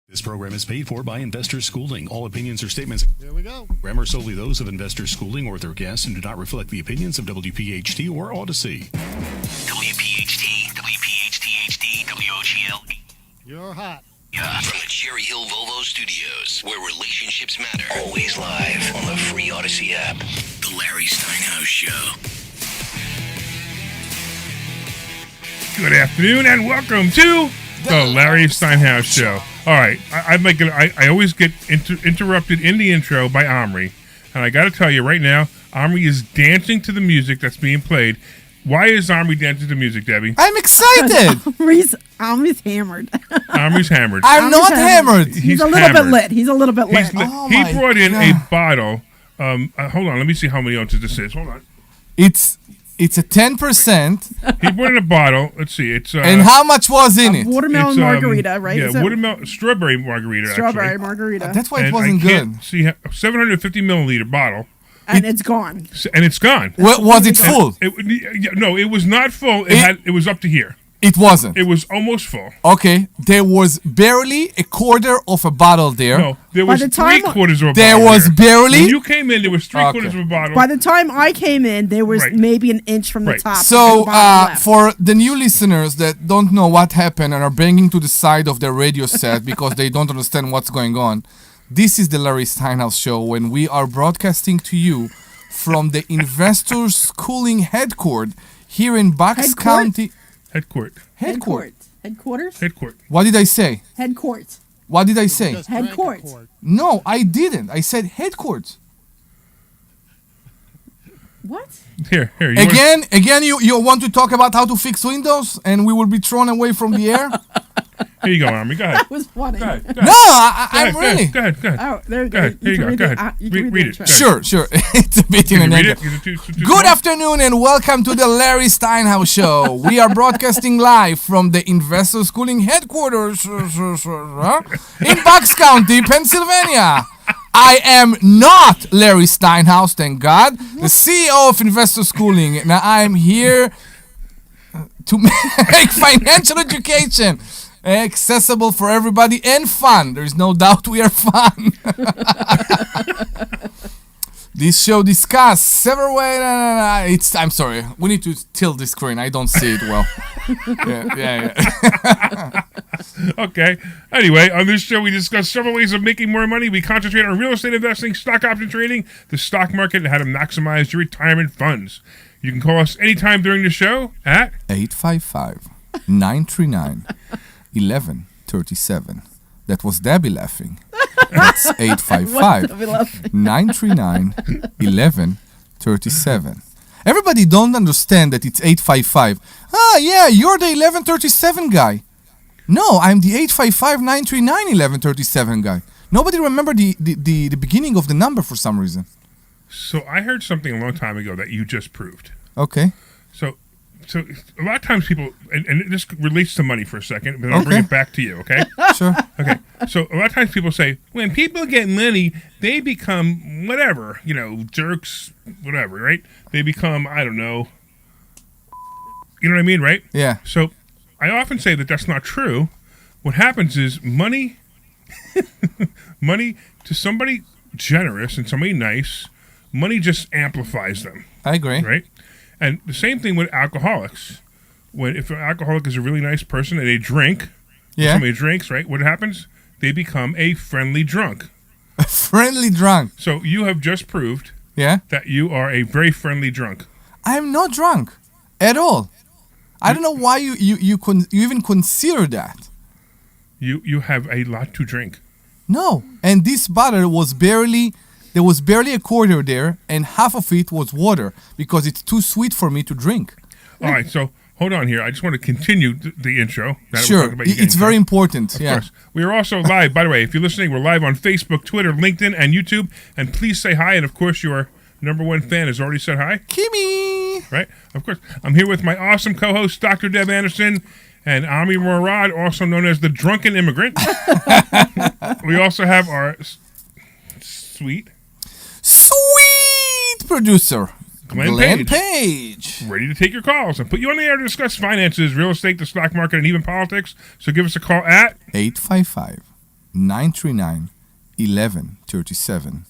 This program is paid for by Investor Schooling. All opinions or statements Here we go. are solely those of Investor Schooling or their guests and do not reflect the opinions of WPHT or Odyssey. WPHT, WPHT-HD, WOGL. You're hot. Yeah. From the Cherry Hill Volvo Studios, where relationships matter. Always live on the free Odyssey app. The Larry Steinhouse Show. Good afternoon and welcome to the Larry Steinhouse Show. All right, I always get interrupted in the intro by Omri, and I got to tell you right now, Omri is dancing to the music that's being played. Why is Omri dancing to the music, Debbie? I'm excited. Omri's hammered. Omri's hammered. I'm not hammered. He's a little hammered. bit lit. He's a little bit lit. He brought in a bottle. Hold on, let me see how many ounces this is. Hold on. It's a 10%. He brought in a bottle. Let's see. It's and how much was in it? Watermelon margarita, right? Yeah, watermelon strawberry margarita. Strawberry actually. margarita. That's why it And wasn't I good. can't see 750 milliliter bottle, And it's gone. and it's gone. Was it full? No, it was not full. It was up to here. It wasn't. It was almost full. Okay, there was barely a quarter of a bottle there. No, there was the time- three-quarters of a There bottle. was barely. When you came in, there was three-quarters of a bottle. By the time I came in, there was Right. maybe an inch from the Right. top. So, and the bottom left. for the new listeners that don't know what happened and are banging to the side of their radio set because they don't understand what's going on, this is the Larry Steinhouse Show when we are broadcasting to you from the Investor Schooling headquarters here in Bucks County. Headquarters. Headquarters? What did I say? Headquarters. What did I say? Just Head drank a court. quart. No, I didn't. I said headquarters. What? Here. Again, you want to talk about how to fix Windows and we will be thrown away from the air? Here you go, Army. Go ahead. That was funny. Go ahead. No, I'm really. Go ahead. Oh, there you Go ahead. Here you go. Go ahead. Read it. Sure. It's a bit in Can an you read angle. it? Is it too Good small? afternoon and welcome to the Larry Steinhouse Show. We are broadcasting live from the Investor Schooling headquarters in Bucks County, Pennsylvania. I am not Larry Steinhouse, thank God, the CEO of Investor Schooling. Now I am here to make financial education accessible for everybody and fun. There is no doubt we are fun. This show discusses several ways. I'm sorry. We need to tilt the screen. I don't see it well. Yeah. Okay. Anyway, on this show, we discuss several ways of making more money. We concentrate on real estate investing, stock option trading, the stock market, and how to maximize your retirement funds. You can call us anytime during the show at 855-939-1137. That was Debbie laughing. That's 855-939-1137. Everybody don't understand that it's 855. Yeah, you're the 1137 guy. No, I'm the 855-939-1137 guy. Nobody remember the beginning of the number for some reason. So I heard something a long time ago that you just proved. Okay. So a lot of times people, and this relates to money for a second, but I'll bring it back to you, okay? Sure. Okay. So a lot of times people say, when people get money, they become whatever, jerks, whatever, right? They become, I don't know. You know what I mean, right? Yeah. So I often say that that's not true. What happens is money to somebody generous and somebody nice, money just amplifies them. I agree. Right? And the same thing with alcoholics. If an alcoholic is a really nice person and they drink, somebody drinks, right? What happens? They become a friendly drunk. A friendly drunk. So you have just proved that you are a very friendly drunk. I'm not drunk at all. I don't know why you even consider that. You have a lot to drink. No, and this bottle was barely a quarter there, and half of it was water because it's too sweet for me to drink. All right, so hold on here. I just want to continue the intro. Sure, it's very important. Of course. We are also live, by the way, if you're listening, we're live on Facebook, Twitter, LinkedIn, and YouTube. And please say hi. And, of course, your number one fan has already said hi. Kimi! Right? Of course. I'm here with my awesome co-host, Dr. Deb Anderson, and Omri Morad, also known as the Drunken Immigrant. We also have our sweet producer, Glenn Page. Ready to take your calls and put you on the air to discuss finances, real estate, the stock market, and even politics. So give us a call at 855 855-939-1137.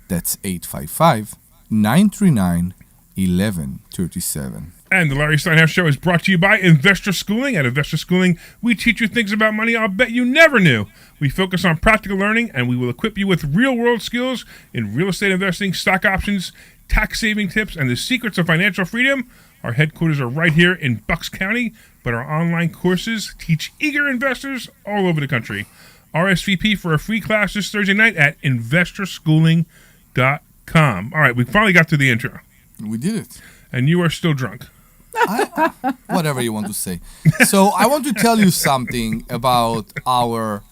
That's 855-939-1137. And the Larry Steinhouse Show is brought to you by Investor Schooling. At Investor Schooling, we teach you things about money I'll bet you never knew. We focus on practical learning, and we will equip you with real-world skills in real estate investing, stock options, tax-saving tips, and the secrets of financial freedom. Our headquarters are right here in Bucks County, but our online courses teach eager investors all over the country. RSVP for a free class this Thursday night at investorschooling.com. All right, we finally got to the intro. We did it. And you are still drunk. Whatever you want to say. So I want to tell you something about our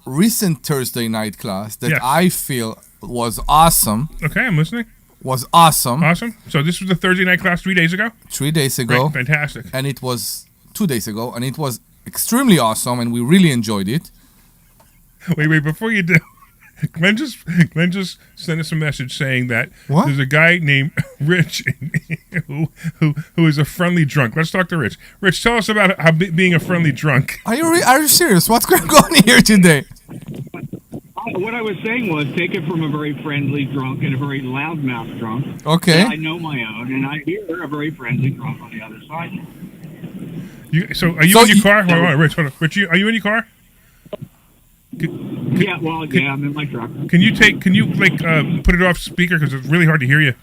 recent Thursday night class that Yes. I feel was awesome. Okay, I'm listening. Was awesome. Awesome. So this was the Thursday night class 3 days ago? 3 days ago. Great, fantastic. And it was 2 days ago. And it was extremely awesome. And we really enjoyed it. Wait, before you do, Glenn just sent us a message saying that What? there's a guy named Rich who is a friendly drunk. Let's talk to Rich. Rich, tell us about how being a friendly drunk. Are you serious? What's going on here today? What I was saying was take it from a very friendly drunk and a very loudmouth drunk. Okay. And I know my own, and I hear a very friendly drunk on the other side. So are you in your car? Hold on, Rich, hold on. Rich, are you in your car? I'm in my truck. Can you put it off speaker because it's really hard to hear you?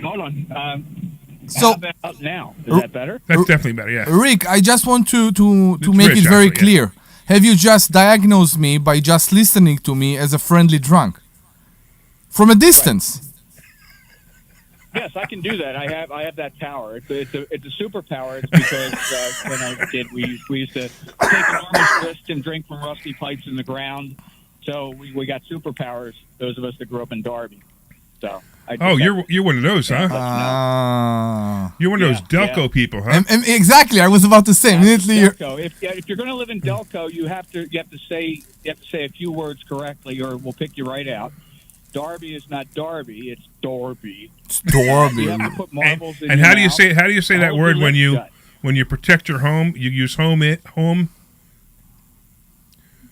Hold on. So- how about now? Is that better? That's definitely better. Yeah. Rick, I just want to make Rich, it very actually, clear. Have you just diagnosed me by just listening to me as a friendly drunk? From a distance. Yes, I can do that. I have that power. It's a superpower. It's because when I was a kid, we used to take enormous risks and drink from rusty pipes in the ground. So we got superpowers. Those of us that grew up in Derby. So. You're one of those, huh? You're one of those Delco people, huh? And exactly, I was about to say. Immediately, Delco. If you're going to live in Delco, you have to say a few words correctly, or we'll pick you right out. Darby is not Darby; it's Dorby. It's Dorby. You have to put marbles in And your how do you mouth. say that Hold word your lips when you protect your home? You use home.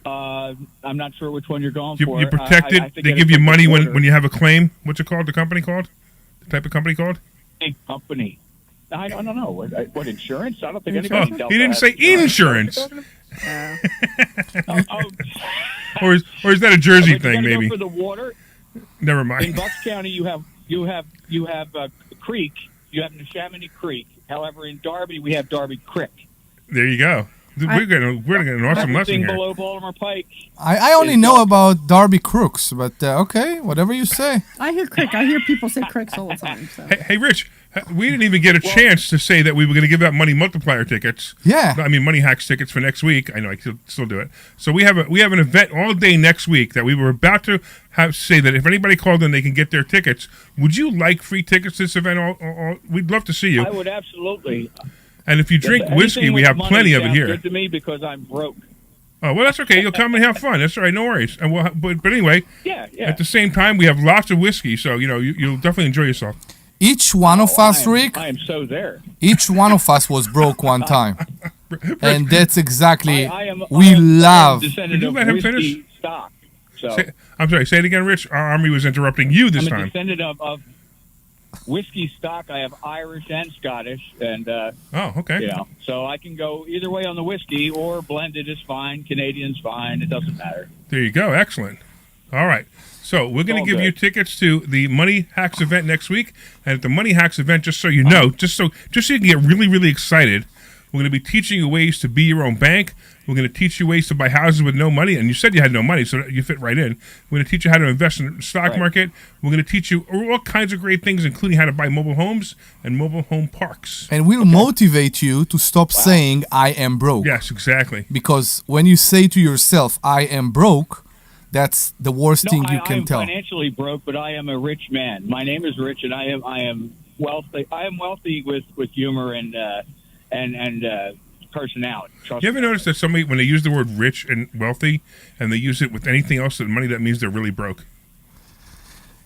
I'm not sure which one you're going You for. protect I it. have to They get give it you from the money border. when you have a claim. What's it called? The company called? The type of company called? Big company. I don't know. What insurance? I don't think Oh, anybody in Delco he didn't has say insurance. Uh, Or is that a Jersey But you thing? gotta Maybe. go for the water. Never In mind. Bucks County, you have a creek. You have Neshaminy Creek. However, in Darby, we have Darby Creek. There you go. We're getting an awesome lesson Everything here. below Baltimore Pike. I only know about Darby Crooks, but okay, whatever you say. I hear crick. I hear people say cricks all the time. So. Hey, Rich, we didn't even get a chance to say that we were going to give out money multiplier tickets. Yeah. I mean, money hacks tickets for next week. I know I can still do it. So we have an event all day next week that we were about to say that if anybody called in, they can get their tickets. Would you like free tickets to this event? We'd love to see you. I would absolutely. And if you drink Anything whiskey, we with have money plenty of it sounds here. Good to me because I'm broke. Oh, well, that's okay. You'll come and have fun. That's all right. No worries. And but anyway, Yeah. at the same time, we have lots of whiskey, so you'll definitely enjoy yourself. Each one of us, Rick, I am so there. each one of us was broke one time. And that's exactly, I am love. descendant Did you of let him whiskey finish? stock. So I'm sorry. Say it again, Rich. Our army was interrupting you this I'm a time. descendant of whiskey stock. I have Irish and Scottish, and Oh, okay. so I can go either way on the whiskey, or blended is fine. Canadian's fine. It doesn't matter. There you go. Excellent. All right. So we're going All to give good. you tickets to the Money Hacks event next week. And at the Money Hacks event, just so you know, just so you can get really, really excited, we're going to be teaching you ways to be your own bank. We're going to teach you ways to buy houses with no money. And you said you had no money, so you fit right in. We're going to teach you how to invest in the stock Right. market. We're going to teach you all kinds of great things, including how to buy mobile homes and mobile home parks. And we'll motivate you to stop saying, I am broke. Yes, exactly. Because when you say to yourself, I am broke, that's the worst thing you I can am tell. financially broke, but I am a rich man. My name is Rich, and I am wealthy. I am wealthy with humor and personality. Trust You ever me. notice that somebody, when they use the word rich and wealthy, and they use it with anything else than money, that means they're really broke?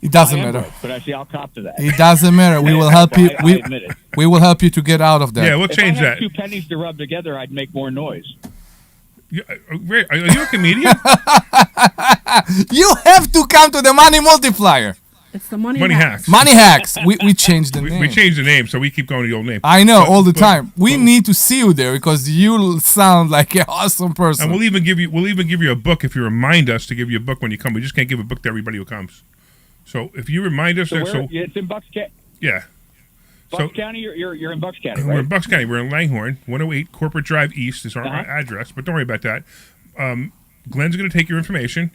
It doesn't I am matter. broke, but I see I'll cop to that. It doesn't matter. We will help you. I admit it. We will help you to get out of that. Yeah, we'll If change I had that. 2 pennies to rub together, I'd make more noise. Ray, are you a comedian? You have to come to the Money Multiplier. It's the money, Money hacks. hacks. Money Hacks. We changed the name. We changed the name, so we keep going to the old name. I know, all the time. We need to see you there because you sound like an awesome person. And we'll even give you a book if you remind us to give you a book when you come. We just can't give a book to everybody who comes. So if you remind us, It's in Bucks County. yeah. Bucks County. You're in Bucks County, We're right? in Bucks County. We're in Langhorne, 108 Corporate Drive East is our address, but don't worry about that. Glenn's going to take your information,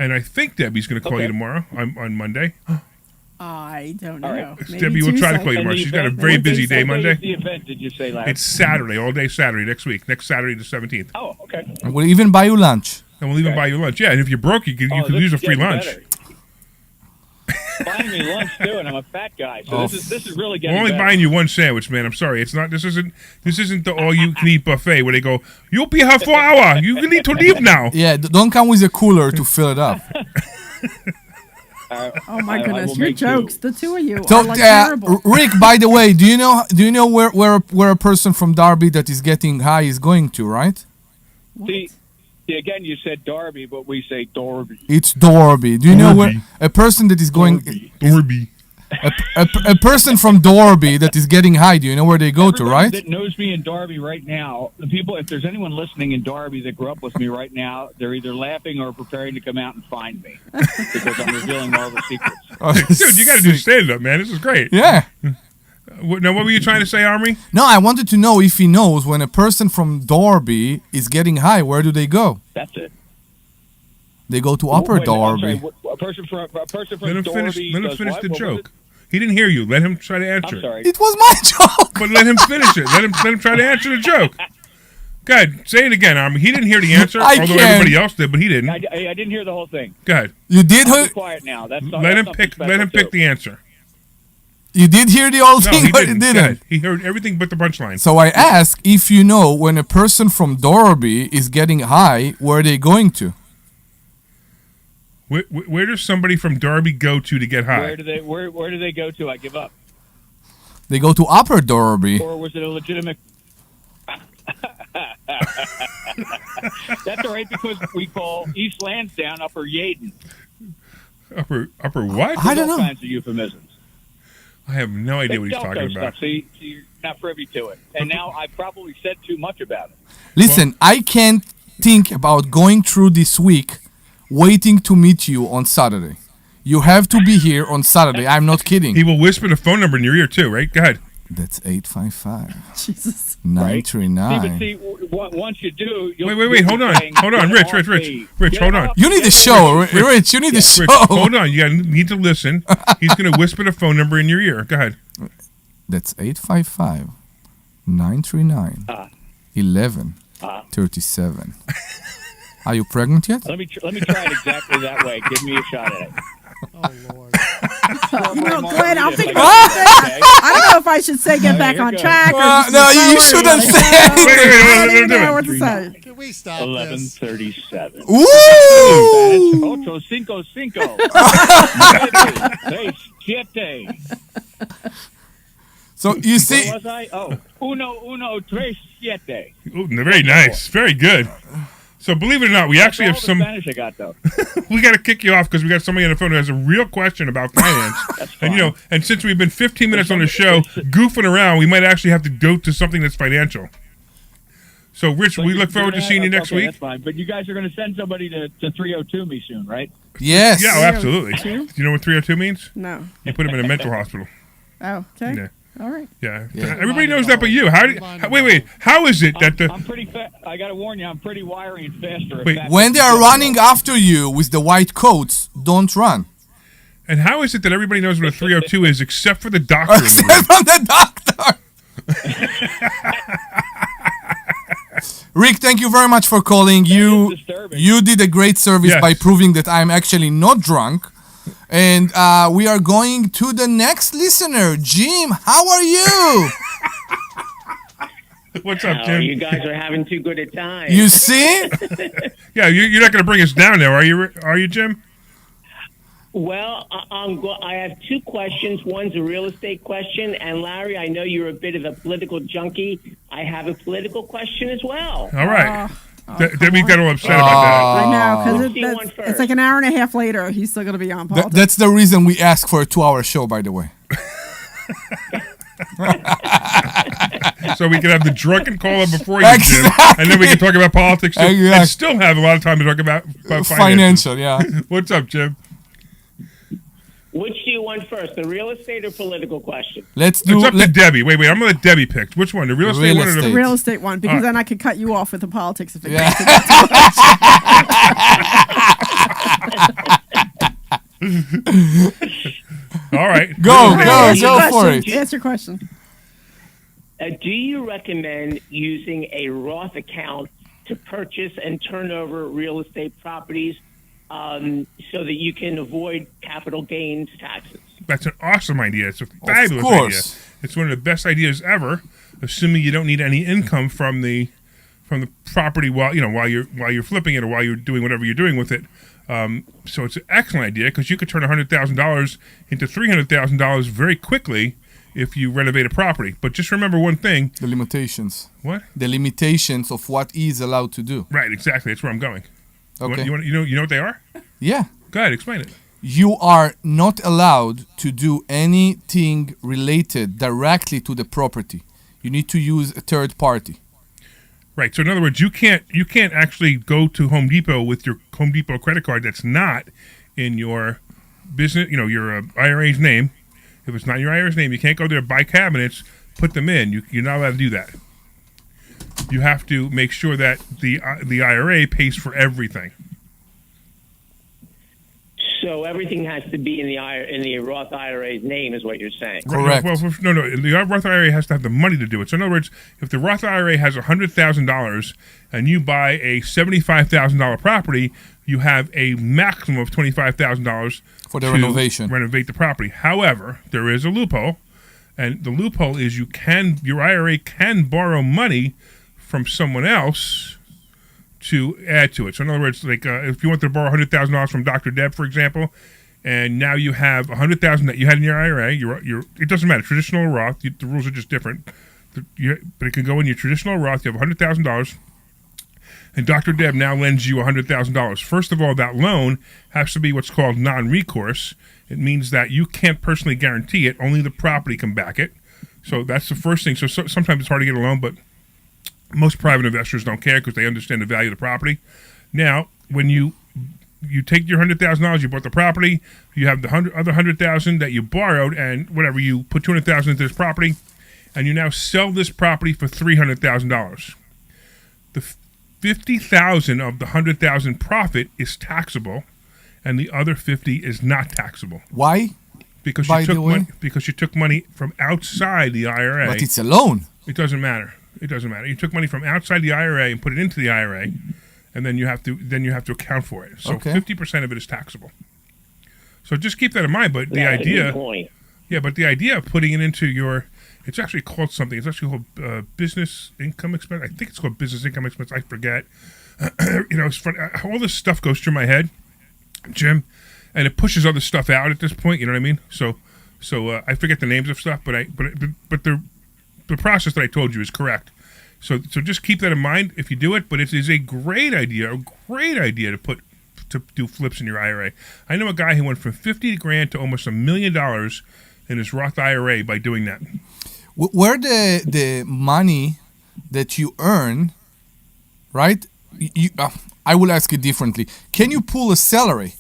and I think Debbie's going to call you tomorrow on Monday. I don't know. All right. Maybe Debbie will try to Tuesday. call you tomorrow. And the She's got a event- very what busy day what Monday. is the event, did you say, Larry? It's Saturday, all day Saturday next week. Next Saturday the 17th. Oh, okay. We'll even buy you lunch. And we'll even buy you lunch. Yeah, and if you're broke, you could Oh, use this a is free getting lunch. better. Buying me lunch too, and I'm a fat guy, so this is really getting We're only better. buying you one sandwich, man. I'm sorry. It's not. This isn't the all-you-can-eat buffet where they go, "You'll be here for an hour. You need to leave now." Yeah, don't come with a cooler to fill it up. Oh my I goodness, will your make do. jokes, the two of you So, are like terrible. Rick, by the way, do you know where a person from Darby that is getting high is going to, right? See, again, you said Darby, but we say Dorby. It's Dorby. Do you know where Dorby. a person that is going Dorby. a person from Dorby that is getting high? Do you know where they go to, Everybody right? that knows me in Darby right now, the people, if there's anyone listening in Darby that grew up with me right now, they're either laughing or preparing to come out and find me because I'm revealing all the secrets. Dude, you got to do stand-up, man. This is great. Yeah. Now, what were you trying to say, Omri? No, I wanted to know if he knows when a person from Dorby is getting high, where do they go? That's it. They go to Upper Wait a minute, I'm Dorby. sorry, a person from Let him Dorby finish. Let him does finish what? the What was joke. it? He didn't hear you. Let him try to answer I'm it. sorry. It was my joke. But let him finish it. Let him try to answer the joke. Go ahead. Say it again, Omri. He didn't hear the answer, I although can't. everybody else did, but he didn't. I didn't hear the whole thing. Go ahead. You did Be hear? quiet now. That's Let him pick. Let him pick the answer. You did hear the whole No, thing, he but didn't. you Go didn't. ahead. He heard everything but the punchline. So I ask if you know when a person from Dorby is getting high, where are they going to? Where does somebody from Darby go to get high? Where do they go to? I give up. They go to Upper Dorby. Or was it a legitimate? That's all right because we call East Lansdowne Upper Yaden. Upper what? I don't All know. kinds of euphemisms. I have no idea what Big he's Delco talking about. stuff. See, you're not privy to it. And now I probably said too much about it. Listen, I can't think about going through this week waiting to meet you on Saturday. You have to be here on Saturday. I'm not kidding. He will whisper the phone number in your ear too, right? Go ahead. That's 855 Jesus. 939. See, once you do, you'll Wait. Hold on. Hold on. Rich, hold on. You need the show, Rich. You need the show. Rich, hold on. You need to listen. He's going to whisper the phone number in your ear. Go ahead. That's 855 939 1137. Are you pregnant yet? Let me try it exactly that way. Give me a shot at it. You know, Glenn, I'm thinking. Okay. I don't know if I should say get back here on goes. track. Or just No, move you forward or shouldn't what. say I don't Wait, even do know it. what to say. Can we stop this? 11:37. Woo! Ocho, cinco, cinco. Seis, siete. So you see, Where was I? Oh, uno, tres, siete. Ooh, very nice. Very good. So believe it or not, we actually have That's all some. the Spanish I got though. We got to kick you off because we got somebody on the phone who has a real question about finance. And and since we've been 15 minutes on the show goofing around, we might actually have to go to something that's financial. So, Rich, we look forward to seeing you next okay, week. That's fine. But you guys are going to send somebody to 302 me soon, right? yes. Yeah, oh, absolutely. 302? Do you know what 302 means? No. You put him in a mental hospital. Oh, okay. Yeah. All right. Yeah. Everybody knows that but you. Wait. How is it that I'm pretty fast. I got to warn you, I'm pretty wiry and faster. Wait, When they are running after you with the white coats, don't run. and how is it that everybody knows what a 302 is except for the doctor? Except from the doctor. Rick, thank you very much for calling. You is disturbing. did a great service Yes. by proving that I'm actually not drunk. And we are going to the next listener. Jim, how are you? What's up, Oh, Jim? you guys are having too good a time. You see? Yeah, you're not going to bring us down now, are you? Are you, Jim? Well, I have two questions. One's a real estate question, and Larry, I know you're a bit of a political junkie. I have a political question as well. All right. Debbie got all upset about I know, Which do you want because first? it's like an hour and a half later. He's still going to be on Th- politics. that's the reason we ask for a 2-hour show, by the way. that. So we can have the drunken caller before you, Jim, Exactly. and then we can talk about politics too, and Exactly. still have a lot of time to talk about finances. Financial, yeah. What's up, Jim? Which do you want first, the real estate or political question? Let's do. It's up to Debbie. Wait, I'm gonna let Debbie pick. Which one? The real estate Real one or The the estate. real estate one, because then I could cut you off with the politics if it Yeah. All right. Go, gets go, to go the for question. it. Ask your question. Do you recommend using a Roth account to purchase and turn over real estate properties so that you can avoid capital gains taxes? That's an awesome idea. It's a fabulous course. idea. It's one of the best ideas ever, assuming you don't need any income from the property while you're flipping it or while you're doing whatever you're doing with it. So it's an excellent idea because you could turn $100,000 into $300,000 very quickly if you renovate a property. But just remember one thing. The limitations. What? The limitations of what is allowed to do. Right, exactly. That's where I'm going. Okay. You know what they are? Yeah. Go ahead, explain it. You are not allowed to do anything related directly to the property. You need to use a third party. Right. So in other words, you can't actually go to Home Depot with your Home Depot credit card that's not in your business, your IRA's name. If it's not in your IRA's name, you can't go there, buy cabinets, put them in. You're not allowed to do that. You have to make sure that the IRA pays for everything. So everything has to be in the Roth IRA's name, is what you're saying. Correct. Well, no. The Roth IRA has to have the money to do it. So in other words, if the Roth IRA has $100,000 and you buy a $75,000 property, you have a maximum of $25,000 For the to renovation. renovate the property. However, there is a loophole, and the loophole is your IRA can borrow money from someone else to add to it. So in other words, like if you want to borrow $100,000 from Dr. Deb, for example, and now you have $100,000 that you had in your IRA, it doesn't matter, traditional or Roth, the rules are just different. But it can go in your traditional Roth. You have $100,000, and Dr. Deb now lends you $100,000. First of all, that loan has to be what's called non-recourse. It means that you can't personally guarantee it; only the property can back it. So that's the first thing. So sometimes it's hard to get a loan, but most private investors don't care because they understand the value of the property. Now, when you take your $100,000, you bought the property, you have the other $100,000 that you borrowed, and whatever, you put $200,000 into this property, and you now sell this property for $300,000. The $50,000 of the $100,000 profit is taxable, and the other $50,000 is not taxable. Why? Because By you the took way? money. Because you took money from outside the IRA. But it's a loan. It doesn't matter. It doesn't matter. You took money from outside the IRA and put it into the IRA, and then you have to account for it. So Okay. 50% of it is taxable. So just keep that in mind. But the That's a good idea, point. but the idea of putting it into it's actually called something. It's actually called business income expense. I think it's called business income expense. I forget. It's funny. All this stuff goes through my head, Jim, and it pushes other stuff out at this point. You know what I mean? So I forget the names of stuff, but the process that I told you is correct. So just keep that in mind if you do it. But it is a great idea to do flips in your IRA. I know a guy who went from $50,000 to almost $1 million in his Roth IRA by doing that. Where the money that you earn, right? I will ask it differently. Can you pull a salary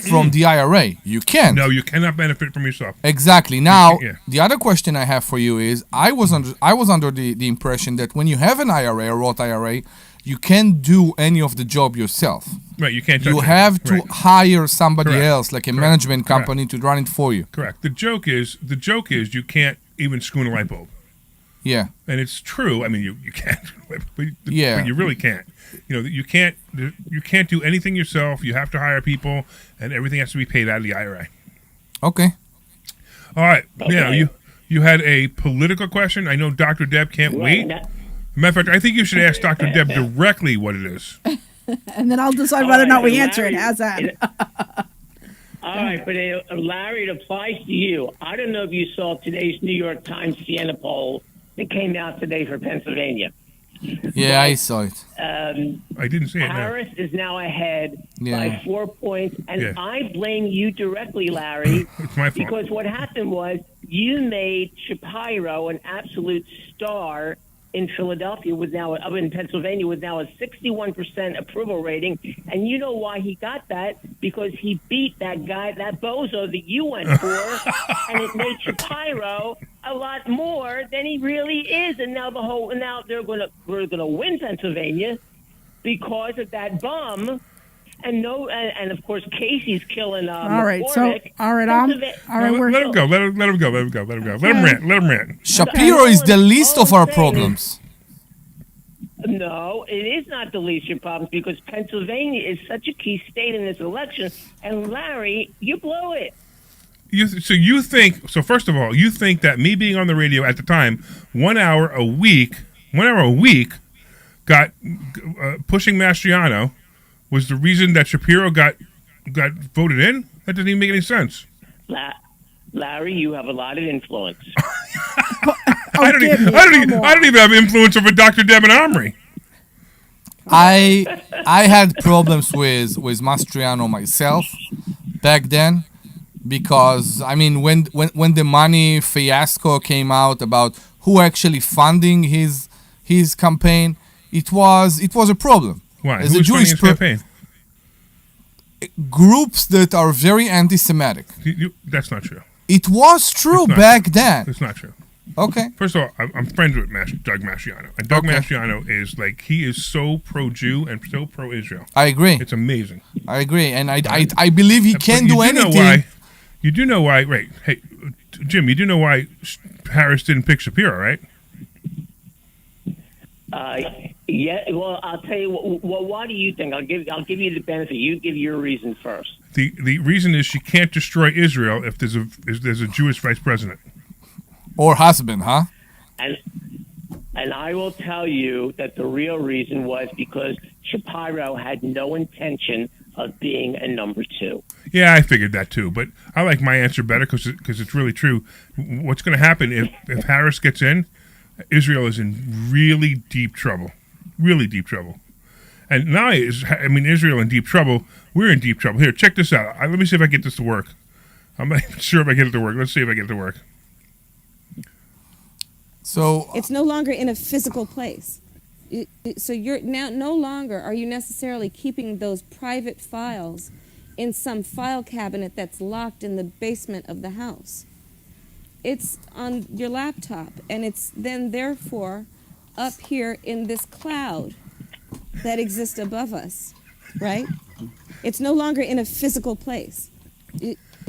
from the IRA? You can. No, you cannot benefit from yourself. Exactly. Now, Yeah. the other question I have for you is, I was under the impression that when you have an IRA, a Roth IRA, you can't do any of the job yourself. Right, you can't touch You it. have to Right. hire somebody Correct. else, like a Correct. management Correct. company, to run it for you. Correct. The joke is you can't even screw in a light bulb. Yeah. And it's true. I mean, you can't, but Yeah. you really can't. You can't do anything yourself. You have to hire people, and everything has to be paid out of the IRA. Okay. All right. Okay. Now you had a political question. I know Dr. Deb can't wait. Matter of fact, I think you should ask Dr. Deb directly what it is. And then I'll decide whether or not we answer it. How's that? All right, but Larry, it applies to you. I don't know if you saw today's New York Times Siena poll that came out today for Pennsylvania. Yeah, I saw it. I didn't see it. No. Harris is now ahead by 4 points, and Yeah. I blame you directly, Larry. It's my fault. Because what happened was you made Shapiro an absolute star in Philadelphia in Pennsylvania with now a 61% approval rating. And you know why he got that? Because he beat that guy, that bozo that you went for, and it made Shapiro a lot more than he really is. And now we're gonna win Pennsylvania because of that bum. And of course Casey's killing. All right, McCormick. Let him go. Let him go. Let him rant. Shapiro is the least of our problems. No, it is not the least of your problems because Pennsylvania is such a key state in this election. And Larry, you blow it. So first of all, you think that me being on the radio at the time, 1 hour a week, got pushing Mastriano was the reason that Shapiro got voted in? That doesn't even make any sense. Larry, you have a lot of influence. I don't even have influence over Dr. Deb and Omri. I had problems with Mastriano myself back then because when the money fiasco came out about who actually funding his campaign, it was a problem. Why? As Who's a Jewish funding his campaign? Groups that are very anti-Semitic. That's not true. It was true back then. It's not true. Okay. First of all, I'm friends with Doug Mastriano. And Doug Mastriano is he is so pro-Jew and so pro-Israel. I agree. It's amazing. I agree. And I believe he can do anything. You do know why, right? Hey, Jim, you do know why Harris didn't pick Shapiro, right? Yeah, well, I'll tell you. Well, why do you think? I'll give you the benefit. You give your reason first. The reason is she can't destroy Israel if there's a Jewish vice president or husband, huh? And I will tell you that the real reason was because Shapiro had no intention of being a number two. Yeah, I figured that too, but I like my answer better because it's really true. What's going to happen if Harris gets in? Israel is in really deep trouble. Really deep trouble. And now, Israel in deep trouble. We're in deep trouble. Here, check this out. Let me see if I get this to work. I'm not even sure if I get it to work. Let's see if I get it to work. So it's no longer in a physical place. So you're now no longer are you necessarily keeping those private files in some file cabinet that's locked in the basement of the house. It's on your laptop, and it's then therefore up here in this cloud that exists above us, right? It's no longer in a physical place.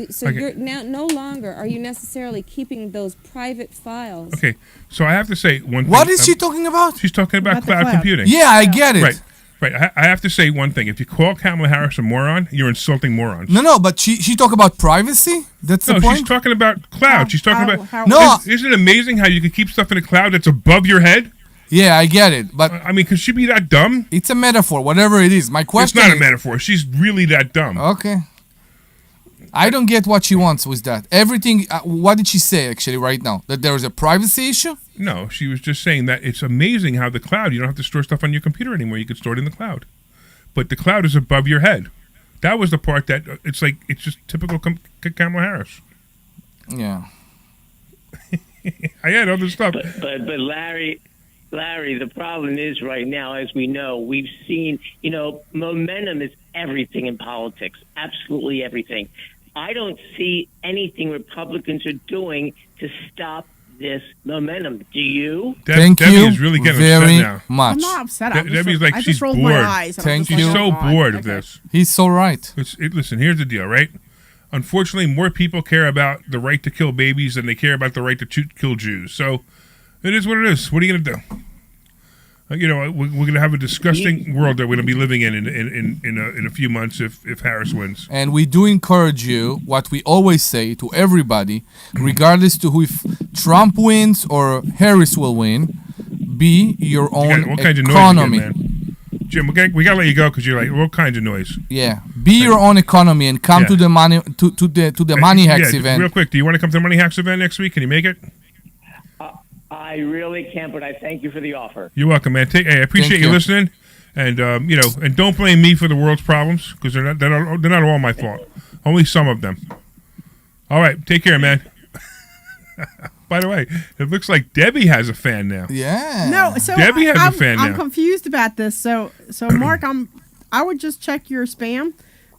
So you're now no longer are you necessarily keeping those private files. Okay, so I have to say one thing. What is she talking about? She's talking about cloud computing. Yeah, I get it. Right. I have to say one thing. If you call Kamala Harris a moron, you're insulting morons. No, but she talk about privacy? That's the point? No, she's talking about cloud. She's talking about... No. Isn't it amazing how you can keep stuff in a cloud that's above your head? Yeah, I get it. But could she be that dumb? It's a metaphor, whatever it is. My question It's not a metaphor. She's really that dumb. Okay. I don't get what she wants with that. Everything... what did she say, actually, right now? That there is a privacy issue? No, she was just saying that it's amazing how the cloud, you don't have to store stuff on your computer anymore. You can store it in the cloud. But the cloud is above your head. That was the part that it's just typical Kamala Harris. Yeah. I had other stuff. But Larry, the problem is right now, as we know, we've seen, momentum is everything in politics, absolutely everything. I don't see anything Republicans are doing to stop this momentum. Do you? Thank Debbie you is really getting very upset now. much. I'm not upset. Debbie's like I she's just rolled bored. my eyes. Thank you. She's so bored of this. He's so right. Listen, here's the deal, right? Unfortunately, more people care about the right to kill babies than they care about the right to kill Jews. So it is what it is. What are you going to do? We're going to have a disgusting world that we're going to be living in a few months if Harris wins. And we do encourage you, what we always say to everybody, regardless to who, if Trump wins or Harris will win, be your own What kinds of economy. noise again, man? Jim, we got to let you go because you're like, what kinds of noise? Yeah, be your own economy and come to the money to the Money Hacks event. Real quick, do you want to come to the Money Hacks event next week? Can you make it? I I really can't, but I thank you for the offer. You're welcome, man. I appreciate Thank you you. listening, and and don't blame me for the world's problems because they're not all my fault. Only some of them. All right, take care, man. By the way, it looks like Debbie has a fan now. Yeah. No, so Debbie has a I'm, fan I'm now. confused about this. So Mark, I would just check your spam.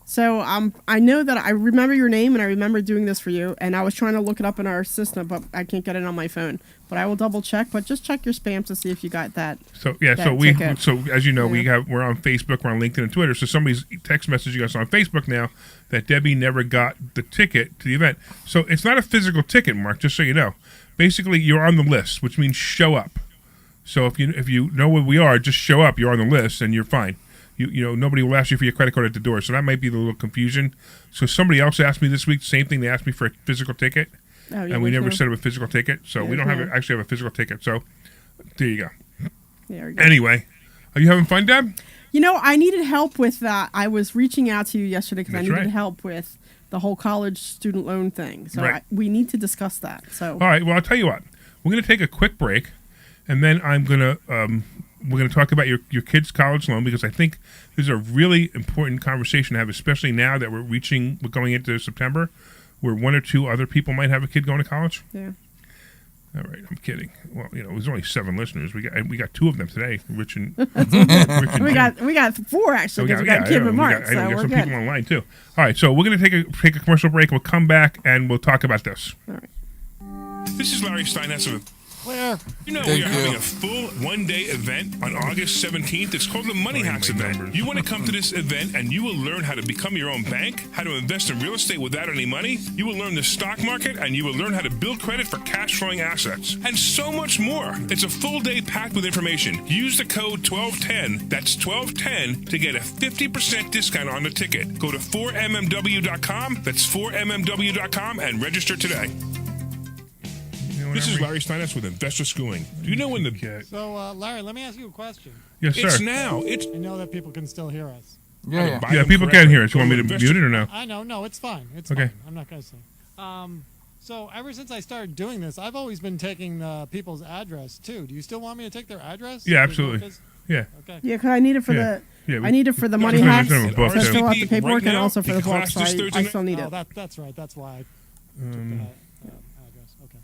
So I know that I remember your name and I remember doing this for you, and I was trying to look it up in our system, but I can't get it on my phone. But I will double check. But just check your spam to see if you got that. So yeah, that so we ticket. so as you know we're on Facebook, we're on LinkedIn and Twitter. So somebody's text messaging us on Facebook now that Debbie never got the ticket to the event. So it's not a physical ticket, Mark. Just so you know, basically you're on the list, which means show up. So if you know where we are, just show up. You're on the list and you're fine. You know, nobody will ask you for your credit card at the door. So that might be a little confusion. So somebody else asked me this week, same thing. They asked me for a physical ticket, and we never set up a physical ticket. So we don't actually have a physical ticket. So there you go. There we go. Anyway, are you having fun, Deb? You know, I needed help with that. I was reaching out to you yesterday because I That's needed right. help with the whole college student loan thing. So Right. we need to discuss that. So All right. Well, I'll tell you what. We're going to take a quick break, and then we're going to talk about your kid's college loan because I think this is a really important conversation to have, especially now that we're going into September, where one or two other people might have a kid going to college. yeah. All right, I'm kidding. Well, there's only 7 listeners. We got 2 of them today, Rich and Jim. We got 4 actually because we got Kim and Mark. We So got we're some good. people online too. All right, so we're going to take a commercial break. We'll come back and we'll talk about this. All right. This is Larry Steinhouse with Where? You know, Thank we are you. having a full one-day event on August 17th. It's called the Money Hacks event. You want to come to this event and you will learn how to become your own bank, how to invest in real estate without any money. You will learn the stock market and you will learn how to build credit for cash-flowing assets. And so much more. It's a full day packed with information. Use the code 1210, that's 1210, to get a 50% discount on the ticket. Go to 4mmw.com, that's 4mmw.com, and register today. This is Larry Steinhouse with Investor Schooling. Do you know when the... So, Larry, let me ask you a question. Yes, sir. It's now. It's... I know that people can still hear us. Yeah. Yeah, people can hear us. You want me to mute it or no? I know. No, it's fine. It's Okay. fine. I'm not going to say. So ever since I started doing this, I've always been taking people's address, too. Do you still want me to take their address? Yeah, absolutely. Yeah. Okay. Yeah, because I need it for Yeah. the. Yeah, I need it for the money Yeah, hacks. there's no book, To yeah. fill out the Right paperwork and now, also for in the book. class So this I Thursday still need Oh, it. that's right. That's why I took that address. Okay.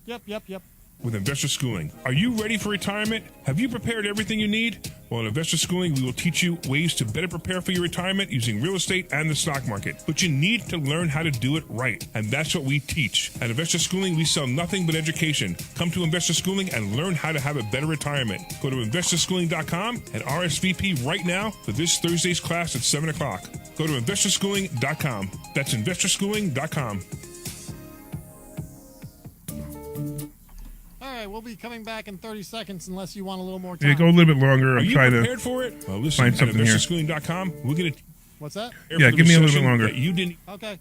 Yep. with Investor Schooling. Are you ready for retirement? Have you prepared everything you need? Well, in Investor Schooling, we will teach you ways to better prepare for your retirement using real estate and the stock market. But you need to learn how to do it right. And that's what we teach. At Investor Schooling, we sell nothing but education. Come to Investor Schooling and learn how to have a better retirement. Go to investorschooling.com and RSVP right now for this Thursday's class at 7 o'clock. Go to investorschooling.com. That's investorschooling.com. All right, we'll be coming back in 30 seconds unless you want a little more time. Yeah, go a little bit longer. Are I'm you trying prepared to for it? Well, listen, find at something here. investorschooling.com, we're going to... What's that? Yeah, give me a little bit longer. You didn't... Okay.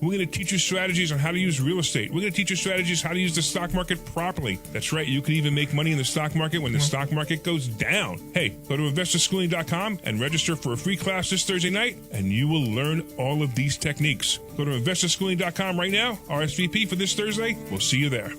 We're going to teach you strategies on how to use real estate. We're going to teach you strategies how to use the stock market properly. That's right. You can even make money in the stock market when the stock market goes down. Hey, go to investorschooling.com and register for a free class this Thursday night, and you will learn all of these techniques. Go to investorschooling.com right now. RSVP for this Thursday. We'll see you there.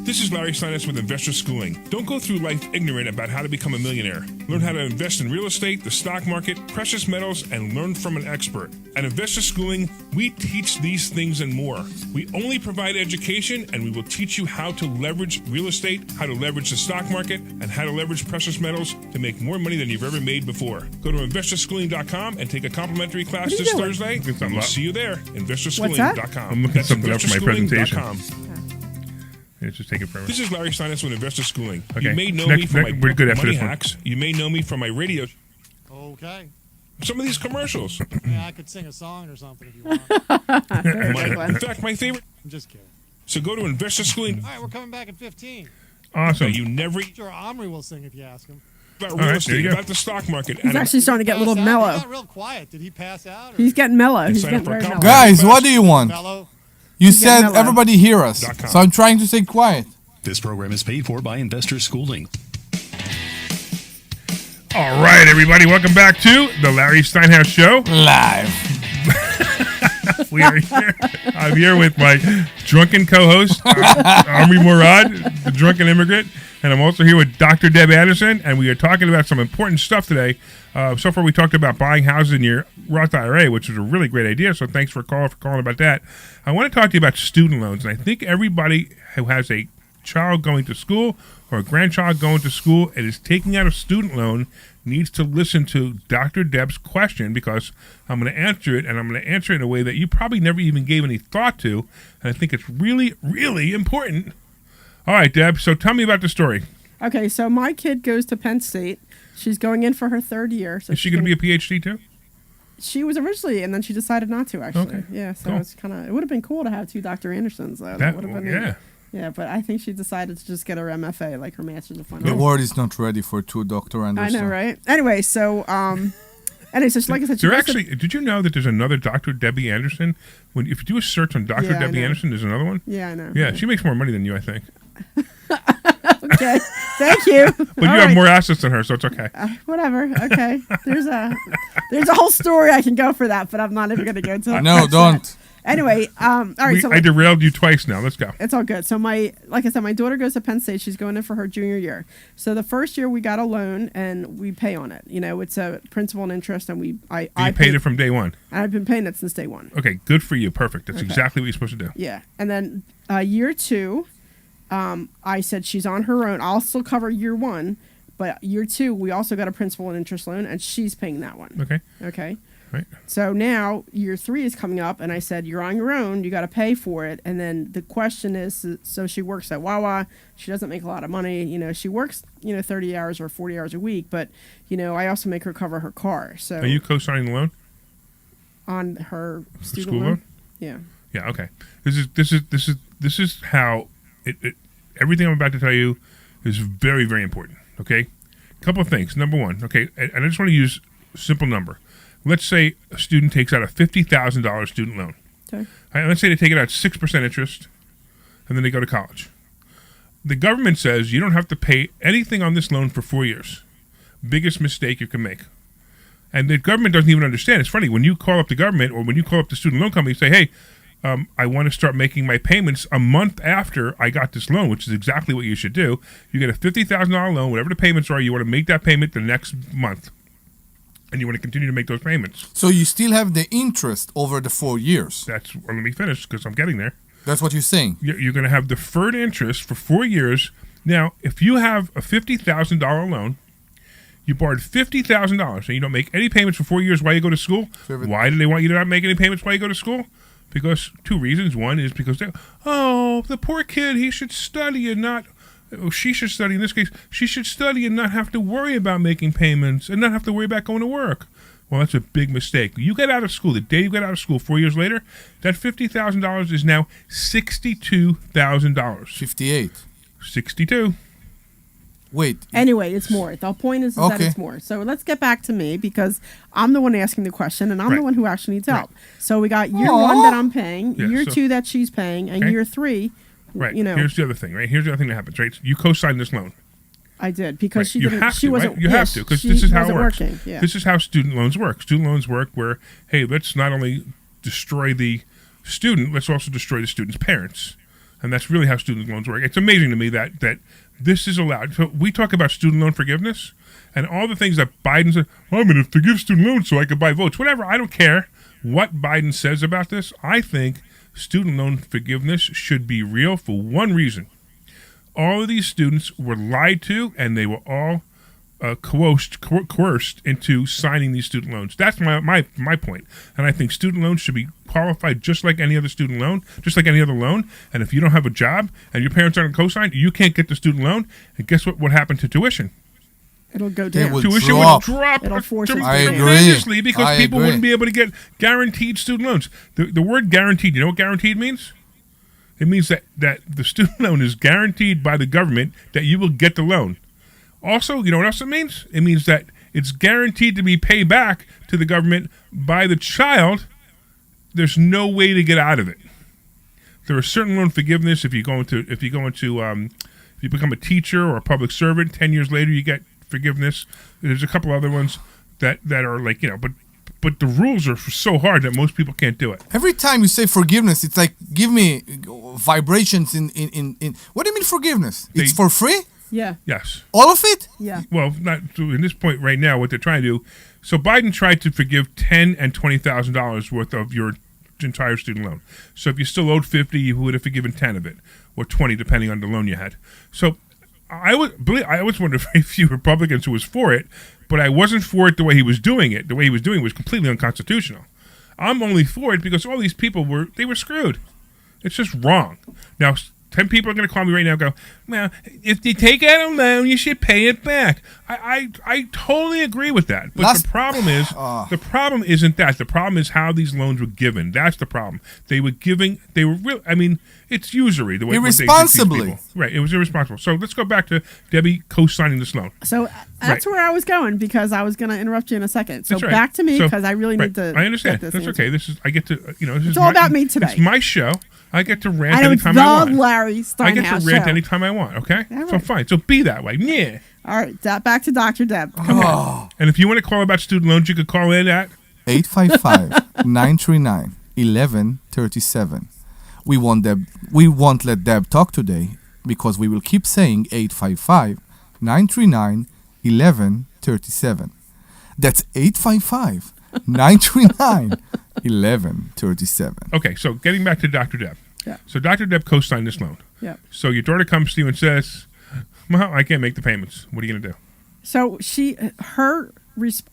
This is Larry Steinhouse with Investor Schooling. Don't go through life ignorant about how to become a millionaire. Learn how to invest in real estate, the stock market, precious metals, and learn from an expert. At Investor Schooling, we teach these things and more. We only provide education, and we will teach you how to leverage real estate, how to leverage the stock market, and how to leverage precious metals to make more money than you've ever made before. Go to investorschooling.com and take a complimentary class What are you this doing? Thursday. Looking something We'll up. see you there. What's Investorschooling.com. I'm looking That's something up for my presentation. investorschooling.com. It's just taking forever. This is Larry Steinhouse with Investor Schooling. Okay. You may know Next- me from my we're good after Money this one. Hacks. You may know me from my radio. Okay. Some of these commercials. Yeah, I could sing a song or something if you want. In fact, my favorite. I'm just kidding. So go to Investor Schooling. All right, we're coming back in 15. Awesome. You never Sure, Omri will sing if you ask him. about All real right, there estate, you go. about the stock market. He's actually starting to get a little Pass out? He mellow. got real quiet. Did he pass out? Or He's getting mellow. He's sign getting up for a very mellow. company. Guys, what do you want? mellow? You get said mellow. everybody hear us, .com. so I'm trying to stay quiet. This program is paid for by Investor Schooling. All right, everybody, welcome back to the Larry Steinhouse Show. Live. We are here. I'm here with my drunken co-host, Omri Morad, the drunken immigrant, and I'm also here with Dr. Deb Anderson, and we are talking about some important stuff today. So far, we talked about buying houses in your Roth IRA, which is a really great idea, so thanks for calling about that. I want to talk to you about student loans, and I think everybody who has a child going to school or a grandchild going to school and is taking out a student loan needs to listen to Dr. Deb's question, because I'm going to answer it, and I'm going to answer it in a way that you probably never even gave any thought to, and I think it's really, really important. All right, Deb, so tell me about the story. Okay, so my kid goes to Penn State. She's going in for her third year. So is she going to be a PhD too? She was originally, and then she decided not to, actually. Okay. Yeah, so Cool. it's kind of, it would have been cool to have two Dr. Andersons, though. That would have been yeah. Yeah, but I think she decided to just get her MFA, like her Master's of Fine The Arts. world is not ready for two Dr. I Anderson. know, right? Anyway, so, like I said, she There goes to- actually, did you know that there's another Dr. Debbie Anderson? If you do a search on Dr. Yeah, I Debbie know. Anderson, there's another one? Yeah, I know. Yeah, she makes more money than you, I think. Okay, thank you. But you have more assets than her, so it's okay. Whatever. Okay. There's a whole story I can go for that, but I'm not even going to go into. No, don't. Anyway, all right. So I derailed you twice now. Let's go. it's all good. So like I said, my daughter goes to Penn State. She's going in for her junior year. So the first year we got a loan and we pay on it. You know, it's a principal and interest, and I paid it from day one. And I've been paying it since day one. Okay, good for you. Perfect. That's Okay. exactly what you're supposed to do. Yeah, and then year two, I said she's on her own. I'll still cover year one, but year two we also got a principal and interest loan, and she's paying that one. Okay. Okay. Right. So now year three is coming up, and I said you're on your own. You got to pay for it. And then the question is, so she works at Wawa. She doesn't make a lot of money. You know, she works 30 hours or 40 hours a week, but I also make her cover her car. So Are you co-signing the loan? on her student School loan? Yeah. Yeah. Okay. This is how it. Everything I'm about to tell you is very, very important. Okay. Couple of things. Number one. Okay, and I just want to use a simple number. Let's say a student takes out a $50,000 student loan. Okay. All right, let's say they take it out 6% interest, and then they go to college. The government says you don't have to pay anything on this loan for 4 years. Biggest mistake you can make. And the government doesn't even understand. It's funny, when you call up the government or when you call up the student loan company and say, hey, I want to start making my payments a month after I got this loan, which is exactly what you should do. You get a $50,000 loan, whatever the payments are, you want to make that payment the next month. And you want to continue to make those payments. So you still have the interest over the 4 years. Let me finish because I'm getting there. That's what you're saying. You're going to have deferred interest for 4 years. Now, if you have a $50,000 loan, you borrowed $50,000 and you don't make any payments for 4 years while you go to school. Why do they want you to not make any payments while you go to school? Because two reasons. One is because the poor kid, he should study and not. She should study. In this case, she should study and not have to worry about making payments and not have to worry about going to work. Well, that's a big mistake. You get out of school, the day you get out of school 4 years later, that $50,000 is now $62,000. 58. 62. Wait. Anyway, it's more. The point is that Okay. it's more. So let's get back to me, because I'm the one asking the question, and I'm the Right. one who actually needs help. Right. So we got year Aw. one that I'm paying, Yeah, year so- two that she's paying, and Okay. year three, Right. you know, Here's the other thing, right? Here's the other thing that happens, right? You co-sign this loan. I did because Right. she You didn't. have she to, wasn't. right? You yeah, have to, because she this is how it wasn't works. working. Yeah. This is how student loans work. Student loans work where, hey, let's not only destroy the student, let's also destroy the student's parents. And that's really how student loans work. It's amazing to me that this is allowed. So we talk about student loan forgiveness and all the things that Biden said, well, I'm going to forgive student loans so I can buy votes. Whatever, I don't care what Biden says about this. I think student loan forgiveness should be real for one reason. All of these students were lied to, and they were all coerced into signing these student loans. That's my point. And I think student loans should be qualified just like any other student loan, just like any other loan. And if you don't have a job and your parents aren't co-signed, you can't get the student loan. And guess what happened to tuition? It'll go It down. will Tuition drop. would drop It'll force us I down. tremendously agree. because I people agree. wouldn't be able to get guaranteed student loans. The word guaranteed, you know what guaranteed means? It means that the student loan is guaranteed by the government that you will get the loan. Also, you know what else it means? It means that it's guaranteed to be paid back to the government by the child. There's no way to get out of it. There are certain loan forgiveness if you become a teacher or a public servant. 10 years later, you get forgiveness. There's a couple other ones that are like, but but the rules are so hard that most people can't do it. Every time you say forgiveness, it's like give me vibrations in. What do you mean forgiveness? It's for free? Yeah. Yes. All of it? Yeah. Well, not in this point right now. What they're trying to do. So Biden tried to forgive $10,000 and $20,000 worth of your entire student loan. So if you still owed $50, you would have forgiven 10 of it, or 20, depending on the loan you had. So I was one of the very few Republicans who was for it, but I wasn't for it the way he was doing it. The way he was doing it was completely unconstitutional. I'm only for it because all these people were screwed. It's just wrong. Now, 10 people are going to call me right now and go, well, if you take out a loan, you should pay it back. I totally agree with that. But the problem is, the problem isn't that. The problem is how these loans were given. That's the problem. They were real. I mean, it's usury. The way Irresponsibly. Right. It was irresponsible. So let's go back to Debbie co-signing this loan. So that's where I was going because I was going to interrupt you in a second. So back to me because I really need to. I understand. Get this That's answer. okay. I get to, this it's all about me today. It's my show. I get to rant I know it's anytime I want. the Larry Steinhouse I get to rant show. anytime I want, okay? All So right. fine. So be that way. Yeah. All right. Back to Dr. Deb. Come on. And if you want to call about student loans, you could call in at 855-939-1137. We won't let Deb talk today because we will keep saying 855-939-1137. That's 855-939-1137. Okay, so getting back to Dr. Deb. Yeah. So Dr. Deb co-signed this loan. Yeah. So your daughter comes to you and says, well, I can't make the payments. What are you going to do? So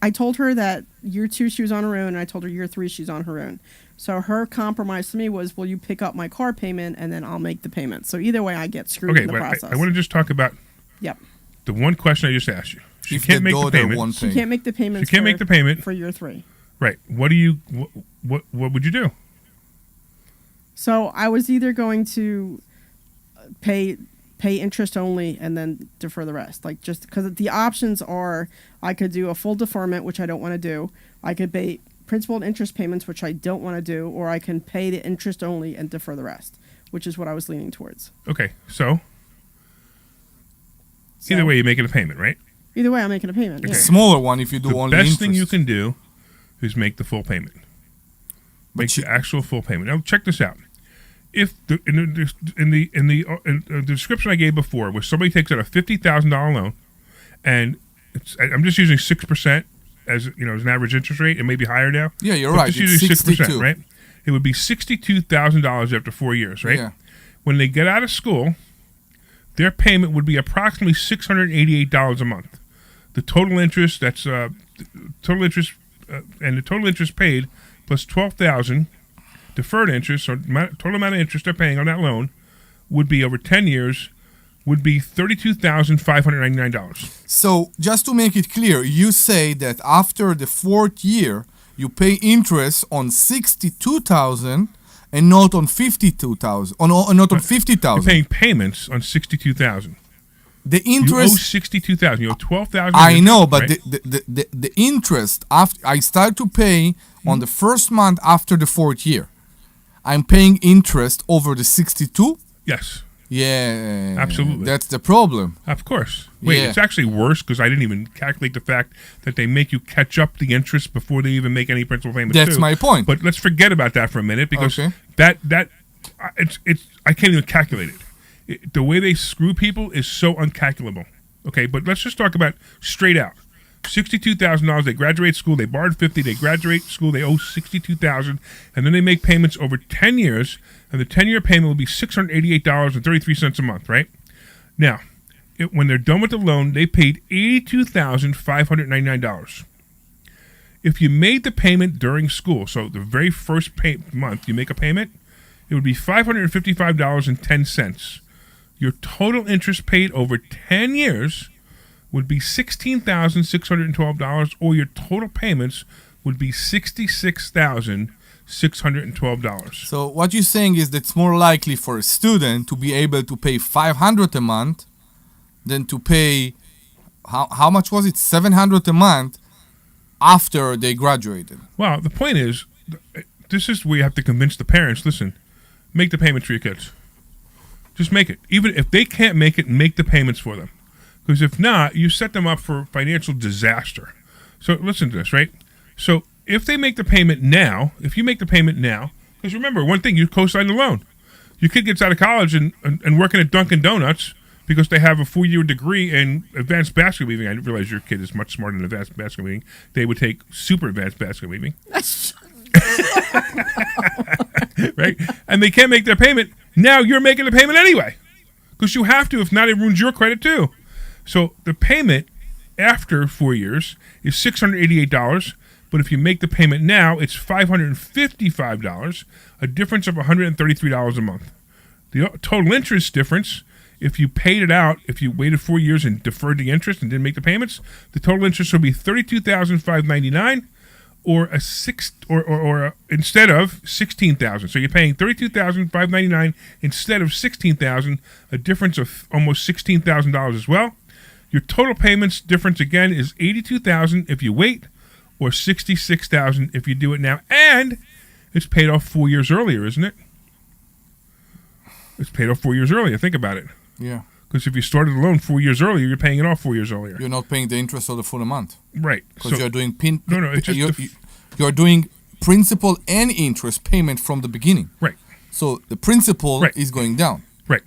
I told her that year 2 she was on her own, and I told her year 3 she's on her own. So her compromise to me was, will you pick up my car payment and then I'll make the payment. So either way, I get screwed in the process. I want to just talk about the one question I just asked you. She can't make the payment. She can't make the payment. She can't make the payment for year 3. Right. What would you do? So I was either going to pay interest only and then defer the rest, like just because the options are I could do a full deferment, which I don't want to do. I could pay principal and interest payments, which I don't want to do, or I can pay the interest only and defer the rest, which is what I was leaning towards. Okay, so either way, you're making a payment, right? Either way, I'm making a payment. Okay. Yeah. Smaller one if you do only The best interest. thing you can do is make the full payment. Make the actual full payment. Now, check this out. If in the description I gave before, where somebody takes out a $50,000 loan, and I'm just using 6% as as an average interest rate, it may be higher now. Yeah, you're but right. Just It's using 62. 6%, right? It would be $62,000 after 4 years, right? Yeah. When they get out of school, their payment would be approximately $688 a month. The total interest and the total interest paid plus $12,000 deferred interest, or total amount of interest they're paying on that loan, would be over 10 years, would be $32,599. So just to make it clear, you say that after the 4th year, you pay interest on 62,000 and not on 52,000, or not on 50,000. You're paying payments on $62,000. The You owe interest. $62,000. You owe $12,000. I know, but right? the interest after I start to pay on the first month after the 4th year, I'm paying interest over the 62. Yes. Yeah, Absolutely. That's the problem. Of course. Wait, Yeah. it's actually worse because I didn't even calculate the fact that they make you catch up the interest before they even make any principal payments. That's my point. But let's forget about that for a minute because Okay. it's I can't even calculate it. The way they screw people is so uncalculable. Okay, but let's just talk about straight out. $62,000. They graduate school. They borrowed $50,000. They graduate school. They owe $62,000, and then they make payments over 10 years, and the 10-year payment will be $688.33 a month. Right now, when they're done with the loan, they paid $82,599. If you made the payment during school, so the very first month you make a payment, it would be $555.10. Your total interest paid over 10 years would be $16,612, or your total payments would be $66,612. So what you're saying is that it's more likely for a student to be able to pay $500 a month than to pay how much was it? $700 a month after they graduated. Well, the point is, this is where you have to convince the parents, listen, make the payments for your kids. Just make it. Even if they can't make it, make the payments for them. Because if not, you set them up for financial disaster. So listen to this, right? So if they make the payment now, because remember, one thing, you co-sign the loan. Your kid gets out of college and working at Dunkin' Donuts because they have a 4-year degree in advanced basket weaving. I didn't realize your kid is much smarter than advanced basket weaving. They would take super advanced basket weaving. Right? And they can't make their payment. Now you're making the payment anyway. Because you have to. If not, it ruins your credit too. So the payment after 4 years is $688. But if you make the payment now, it's $555, a difference of $133 a month. The total interest difference, if you paid it out, if you waited 4 years and deferred the interest and didn't make the payments, the total interest would be $32,599, or instead of $16,000. So you're paying $32,599 instead of $16,000, a difference of almost $16,000 as well. Your total payments difference again is $82,000 if you wait, or $66,000 if you do it now, and it's paid off 4 years earlier, isn't it? It's paid off 4 years earlier. Think about it. Yeah. Because if you started the loan 4 years earlier, you're paying it off 4 years earlier. You're not paying the interest of the full amount. Right. Because you're doing you're doing principal and interest payment from the beginning. Right. So the principal is going down. Right.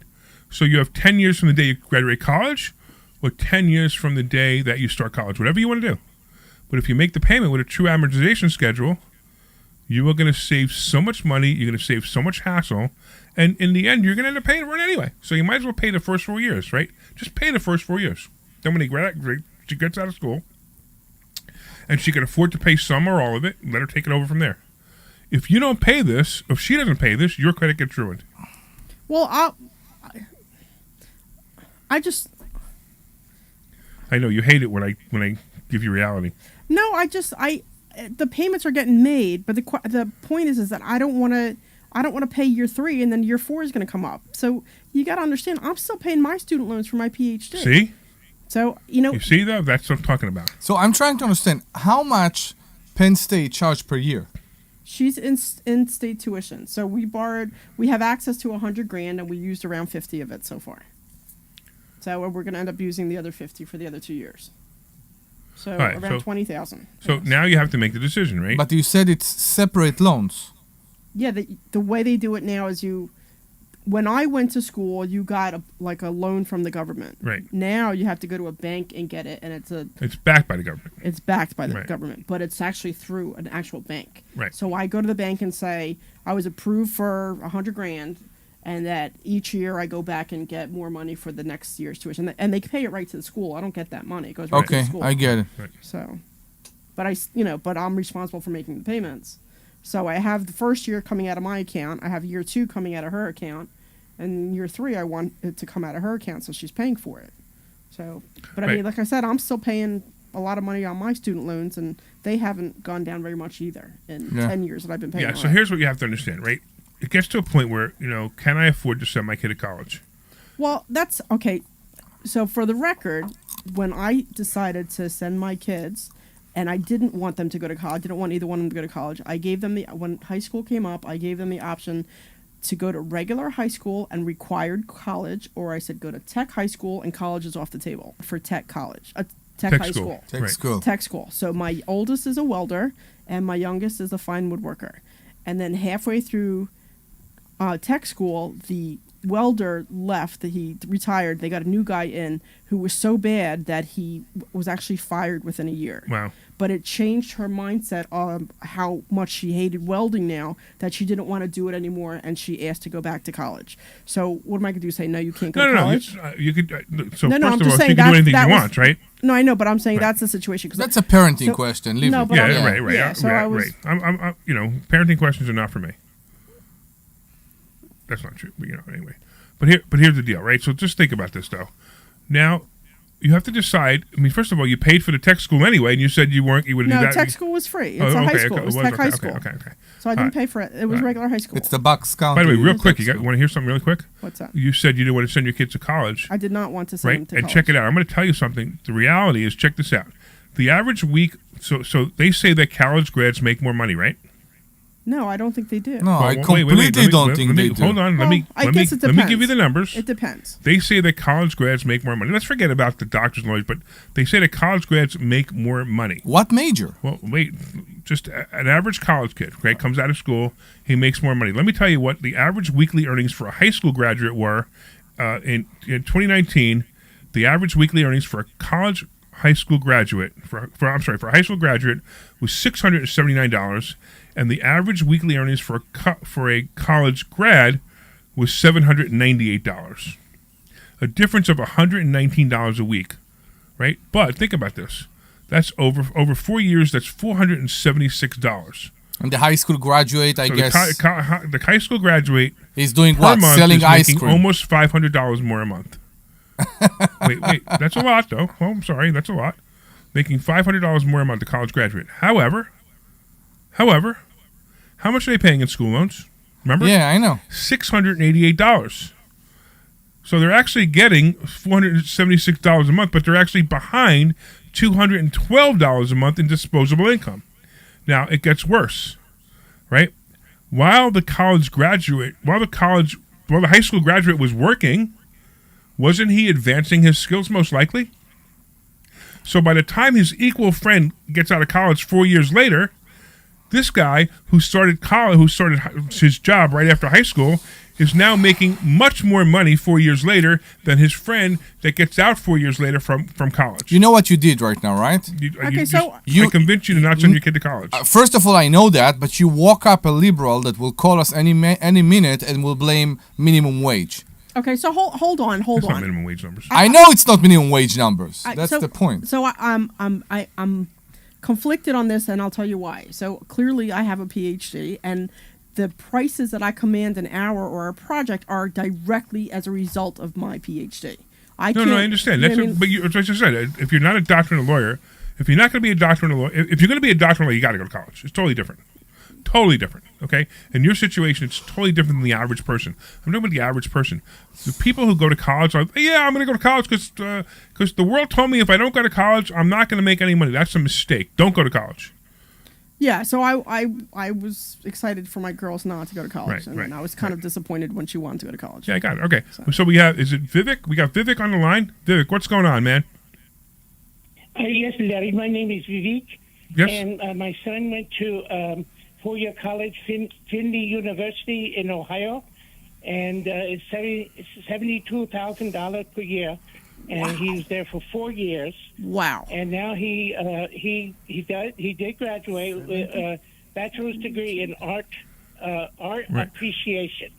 So you have 10 years from the day you graduate college, or 10 years from the day that you start college, whatever you want to do. But if you make the payment with a true amortization schedule, you are going to save so much money, you're going to save so much hassle, and in the end, you're going to end up paying for it anyway. So you might as well pay the first 4 years, right? Just pay the first 4 years. Then when she gets out of school, and she can afford to pay some or all of it, let her take it over from there. If you don't pay this, if she doesn't pay this, your credit gets ruined. Well, I know you hate it when I give you reality. No, the payments are getting made, but the point is that I don't want to pay year 3 and then year 4 is going to come up. So you got to understand, I'm still paying my student loans for my PhD. See? So you see though, that's what I'm talking about. So I'm trying to understand how much Penn State charged per year. She's in state tuition. So we have access to $100,000 and we used around 50 of it so far. So we're going to end up using the other 50 for the other 2 years. So around 20,000. So now you have to make the decision, right? But you said it's separate loans. Yeah, the way they do it now is when I went to school, you got a loan from the government. Right. Now you have to go to a bank and get it, and it's backed by the government. It's backed by the government, but it's actually through an actual bank. Right. So I go to the bank and say I was approved for $100,000, and that each year I go back and get more money for the next year's tuition, and they pay it right to the school. I don't get that money; it goes right to the school. Okay, I get it. Right. So, but I'm responsible for making the payments. So I have the first year coming out of my account. I have year 2 coming out of her account, and year 3 I want it to come out of her account, so she's paying for it. So, but I mean, like I said, I'm still paying a lot of money on my student loans, and they haven't gone down very much either in 10 years that I've been paying. Yeah. So here's what you have to understand, right? It gets to a point where, can I afford to send my kid to college? Well, that's okay. So for the record, when I decided to send my kids, and I didn't want them to go to college, I didn't want either one of them to go to college, I gave them when high school came up, I gave them the option to go to regular high school and required college, or I said go to tech high school and college is off the table for tech college. Tech high school. Tech school. So my oldest is a welder, and my youngest is a fine woodworker. And then halfway through tech school, the welder left. He retired. They got a new guy in who was so bad that he was actually fired within a year. Wow. But it changed her mindset on how much she hated welding now, that she didn't want to do it anymore, and she asked to go back to college. So what am I going to do? Say, no, you can't go to college? No. You could. So no, first I'm of just all, saying she can do anything she wants, right? No, I know, but I'm saying that's the situation. That's a parenting question. Leave it. Right. Yeah, so I was, I'm, parenting questions are not for me. That's not true, but anyway. But here's the deal, right? So just think about this, though. Now, you have to decide. I mean, first of all, you paid for the tech school anyway, and you said you would do that. No, tech school was free. It's a high school. It was tech high school. Okay. So I didn't pay for it. It was regular high school. It's the Bucks County. By the way, real quick, you want to hear something really quick? What's that? You said you didn't want to send your kids to college. I did not want to send them to college. And check it out. I'm going to tell you something. The reality is, check this out. The average week, so they say that college grads make more money, right? No, I don't think they do. No, I completely don't think they do. Hold on. Let me give you the numbers. It depends. They say that college grads make more money. Let's forget about the doctors and lawyers, but they say that college grads make more money. What major? Well, wait. just an average college kid, okay, comes out of school, he makes more money. Let me tell you what the average weekly earnings for a high school graduate were in 2019. The average weekly earnings for a high school graduate for a high school graduate was $679, and the average weekly earnings for a college grad was $798. A difference of $119 a week, right? But think about this. That's over 4 years, that's $476. And the high school graduate, I guess, the high school graduate is doing per what? month Selling is ice making cream. almost $500 more a month. wait, that's a lot, though. Well, I'm sorry, that's a lot. Making $500 more a month, a college graduate. However, how much are they paying in school loans? Remember? Yeah, I know. $688. So they're actually getting $476 a month, but they're actually behind $212 a month in disposable income. Now, it gets worse, right? While the high school graduate was working, wasn't he advancing his skills most likely? So by the time his equal friend gets out of college 4 years later, this guy who started his job right after high school is now making much more money 4 years later than his friend that gets out 4 years later from college. You know what you did right now, right? I convinced you to not send your kid to college. First of all, I know that, but you walk up a liberal that will call us any minute and will blame minimum wage. Okay, so hold on. It's not minimum wage numbers. I know it's not minimum wage numbers. That's the point. So I'm conflicted on this, and I'll tell you why. So clearly, I have a PhD, and the prices that I command an hour or a project are directly as a result of my PhD. I understand. But as I said, if you're not a doctor and a lawyer, if you're not going to be a doctor and a lawyer, if you're going to be a doctor and a lawyer, you got to go to college. It's totally different. Totally different, okay? In your situation, it's totally different than the average person. I'm talking about the average person. The people who go to college are like, yeah, I'm going to go to college because the world told me if I don't go to college, I'm not going to make any money. That's a mistake. Don't go to college. Yeah, so I was excited for my girls not to go to college, and I was kind of disappointed when she wanted to go to college. Yeah, I got it. Okay, so we have, is it Vivek? We got Vivek on the line. Vivek, what's going on, man? Yes, Larry, my name is Vivek. Yes. And my son went to four-year college, Findlay University in Ohio, and it's $72,000 per year, and he was there for 4 years. Wow! And now he did graduate with a bachelor's degree in art appreciation.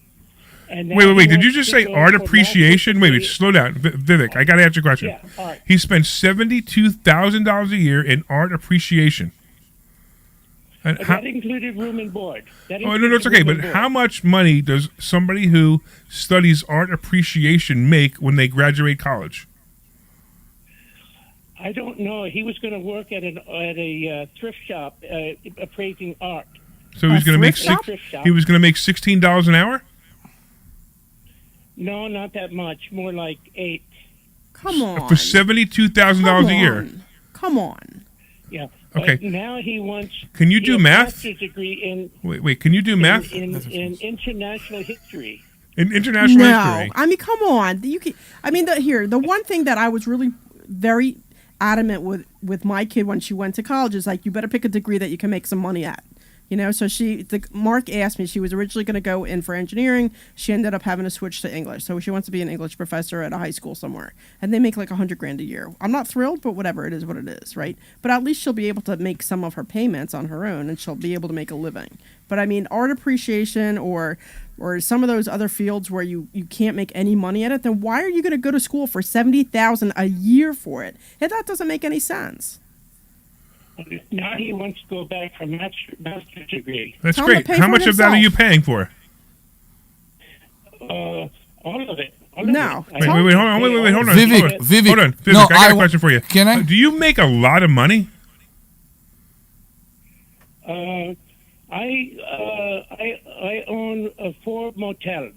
And wait! Did you just say art appreciation? Wait, slow down, Vivek. I got to answer your question. Yeah, art. He spent $72,000 a year in art appreciation. That included room and board. No, it's okay. But how much money does somebody who studies art appreciation make when they graduate college? I don't know. He was going to work at a thrift shop appraising art. So he was going to make $16 an hour. No, not that much. More like $8. Come on. For $72,000 a year. Come on. Yeah. Okay. But now he wants. Can you do math? Master's degree in. Wait. Can you do math? In international history. In international history. I mean, come on. The one thing that I was really very adamant with my kid when she went to college is like, you better pick a degree that you can make some money at. You know, so Mark asked me, she was originally going to go in for engineering. She ended up having to switch to English. So she wants to be an English professor at a high school somewhere. And they make like $100,000 a year. I'm not thrilled, but whatever, it is what it is, right? But at least she'll be able to make some of her payments on her own, and she'll be able to make a living. But I mean, art appreciation or some of those other fields where you can't make any money at it, then why are you going to go to school for $70,000 a year for it? And that doesn't make any sense. Now he wants to go back for master's degree. That's great. How much of that are you paying for? All of it. No. Wait, hold on. Vivek, Hold on. Vivek, I got a question for you. Can I? Do you make a lot of money? I own 4 motels.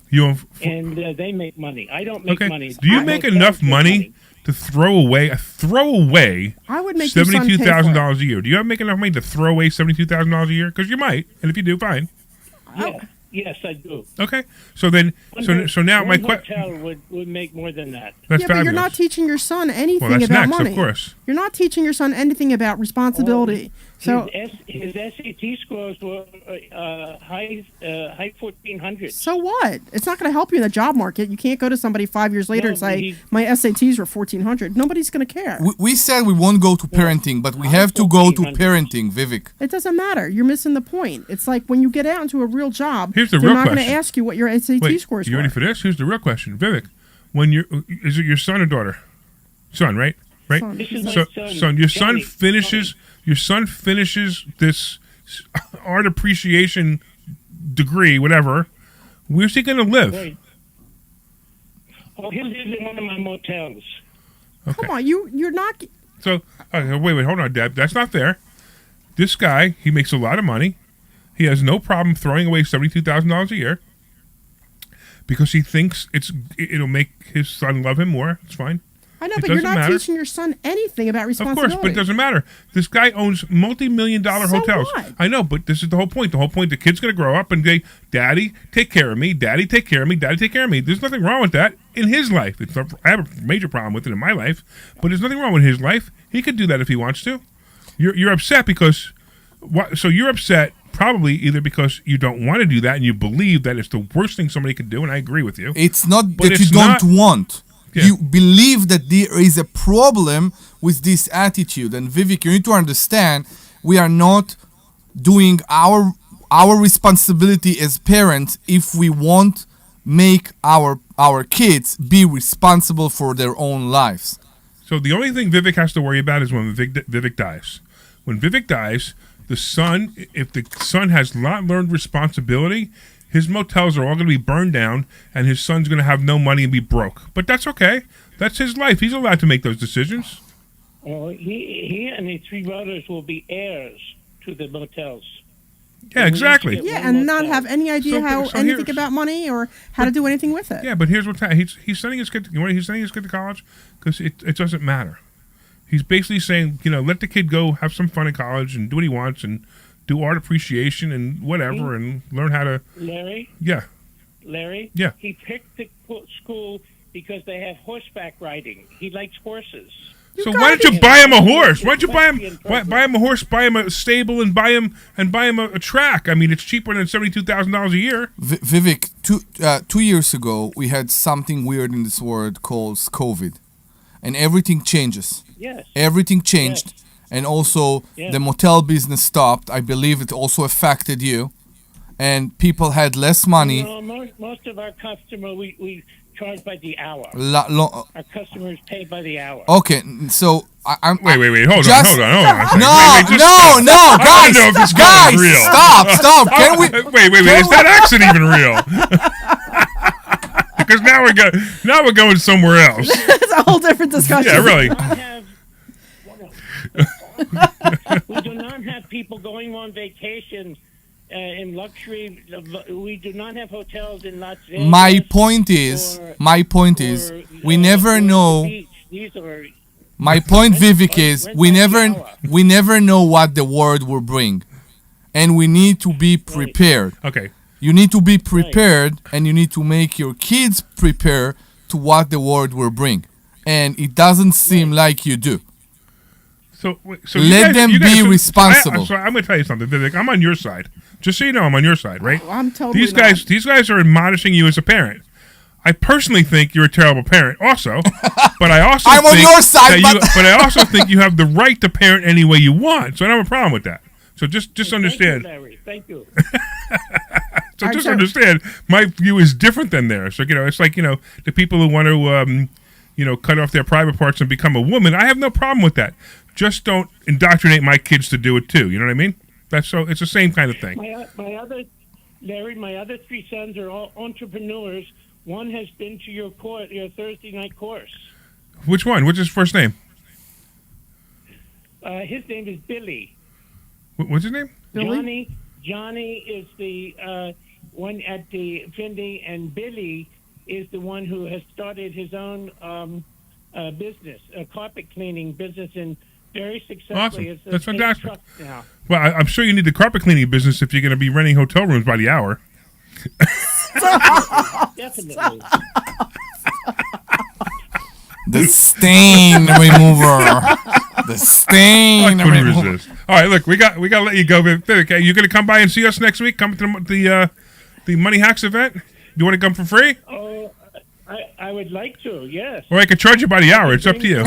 You own and they make money. I don't make money. Do you make enough money to throw away I would make $72,000 a year? Do you make enough money to throw away $72,000 a year? Because you might, and if you do, fine. Yeah. Yes, I do. Okay, so then, so now my question. Hotel would make more than that. That's yeah, fabulous. But you're not teaching your son anything that's about next, money. Of course. You're not teaching your son anything about responsibility, So his SAT scores were high 1400s. so what? It's not going to help you in the job market. You can't go to somebody 5 years later No, and but say my SATs were 1400. Nobody's going to care. We said we won't go to parenting, but we have to go to parenting, Vivek. It doesn't matter. You're missing the point. It's like when you get out into a real job, Here's the they're real not going to question. ask you what your SAT Wait, scores you were. ready for this? Here's the real question, Vivek. Is it your son or daughter? Son, right? Right. Son. This is my So, son, son, your son Johnny. finishes. Your son finishes this art appreciation degree, whatever. Where's he going to live? Right. Oh, he lives in one of my motels. Come on, you're not. So, wait, hold on, Deb. That's not fair. This guy, he makes a lot of money. He has no problem throwing away $72,000 a year because he thinks it'll make his son love him more. It's fine. I know, It but you're doesn't not matter. teaching your son anything about Of responsibility. course, but it doesn't matter. This guy owns multi-million-dollar So hotels. what? I know, but this is the whole point. The whole point, the kid's going to grow up and say, Daddy, take care of me. Daddy, take care of me. Daddy, take care of me. There's nothing wrong with that in his life. I have a major problem with it in my life, but there's nothing wrong with his life. He could do that if he wants to. You're upset because... So you're upset probably either because you don't want to do that and you believe that it's the worst thing somebody could do, and I agree with you. It's not But that you it's don't not- want. Yeah. You believe that there is a problem with this attitude. And Vivek, you need to understand, we are not doing our responsibility as parents if we won't make our kids be responsible for their own lives. So the only thing Vivek has to worry about is when Vivek dies. When Vivek dies, the son, if the son has not learned responsibility, his motels are all going to be burned down, and his son's going to have no money and be broke. But that's okay. That's his life. He's allowed to make those decisions. Well, he and his 3 brothers will be heirs to the motels. Yeah, exactly. Yeah, and not have any idea So anything here's- about money or how to do anything with it. Yeah, but here's what's happening. He's sending his kid. He's sending his kid to college because it doesn't matter. He's basically saying, let the kid go have some fun in college and do what he wants and do art appreciation and whatever and learn how to. Larry? Yeah. Larry? Yeah. He picked the school because they have horseback riding. He likes horses. So why don't you buy him a horse? Why don't you buy him a horse? Buy him a stable and buy him a track. I mean, it's cheaper than $72,000 a year. Vivek, 2 years ago, we had something weird in this world called COVID. And everything changes. Yes. Everything changed. Yes. And also, Yes. the motel business stopped. I believe it also affected you. And people had less money. No, most of our customers, we charge by the hour. Our customers pay by the hour. Okay, so I'm... Wait. Hold Just- on. No, I guys, don't know if this guys, is real. stop. Can we... Wait. Is that accent even real? Because now we're going somewhere else. It's a whole different discussion. Yeah, really. We do not have people going on vacation in luxury. We do not have hotels in Las Vegas. My point is, we never know. These are My point, Vivek, is we never know what the world will bring, and we need to be prepared. Okay. You need to be prepared, and you need to make your kids prepare to what the world will bring, and it doesn't seem like you do. So Let them be responsible. I'm going to tell you something, Vivek. I'm on your side. Just so you know, I'm on your side, right? I'm totally These guys are admonishing you as a parent. I personally think you're a terrible parent, also. But I also I'm on your side, but I also think you have the right to parent any way you want. So I don't have a problem with that. So just understand. Thank you, Larry. Thank you. So just understand, my view is different than theirs. So it's like the people who want to cut off their private parts and become a woman. I have no problem with that. Just don't indoctrinate my kids to do it too. You know what I mean? It's the same kind of thing. My other 3 sons are all entrepreneurs. One has been to your Thursday night course. Which one? What's his first name? His name is Billy. What's his name? Johnny is the one at the Finley, and Billy is the one who has started his own business, a carpet cleaning business, and very successfully. Awesome. It's a That's big fantastic. truck now. Well, I'm sure you need the carpet cleaning business if you're going to be renting hotel rooms by the hour. Definitely. The stain remover. The stain. I couldn't resist. All right, look, we got to let you go, Vivek. You going to come by and see us next week? Come to the Money Hacks event? You want to come for free? Oh, I would like to, yes. Or I could charge you by the hour. It's up to you.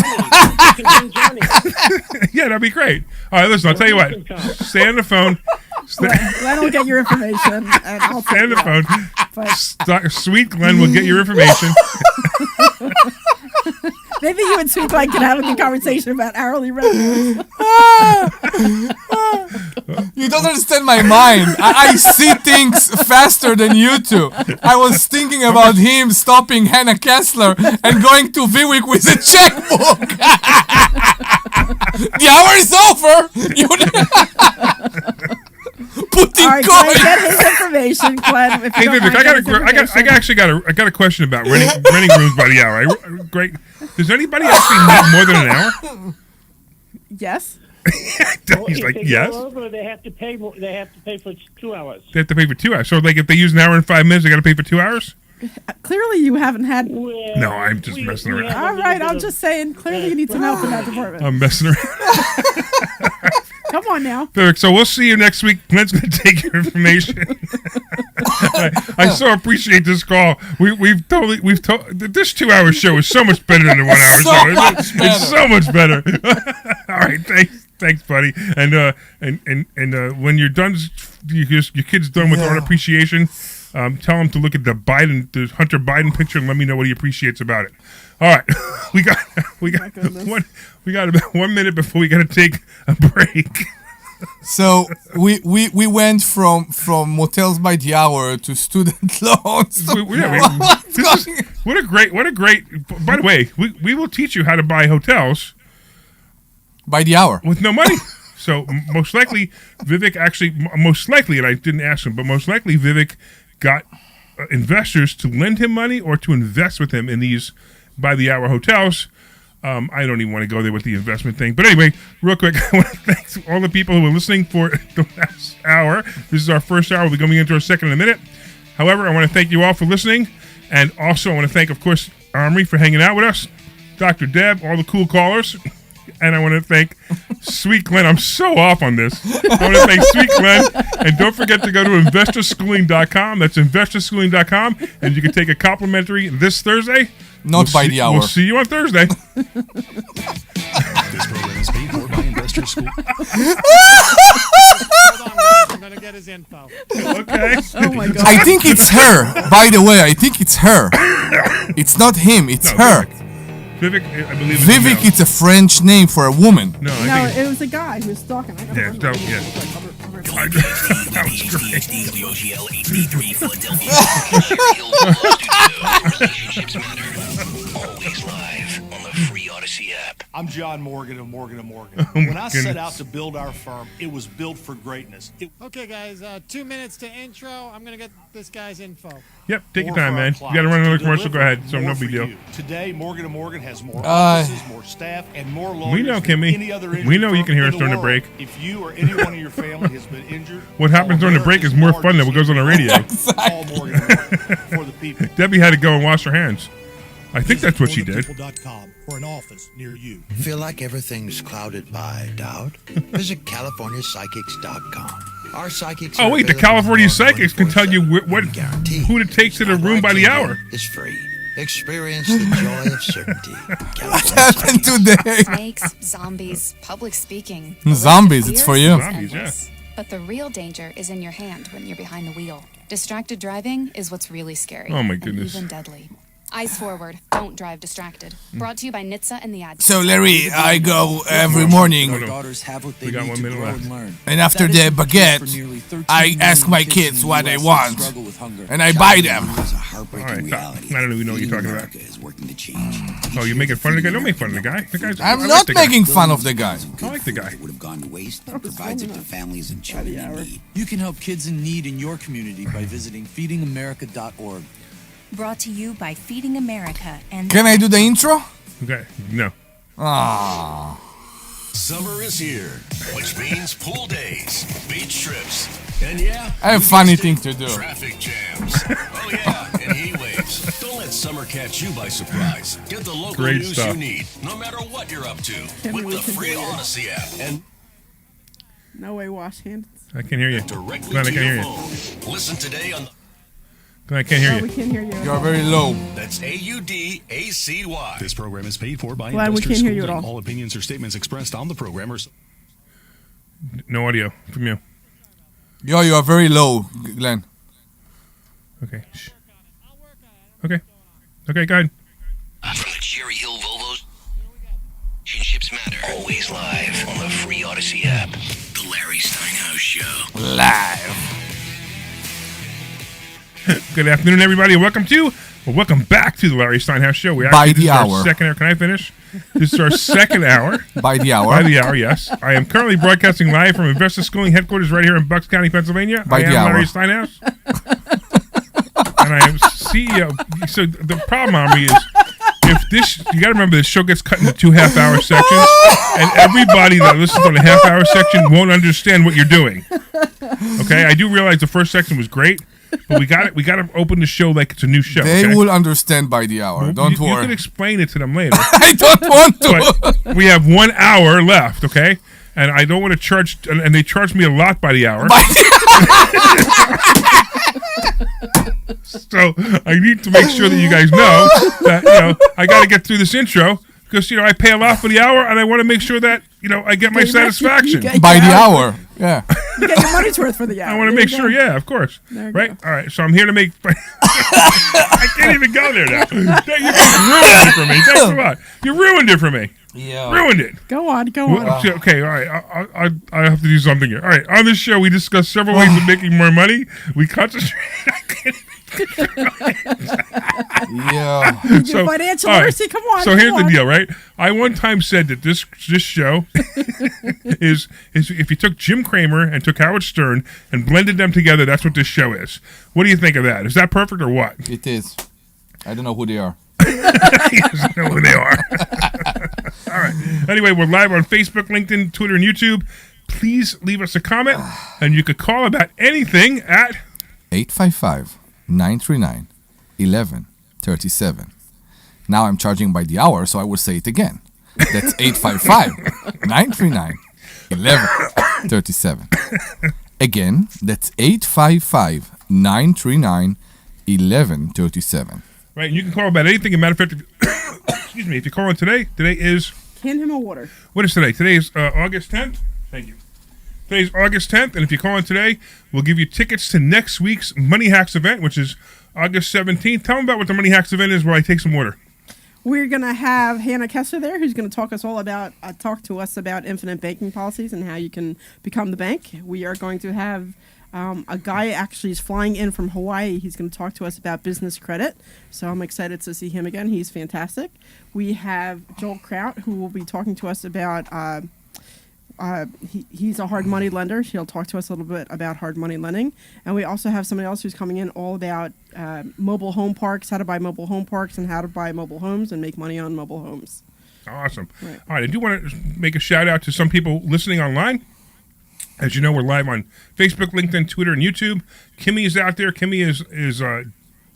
Yeah, that'd be great. All right, listen, I'll tell you what. Stay on the phone. Glenn will get your information. And I'll Stay on the phone. But Sweet Glenn will get your information. maybe you and Sweet Glenn can have a good conversation about hourly revenue. You don't understand my mind. I see things faster than you two. I was thinking about him stopping Hannah Kessler and going to Vivek with a checkbook. The hour is over. Putting All right, Glenn, get his information, Glenn. If you Hey, don't Vivek, mind, I got a question about renting rooms by the hour. Great. Does anybody actually need more than an hour? Yes. He's If like, they yes. go over, they have to pay. They have to pay for 2 hours. They have to pay for 2 hours. So, like, if they use an hour and 5 minutes, they got to pay for 2 hours? Clearly, you haven't had. Well, No, I'm just messing around. have a All little right, bit I'm of- just saying. Clearly, you need some help in that department. I'm messing around. Come on now. Vivek, so we'll see you next week. Glenn's going to take your information. I so appreciate this call. This 2 hour show is so much better than the 1 hour So show. much It's so much better. All right, thanks, buddy. And when you're done, your kid's done with art appreciation, tell him to look at the Hunter Biden picture and let me know what he appreciates about it. All right, we got about 1 minute before we got to take a break. So we went from motels by the hour to student loans. What a great. By the way, we will teach you how to buy hotels by the hour with no money. So most likely, Vivek and I didn't ask him, but most likely Vivek got investors to lend him money or to invest with him in these by the hour hotels. I don't even want to go there with the investment thing. But anyway, real quick, I want to thank all the people who were listening for the last hour. This is our first hour. We'll be coming into our second in a minute. However, I want to thank you all for listening. And also, I want to thank, of course, Omri for hanging out with us, Dr. Deb, all the cool callers. And I want to thank Sweet Glenn. I'm so off on this. I want to thank Sweet Glenn. And don't forget to go to investorschooling.com. That's investorschooling.com. And you can take a complimentary this Thursday. Not by the hour. We'll see you on Thursday. This program is paid for by Investor School. Hold on, guys. I'm gonna get his info. Okay. Oh my God. I think it's her. By the way, I think it's her. It's not him. It's her. Vivek, I believe. Vivek is a French name for a woman. No, I No, think. it was a guy who was stalking. I gotta Yeah, remember. yeah. That was great. WOGL HD3 Philadelphia. Sherry Hill Volo Studios. Relationships matter. Always live on the free Odyssey app. I'm John Morgan of Morgan & Morgan. When I set goodness. out to build our firm, it was built for greatness. Okay, guys. 2 minutes to intro. I'm gonna get this guy's info. Yep, take your More time, for our man. You clients got to run another to commercial. Go deliver ahead. So more no big for deal. you. Today, Morgan & Morgan has more offices, more staff, and more lawyers We know, than Kimmy. any other We injury know you firm can hear in us during the world. break. If you or anyone in your family has been injured, What happens during the break is more fun than what goes on the radio. Call Morgan & Morgan for the people. Debbie had to go and wash her hands. I think that's what she did. People.com for an office near you. Feel like everything's clouded by doubt? Visit CaliforniaPsychics.com. Our psychics. Oh, wait, the California Psychics can tell you who to take to the room by the hour. It's free. Experience the joy of certainty. What happened today? Snakes, zombies, public speaking. The list Zombies, of it's fears for you. is Zombies, endless. But the real danger is in your hand when you're behind the wheel. Distracted driving is what's really scary. Oh, my and goodness. even deadly. Eyes forward. Don't drive distracted. Brought to you by NHTSA and the ad. So Larry, I go every morning, We got 1 minute left. and after the baguette, I ask my kids what they want, and I buy them. All right, I don't even know what you're talking about. Oh, you're making fun of the guy? Don't make fun of the guy. The guy's. I I'm like not the guy. making fun of the guy. I like the guy. would have gone to waste and provides it to families and children in need. You can help kids in need in your community by visiting feedingamerica.org. Brought to you by Feeding America and... Can I do the intro? Okay, no. Ah. Summer is here, Which means pool days, beach trips, and yeah, I have funny thing to do. traffic jams. Oh yeah, and heat waves. Don't let let summer catch you by surprise. Get the local Great news stuff. you need, no matter what you're up to, with the free Odyssey app. And No way, wash hands. I can hear you. directly Glenn, I to can your hear you. phone. Listen today on Glenn, I can't hear Oh, you. we can't hear you. You are very low. That's AUDACY. This program is paid for by Glad we Investor can't hear you School. at all. All opinions or statements expressed on the program are No audio from you. Yo, you are very low, Glenn. Okay. Shh. Okay. Okay, go ahead. From the Cherry Hill Volvos, relationships matter. Always live on the free Odyssey app. The Larry Steinhouse Show. Live. Good afternoon, everybody, and welcome back to the Larry Steinhouse Show. By the this is hour. Our second hour. Can I finish? This is our second hour. By the hour. By the hour, yes. I am currently broadcasting live from Investor Schooling headquarters right here in Bucks County, Pennsylvania. By I the am hour. Larry Steinhouse. And I am CEO. So the problem, Omri, is you got to remember this show gets cut into 2 half-hour sections, and everybody that listens to the half-hour section won't understand what you're doing. Okay, I do realize the first section was great, but we got to open the show like it's a new show. They okay? will understand by the hour. Don't You worry. can explain it to them later. I don't want to. But we have 1 hour left, okay? And I don't want to charge, and they charge me a lot by the hour. So I need to make sure that you guys know that, I got to get through this intro because, I pay a lot for the hour and I want to make sure that, I get my satisfaction. By the hour. Yeah. You get your money's worth for the hour. I want to make sure, yeah, of course. Right? All right, so I'm here to make... I can't even go there now. You ruined it for me. Thanks a lot. You ruined it for me. Yeah. Ruined it. Go on. Okay, all right. I have to do something here. All right, on this show, we discuss several ways of making more money. We concentrate... Yeah. Your financial all right, literacy, come on. So here's the deal, right? I one time said that this show is if you took Jim Cramer and took Howard Stern and blended them together, that's what this show is. What do you think of that? Is that perfect or what? It is. I don't know who they are. He doesn't know who they are. All right. Anyway, we're live on Facebook, LinkedIn, Twitter, and YouTube. Please leave us a comment, and you could call about anything at 855-939-1137. Now I'm charging by the hour, so I will say it again. That's 855-939-1137. Again, that's 855-939-1137. Right, and you can call about anything. As a matter of fact, excuse me, if you call in today is... Hand him a water. What is today? Today is August 10th. Thank you. Today's August 10th, and if you call in today, we'll give you tickets to next week's Money Hacks event, which is August 17th. Tell them about what the Money Hacks event is while I take some water. We're going to have Hannah Kessler there, who's going to talk to us about infinite banking policies and how you can become the bank. We are going to have a guy actually is flying in from Hawaii. He's going to talk to us about business credit. So I'm excited to see him again. He's fantastic. We have Joel Kraut, who will be talking to us about... he's a hard money lender. He'll talk to us a little bit about hard money lending. And we also have somebody else who's coming in all about mobile home parks, how to buy mobile home parks, and how to buy mobile homes and make money on mobile homes. Awesome. Right. All right, I do want to make a shout out to some people listening online. As you know, we're live on Facebook, LinkedIn, Twitter, and YouTube. Kimmy is out there. Kimmy is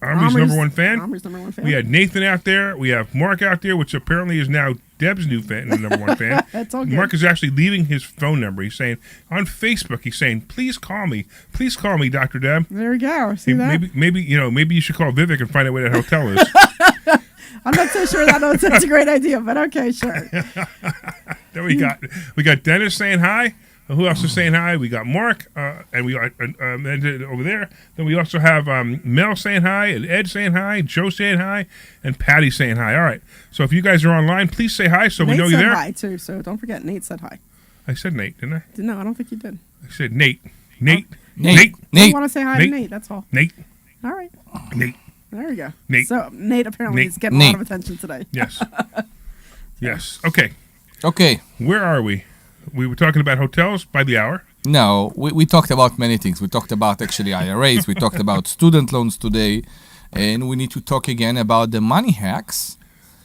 Omri's number one fan. Omri's number one fan. We had Nathan out there. We have Mark out there, which apparently is now Deb's new fan, number one fan. That's all good. Mark is actually leaving his phone number. He's saying on Facebook, please call me, Dr. Deb. There we go. See that? Maybe you should call Vivek and find out where that hotel is. I'm not so sure that's a great idea, but okay, sure. Then we got Dennis saying hi. Who else is saying hi? We got Mark, and we got Ed over there. Then we also have Mel saying hi, and Ed saying hi, Joe saying hi, and Patty saying hi. All right. So if you guys are online, please say hi so we know you're there. Nate said hi, too, so don't forget Nate said hi. I said Nate, didn't I? No, I don't think you did. I said Nate. Nate. Nate. I want to say hi to Nate, that's all. Nate. All right. Nate. There we go. Nate. So Nate apparently is getting a lot of attention today. Yes. Yes. Okay. Okay. Where are we? We were talking about hotels by the hour. No, we talked about many things. We talked about actually IRAs. We talked about student loans today. And we need to talk again about the money hacks.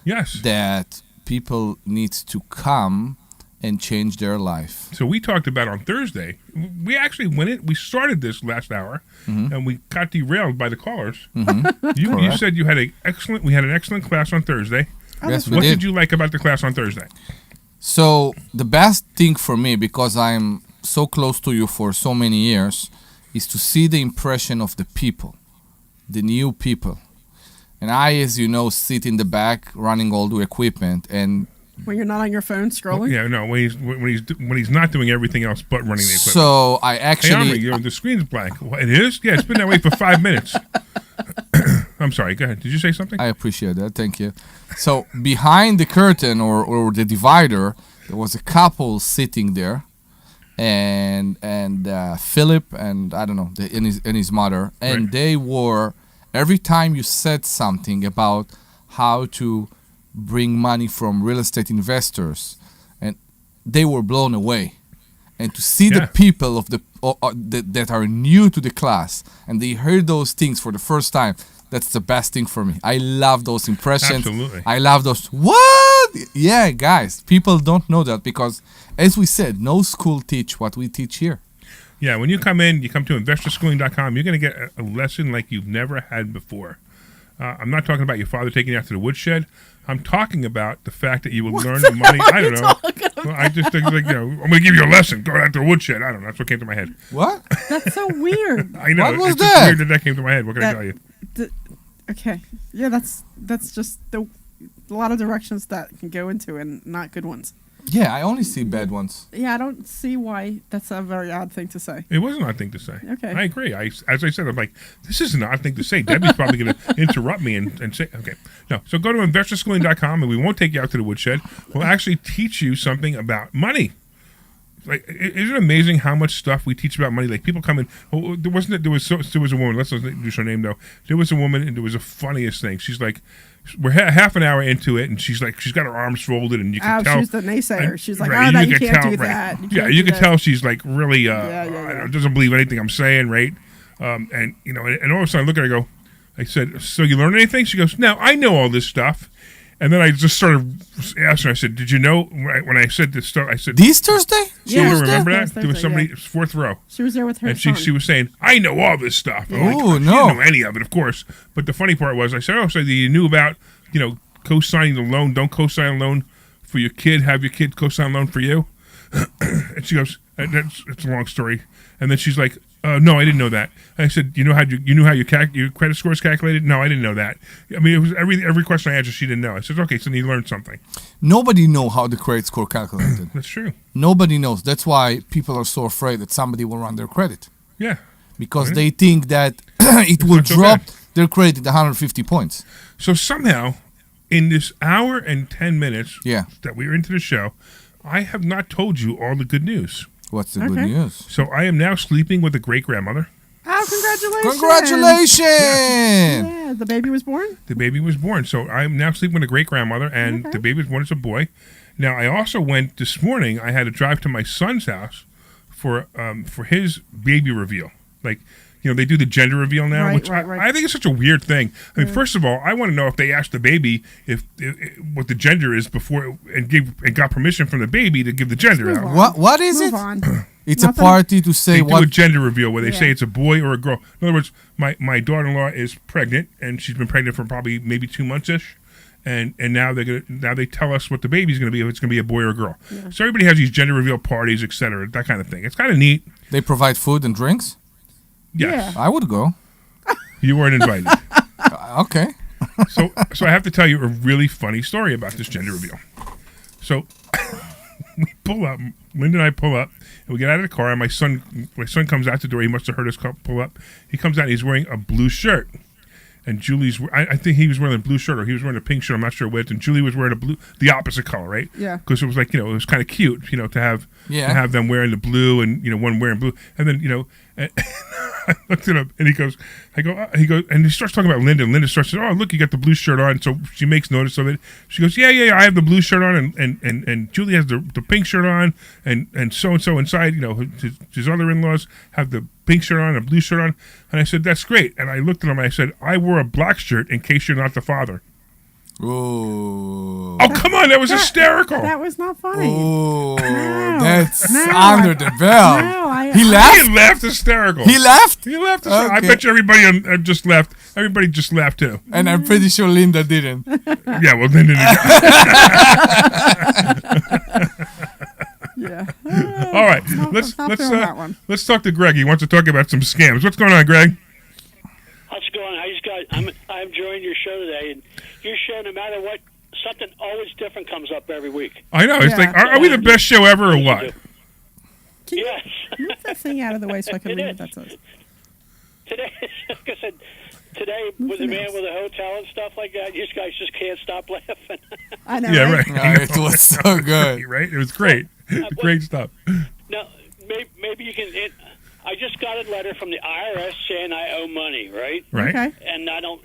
Yes. That people need to come and change their life. So we talked about on Thursday. We actually we started this last hour, and we got derailed by the callers. You said you had we had an excellent class on Thursday. Yes, we what did. did you like about the class on Thursday? So the best thing for me, because I'm so close to you for so many years, is to see the impression of the people, the new people. And I, as you know, sit in the back running all the equipment. And when you're not on your phone scrolling. Yeah, no. When he's not doing everything else but running the equipment. So I actually. Hey, Omri, the screen's blank. What, it is? Yeah, it's been that way for 5 minutes. I'm sorry. Go ahead. Did you say something? I appreciate that. Thank you. So behind the curtain or the divider, there was a couple sitting there, and Philip and I don't know, and his mother, and they were, every time you said something about how to bring money from real estate investors, and they were blown away. And to see the people that are new to the class and they heard those things for the first time, that's the best thing for me. I love those impressions. Absolutely. I love those. What? Yeah, guys, people don't know that because, as we said, no school teach what we teach here. Yeah, when you come to investorschooling.com, you're going to get a lesson like you've never had before. I'm not talking about your father taking you out to the woodshed. I'm talking about the fact that you will learn the money. I don't know. Well, I just think, I'm going to give you a lesson. Go out to the woodshed. I don't know. That's what came to my head. What? That's so weird. I know. What was it's just that? weird that came to my head. What can I tell you? Okay. Yeah, that's just a lot of directions that can go into and not good ones. Yeah, I only see bad ones. Yeah, I don't see why that's a very odd thing to say. It was an odd thing to say. Okay. I agree. As I said, I'm like, this is an odd thing to say. Debbie's probably going to interrupt me and say, okay. No. So go to investorschooling.com and we won't take you out to the woodshed. We'll actually teach you something about money. Like, isn't it amazing how much stuff we teach about money? Like, people come in. Oh, there was a woman. Let's not use her name though. There was a woman, and there was the funniest thing. She's like, we're half an hour into it, and she's like, she's got her arms folded, and you can tell. She's the naysayer. She's like, right, no, you can't do that. You can tell she's like really doesn't believe anything I'm saying, right? And and all of a sudden I look at her, I said, so you learned anything? She goes, no, I know all this stuff. And then I just started asking her, I said, did you know, when I said this stuff, I said... This Thursday? Do you remember that? There was somebody, fourth row. She was there with her and son. she was saying, I know all this stuff. Oh, no. She didn't know any of it, of course. But the funny part was, I said, so you knew about, co-signing the loan. Don't co-sign a loan for your kid. Have your kid co-sign a loan for you. And she goes, it's a long story. And then she's like, no, I didn't know that. And I said, you knew how your credit score is calculated? No, I didn't know that. I mean, it was every question I answered, she didn't know. I said, okay, so then you learned something. Nobody know how the credit score calculated. That's true. Nobody knows. That's why people are so afraid that somebody will run their credit. Yeah. Because they think that it will drop their credit 150 points. So somehow, in this hour and 10 minutes that we were into the show, I have not told you all the good news. What's the good news? So I am now sleeping with a great-grandmother. Oh, congratulations. Congratulations. Yeah, the baby was born? The baby was born. So I'm now sleeping with a great-grandmother, and the baby was born as a boy. Now, I also went this morning, I had to drive to my son's house for his baby reveal. Like, they do the gender reveal now, which I think is such a weird thing. I mean, first of all, I want to know if they asked the baby if what the gender is before and got permission from the baby to give the gender out. What is Move it? on. It's a party to say they do a gender reveal where they say it's a boy or a girl. In other words, my daughter-in-law is pregnant, and she's been pregnant for probably maybe 2 months-ish. And now they tell us what the baby's going to be, if it's going to be a boy or a girl. Yeah. So everybody has these gender reveal parties, etc., that kind of thing. It's kind of neat. They provide food and drinks? Yes. Yeah. I would go. You weren't invited. Okay. So I have to tell you a really funny story about this gender reveal. So we pull up, Linda and I pull up, and we get out of the car, and my son comes out the door. He must have heard us pull up. He comes out, and he's wearing a blue shirt. And Julie's, I think he was wearing a blue shirt, or he was wearing a pink shirt, I'm not sure which, and Julie was wearing the opposite color, right? Yeah. Because it was like, it was kind of cute, to have them wearing the blue and, one wearing blue. And then, and I looked at him, and he goes, and he starts talking about Linda, and Linda starts saying, oh, look, you got the blue shirt on. So she makes notice of it. She goes, yeah, I have the blue shirt on, and Julie has the pink shirt on, and so-and-so inside, his other in-laws have the pink shirt on and a blue shirt on. And I said, that's great. And I looked at him and I said, I wore a black shirt in case you're not the father. Ooh. Oh, come on. That was hysterical. That was not funny. Ooh. No. That's No, under the bell. No, He laughed? He laughed hysterical. He laughed? He laughed hysterical. I Okay. bet you everybody just laughed. Everybody just laughed too. And I'm pretty sure Linda didn't. Yeah, well, Linda didn't. Yeah. All right. No, Let's not feeling that one. let's talk to Greg. He wants to talk about some scams. What's going on, Greg? How's it going? I'm enjoying your show today, and your show, no matter what, something always different comes up every week. I know. It's like, are we the best show ever or what? Yes. Move that thing out of the way so I can read what that says. Today, like I said, today with the man with the hotel and stuff like that, you guys just can't stop laughing. I know. Yeah, right. Oh, it was so good. Right? It was great. Great stuff. Now, maybe you can. I just got a letter from the IRS saying I owe money, right? Right. Okay. And I don't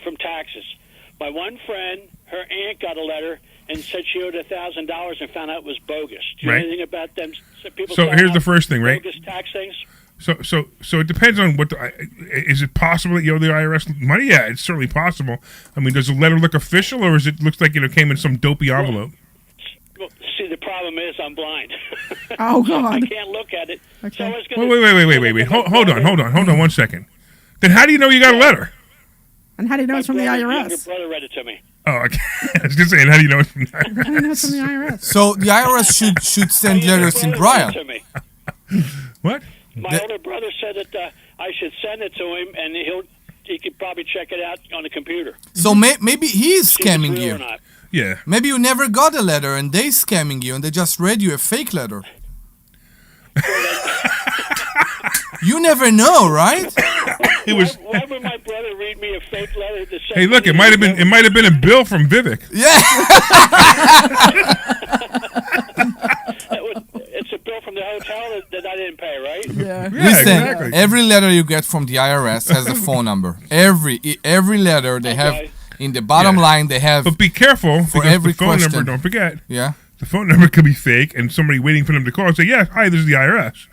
from taxes. My one friend, her aunt got a letter and said she owed $1,000 and found out it was bogus. Do you know Right. anything about them? People So find here's the out first thing, right? Bogus tax things. So it depends on what. Is it possible that you owe the IRS money? Yeah, it's certainly possible. I mean, does the letter look official, or is it looks like it came in some dopey envelope? Well, see, the problem is I'm blind. Oh, So I God. can't look at it. Okay. So I was gonna, Wait. Hold on 1 second. Then how do you know you got a letter? And how do you know it's from the Your IRS? brother read it to me. Oh, okay. I was just saying, how do you know it's from the How do you know it's from the IRS? So the IRS should send letters in Braille. To me. What? My older brother said that I should send it to him, and he could probably check it out on the computer. So maybe he is See if it's scamming real you. or not. Yeah. Maybe you never got a letter and they scamming you and they just read you a fake letter. You never know, right? It was. Why would my brother read me a fake letter to say? Hey, look! It might have been a bill from Vivek. Yeah. It's a bill from the hotel that I didn't pay, right? Yeah. Listen, every letter you get from the IRS has a phone number. Every letter they have in the bottom line they have. But be careful for because every the phone question. number. Don't forget. Yeah. The phone number could be fake, and somebody waiting for them to call and say, "Yeah, hi, this is the IRS."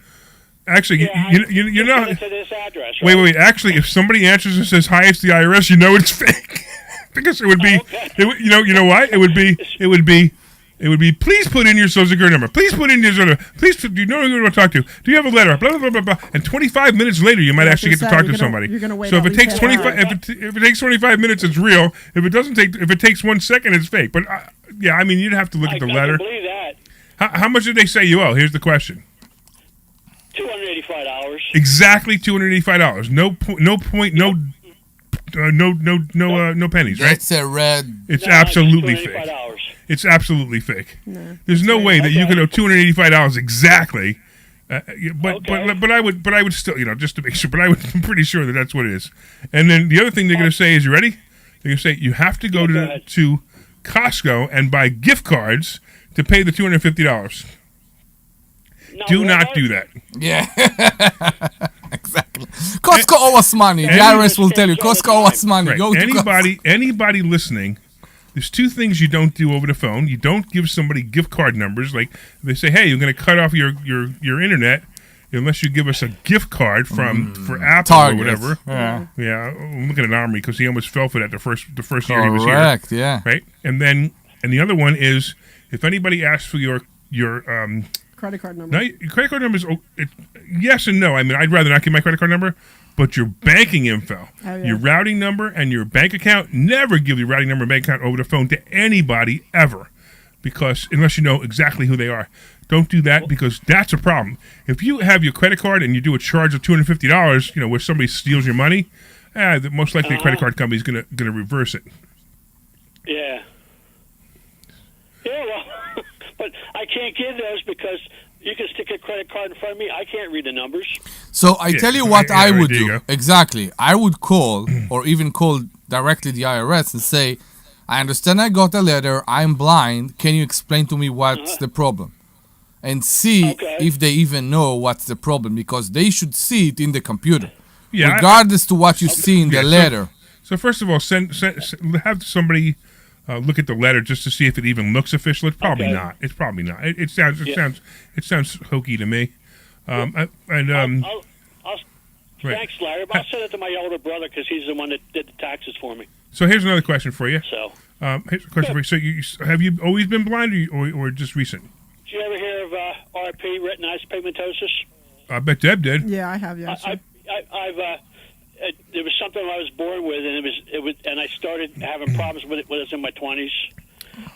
Actually, you know. Send it to this address. Wait. Right? Actually, if somebody answers and says, "Hi, it's the IRS," you know it's fake because it would be. You know why? It would be. Please put in your social security number. Please put in your social. Please, do you know who you want to talk to? Do you have a letter? Blah blah blah blah blah. And 25 minutes later, you might actually get to talk to somebody. You're gonna wait So if at it takes least 25, if it takes 25 minutes, it's real. If it takes 1 second, it's fake. But yeah, I mean, you'd have to look at the letter. I can believe that. How much did they say you owe? Here's the question. $285. Exactly $285. No pennies, right? It's a red. It's No, absolutely it's fake. $285. It's absolutely fake. No. There's no way that you Okay. could owe $285 exactly. But I would still, just to make sure. But I'm pretty sure that that's what it is. And then the other thing they're going to say is, you ready? They're going to say you have to go to Costco and buy gift cards to pay the $250. Do not do that. Yeah. Exactly. Costco owe us money. The IRS will tell you, Costco owe us money. Right. Go to Anybody listening, there's two things you don't do over the phone. You don't give somebody gift card numbers. Like they say, hey, you're going to cut off your internet unless you give us a gift card for Apple Target. or whatever. Yeah. I'm looking at Omri because he almost fell for that the first year he was here. Correct, yeah. Right? And the other one is if anybody asks for your Credit card number. no, your credit card number is yes and no. I mean, I'd rather not give my credit card number, but your banking info, your routing number, and your bank account. Never give your routing number and bank account over the phone to anybody ever, because unless you know exactly who they are, don't do that because that's a problem. If you have your credit card and you do a charge of $250, where somebody steals your money, most likely a credit card company is gonna reverse it. Yeah. Yeah, well, but I can't give those because you can stick a credit card in front of me. I can't read the numbers. So I tell you what I would there you do. go. Exactly. I would call or even call directly the IRS and say, I understand I got a letter. I'm blind. Can you explain to me what's the problem? And see if they even know what's the problem because they should see it in the computer. Yeah, regardless to what you see in the letter. So first of all, have somebody look at the letter just to see if it even looks official. It's probably not. It's probably not. It sounds hokey to me. Thanks, Larry. But I'll send it to my older brother because he's the one that did the taxes for me. So here's another question for you. So Here's a question for you. So, have you always been blind, or just recent? Did you ever hear of RP, retinitis pigmentosis? I bet Deb did. Yeah, I have. Yeah, sure. I've there was something I was born with, and and I started having problems with it when I was in my 20s.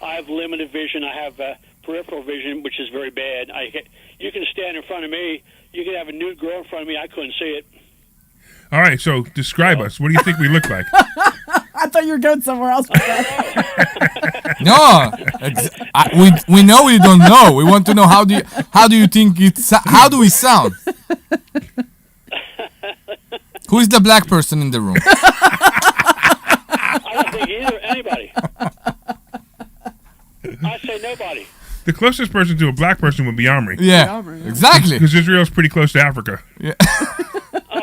I have limited vision. I have peripheral vision, which is very bad. You can stand in front of me. You could have a nude girl in front of me. I couldn't see it. All right, so describe us. What do you think we look like? I thought you were going somewhere else with that. No, we know you don't know. We want to know how do you think how do we sound? Who is the black person in the room? I don't think anybody. I say nobody. The closest person to a black person would be Omri. Yeah, exactly. Because Israel's pretty close to Africa. Yeah.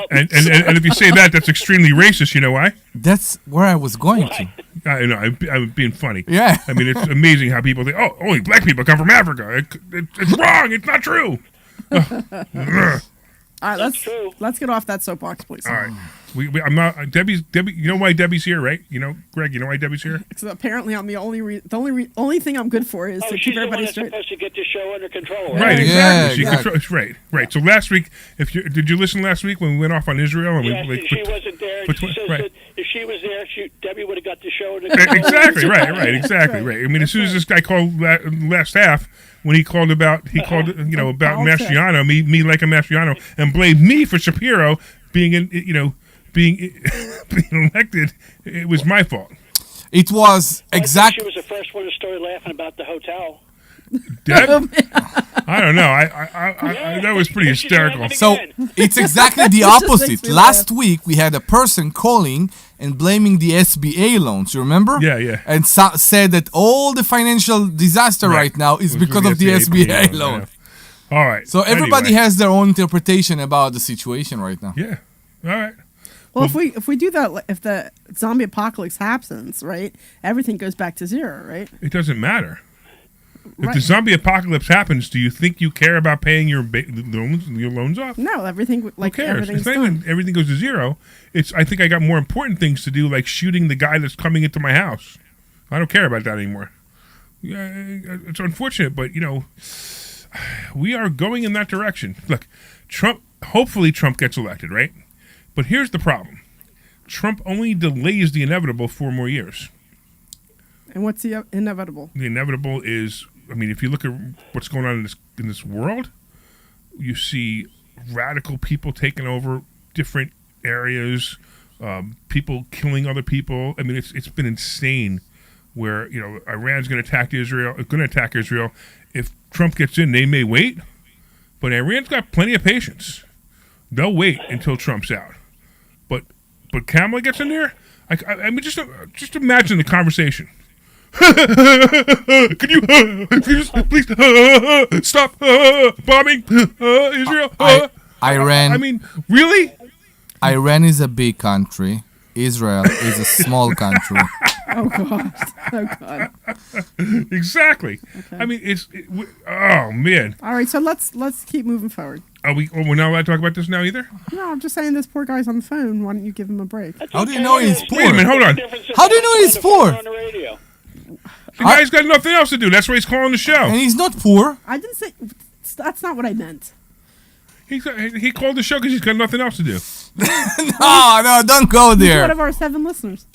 And if you say that, that's extremely racist. You know why? That's where I was going to. I know. I'm being funny. Yeah. I mean, it's amazing how people think, oh, only black people come from Africa. It's wrong. It's not true. All right, let's get off that soapbox, please. All right. I'm not Debbie. You know why Debbie's here, right? You know, Greg. You know why Debbie's here? So apparently, I'm the only thing I'm good for is to keep everybody straight. Supposed to get the show under control, right? Exactly. Yeah, Right. So last week, did you listen last week when we went off on Israel? And yes, she wasn't there. She says right. that if she was there, Debbie would have got the show under control. Exactly. Right. Exactly. Right. I mean, as soon as this guy called last half. When he called about Mastriano, me like a Mastriano, and blamed me for Shapiro being elected, it was my fault. It was exactly. She was the first one to start laughing about the hotel. Deb? I don't know. I that was pretty hysterical. So it's exactly the opposite. Last week we had a person calling and blaming the SBA loans. You remember? Yeah. And said that all the financial disaster right now is because of the SBA loan. Yeah. All right. So everybody has their own interpretation about the situation right now. Yeah. All right. Well, if we do that, if the zombie apocalypse happens, right, everything goes back to zero, right? It doesn't matter. If the zombie apocalypse happens, do you think you care about paying your loans off? No, everything Who cares? It's not even everything goes to zero. I think I got more important things to do, like shooting the guy that's coming into my house. I don't care about that anymore. Yeah, it's unfortunate, but we are going in that direction. Look, hopefully Trump gets elected, right? But here's the problem. Trump only delays the inevitable 4 more years. And what's the inevitable? The inevitable is, I mean, if you look at what's going on in this world, you see radical people taking over different areas, people killing other people. I mean, it's been insane. Where Iran's going to attack Israel. If Trump gets in, they may wait, but Iran's got plenty of patience. They'll wait until Trump's out. But Kamala gets in there. I mean, just imagine the conversation. Can you please stop bombing Israel? Iran. I mean, really? Iran is a big country. Israel is a small country. Oh God! Exactly. Okay. I mean, oh man. All right, so let's keep moving forward. We're not allowed to talk about this now either? No, I'm just saying this poor guy's on the phone. Why don't you give him a break? How do you know he's poor? Wait a minute, hold on. How do you know he's poor? The guy's got nothing else to do. That's why he's calling the show. And he's not poor. I didn't say. That's not what I meant. He called the show because he's got nothing else to do. No, don't go there. He's one of our 7 listeners.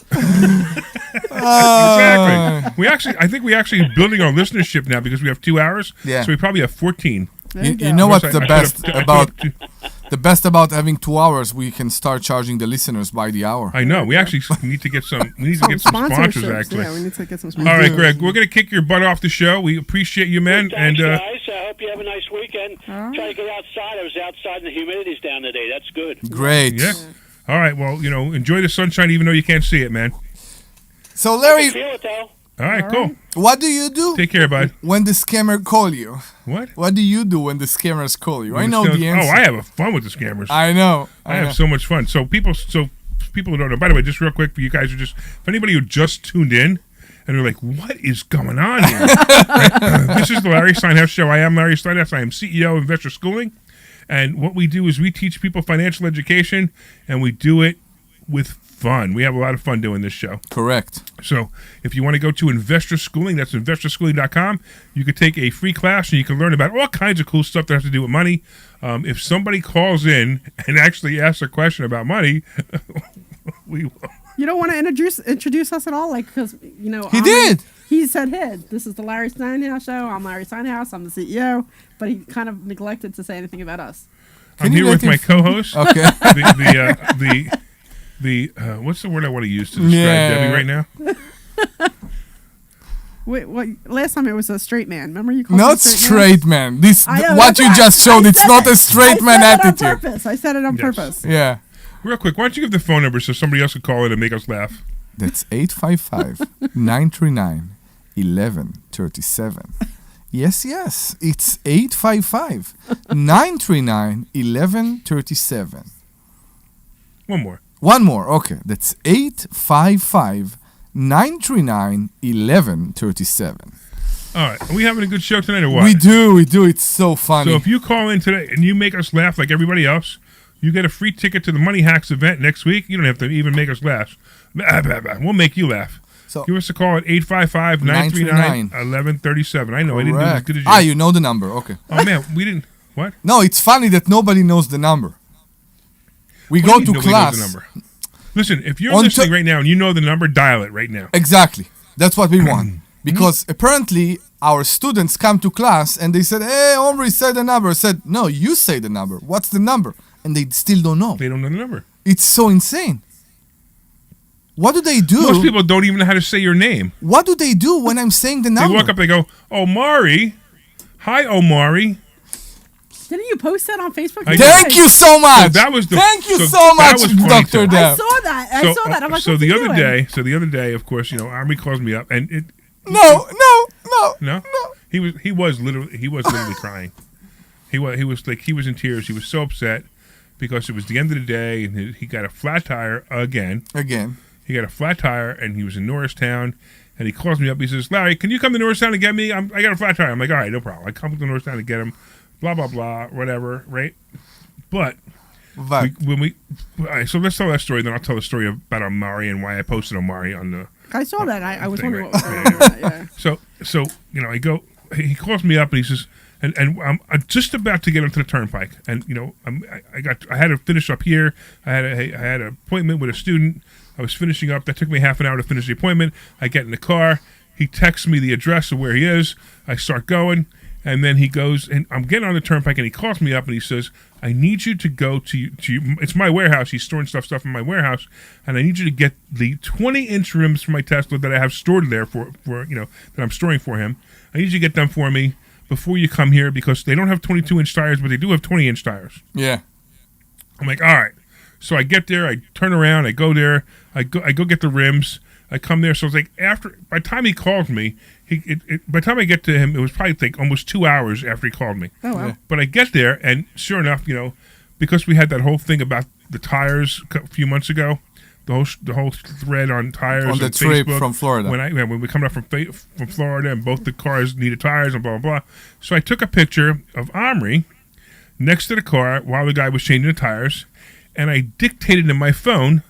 Exactly. I think we actually building our listenership now because we have 2 hours. Yeah. So we probably have 14. You know what's the best about the best about having 2 hours? We can start charging the listeners by the hour. I know. We actually need to get some. We need to get some sponsors. Actually, yeah, we need to get some sponsors. All right, Greg, we're gonna kick your butt off the show. We appreciate you, man. Thanks, guys. I hope you have a nice weekend. Try to get outside. I was outside and the humidity's down today. That's good. Great. Yeah. All right. Well, enjoy the sunshine, even though you can't see it, man. So, Larry. I can feel it though. All right, cool. What do you do? Take care, bud. When the scammer call you. What? What do you do when the scammers call you? I know the answer. Oh, I have fun with the scammers. I know. I have so much fun. So people who don't know. By the way, just real quick for you guys if anybody who just tuned in and they're like, what is going on here? This is the Larry Steinhouse Show. I am Larry Steinhouse. I am CEO of Investor Schooling. And what we do is we teach people financial education, and we do it with fun. We have a lot of fun doing this show. Correct. So if you want to go to Investor Schooling, that's investorschooling.com. You can take a free class and you can learn about all kinds of cool stuff that has to do with money. If somebody calls in and actually asks a question about money, we will. You don't want to introduce us at all? Like, because, you know. He did. He said, hey, this is the Larry Steinhouse show. I'm Larry Steinhouse. I'm the CEO. But he kind of neglected to say anything about us. I'm here with my co-host. Okay. What's the word I want to use to describe Debbie right now? Wait, what? Last time it was a straight man. Remember you called Not me straight man. This I know, what that's you right. just showed. It's not a straight man attitude. I said it on purpose. Yeah. Real quick, why don't you give the phone number so somebody else can call in and make us laugh? That's 855-939-1137. Yes, it's 855-939-1137. One more. One more. Okay, that's 855-939-1137. All right, are we having a good show tonight or what? We do. It's so funny. So if you call in today and you make us laugh like everybody else, you get a free ticket to the Money Hacks event next week. You don't have to even make us laugh. We'll make you laugh. So give us a call at 855-939-1137. I know, I didn't do as good as you. You know the number. Okay. Oh, man, we didn't. What? No, it's funny that nobody knows the number. We go to class. Knows the number? Listen, if you're listening right now and you know the number, dial it right now. Exactly. That's what we want. Because apparently our students come to class and they said, hey, Omri said the number. I said, no, you say the number. What's the number? And they still don't know. They don't know the number. It's so insane. What do they do? Most people don't even know how to say your name. What do they do when I'm saying the number? They walk up, they go, Omari. Hi, Omari. Didn't you post that on Facebook? Thank you so much. So that was Thank you so much, Dr. Dev. I saw that. I'm like, so what's the he other doing? day, of course, Omri calls me up, and No. He was literally crying. He was in tears. He was so upset because it was the end of the day, and he got a flat tire again. He got a flat tire, and he was in Norristown, and he calls me up. He says, Larry, can you come to Norristown to get me? I got a flat tire. I'm like, all right, no problem. I come to Norristown to get him, blah, blah, blah, whatever, right? But so let's tell that story, then I'll tell the story about Omari and why I posted Omari on the I saw that. I was thing, wondering right? what was going on. Yeah. So he calls me up and he says, and I'm just about to get onto the turnpike, and I had to finish up here. I had an appointment with a student. I was finishing up. That took me half an hour to finish the appointment. I get in the car. He texts me the address of where he is. I start going, and then he goes, and I'm getting on the turnpike, and he calls me up and he says, I need you to go to it's my warehouse. He's storing stuff in my warehouse, and I need you to get the 20-inch rims for my Tesla that I have stored there for that I'm storing for him. I need you to get them for me before you come here because they don't have 22-inch tires, but they do have 20-inch tires. Yeah. I'm like, all right. So I get there, I turn around, I go there, I go get the rims, I come there. So it's like by the time he called me, by the time I get to him, it was probably almost 2 hours after he called me. Oh wow! But I get there, and sure enough, because we had that whole thing about the tires a few months ago, the whole thread on tires on the on trip Facebook, from Florida. When we come up from Florida, and both the cars needed tires and blah blah blah. So I took a picture of Omri next to the car while the guy was changing the tires. And I dictated in my phone,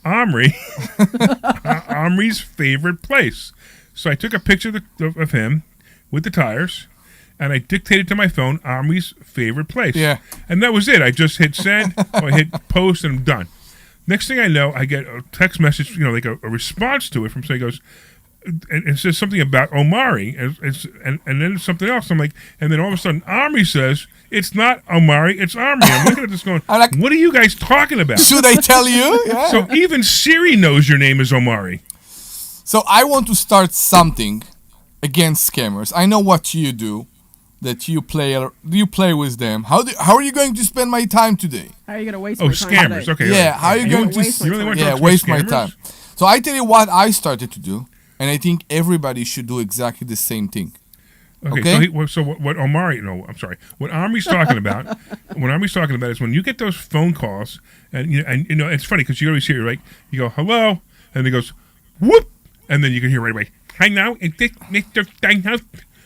Omri's favorite place. So I took a picture of him with the tires, and I dictated to my phone Omri's favorite place. Yeah. And that was it. I just hit send, or I hit post, and I'm done. Next thing I know, I get a text message, like a response to it from somebody goes, and it says something about Omari, and then something else. I'm like, and then all of a sudden, Omri says, it's not Omari, it's Omri. I'm looking at this going, what are you guys talking about? Should I tell you? Yeah. So even Siri knows your name is Omari. So I want to start something against scammers. I know what you do, that you play with them. How are you going to spend my time today? How are you going to waste my time scammers. today? Okay. Yeah, how are you going to waste my time? So I tell you what I started to do. And I think everybody should do exactly the same thing. Okay? So what Omri's talking about, is when you get those phone calls, and it's funny because you always hear, right? You go, hello, and it goes, whoop, and then you can hear right away, hi now, it's Mr. Steinhouse,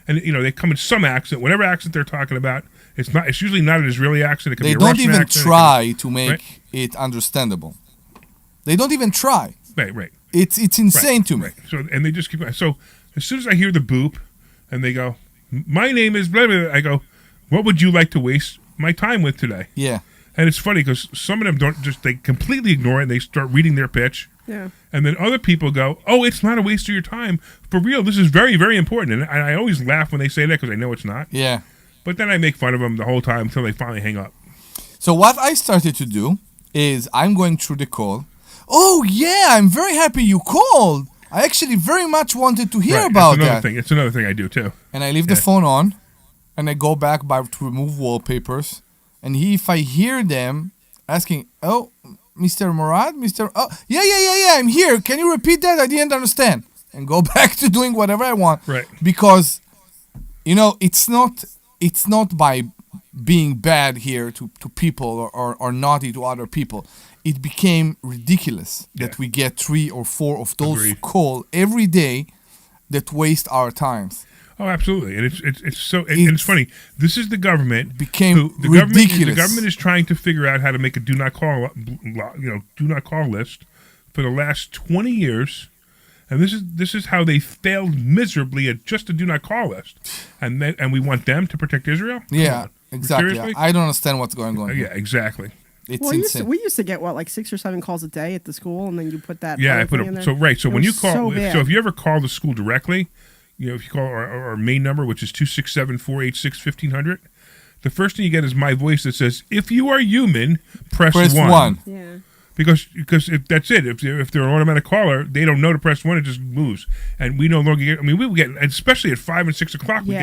and they come in some accent, whatever accent they're talking about. It's usually not an Israeli accent. It could be a Russian accent. They don't even try to make it understandable. They don't even try. Right. It's insane to me. Right. So and they just keep going. So as soon as I hear the boop, and they go, "My name is blah, blah, blah," I go, "What would you like to waste my time with today?" Yeah. And it's funny because some of them they completely ignore it and they start reading their pitch. Yeah. And then other people go, "Oh, it's not a waste of your time. For real, this is very, very important." And I always laugh when they say that because I know it's not. Yeah. But then I make fun of them the whole time until they finally hang up. So what I started to do is I'm going through the call. Oh, yeah, I'm very happy you called. I actually very much wanted to hear about that. It's another thing I do, too. And I leave the phone on, and I go back to remove wallpapers. And if I hear them asking, "Oh, Mr. Morad, Oh, yeah, I'm here. Can you repeat that? I didn't understand." And go back to doing whatever I want. Right. Because, it's not by being bad here to people or naughty to other people. It became ridiculous that we get 3 or 4 of those calls every day that waste our times. Oh, absolutely, and it's funny. This is the government became ridiculous. The government is trying to figure out how to make a do not call list for the last 20 years, and this is how they failed miserably at just a do not call list, and we want them to protect Israel. Yeah, exactly. Seriously? I don't understand what's going on. Yeah, exactly. It's insane. We used to get like 6 or 7 calls a day at the school, and then you put that. Yeah, I put in there. So when you call, so if you ever call the school directly. If you call our main number, which is 267-486-1500, the first thing you get is my voice that says, "If you are human, press 1. Yeah. Because if that's it. If they're an automatic caller, they don't know to press 1. It just moves, and we no longer get. I mean, we would get, especially at 5 and 6 o'clock. We'd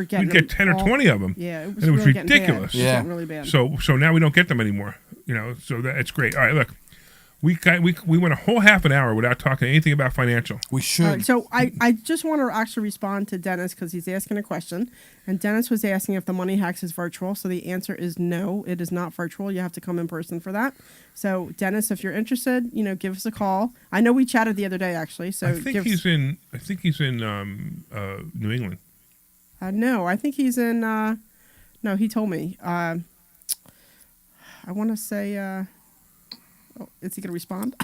get 10 or 20 of them. Yeah, and it was really ridiculous. Bad. Yeah, really bad. So now we don't get them anymore. So it's great. All right, look. We went a whole half an hour without talking anything about financial. We should. Right, so I just want to actually respond to Dennis because he's asking a question. And Dennis was asking if the Money Hacks is virtual. So the answer is no, it is not virtual. You have to come in person for that. So Dennis, if you're interested, give us a call. I know we chatted the other day actually. So I think he's in New England. No, I think he's in. No, he told me. I want to say. Oh, is he going to respond?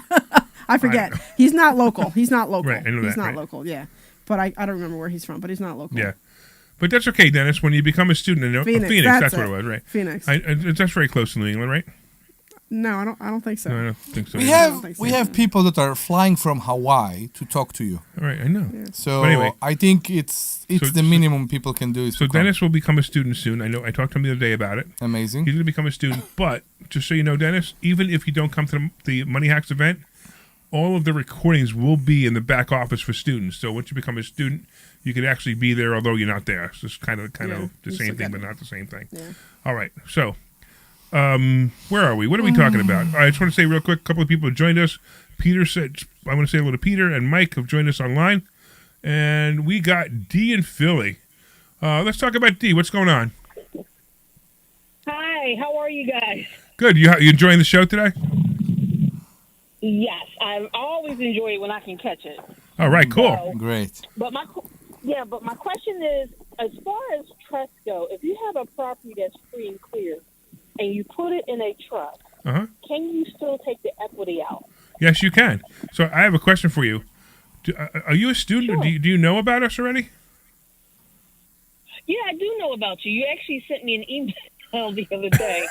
I forget. He's not local. He's not local. Right, I know he's that, not right. local, yeah. But I don't remember where he's from, but he's not local. Yeah. But that's okay, Dennis. When you become a student in Phoenix, that's what it was, right? Phoenix. That's very close to New England, right? No, I don't think so. No, I don't think so. We have people that are flying from Hawaii to talk to you. All right, I know. Yeah. So but anyway, I think it's the minimum people can do. Is so Dennis will become a student soon. I know. I talked to him the other day about it. Amazing. He's going to become a student. But just so you know, Dennis, even if you don't come to the Money Hacks event, all of the recordings will be in the back office for students. So once you become a student, you can actually be there, although you're not there. So it's kind of the same thing, but not the same thing. Yeah. All right. So. Where are we? What are we talking about? I just want to say real quick, a couple of people have joined us. Peter said, I want to say hello to Peter, and Mike have joined us online. And we got D in Philly. Let's talk about D. What's going on? Hi, how are you guys? Good. You enjoying the show today? Yes, I always enjoy it when I can catch it. All right, cool. So, great. But my question is, as far as trusts go, if you have a property that's free and clear, and you put it in a trust, can you still take the equity out? Yes, you can. So I have a question for you. Are you a student? Sure. Or do you know about us already? Yeah, I do know about you. You actually sent me an email the other day.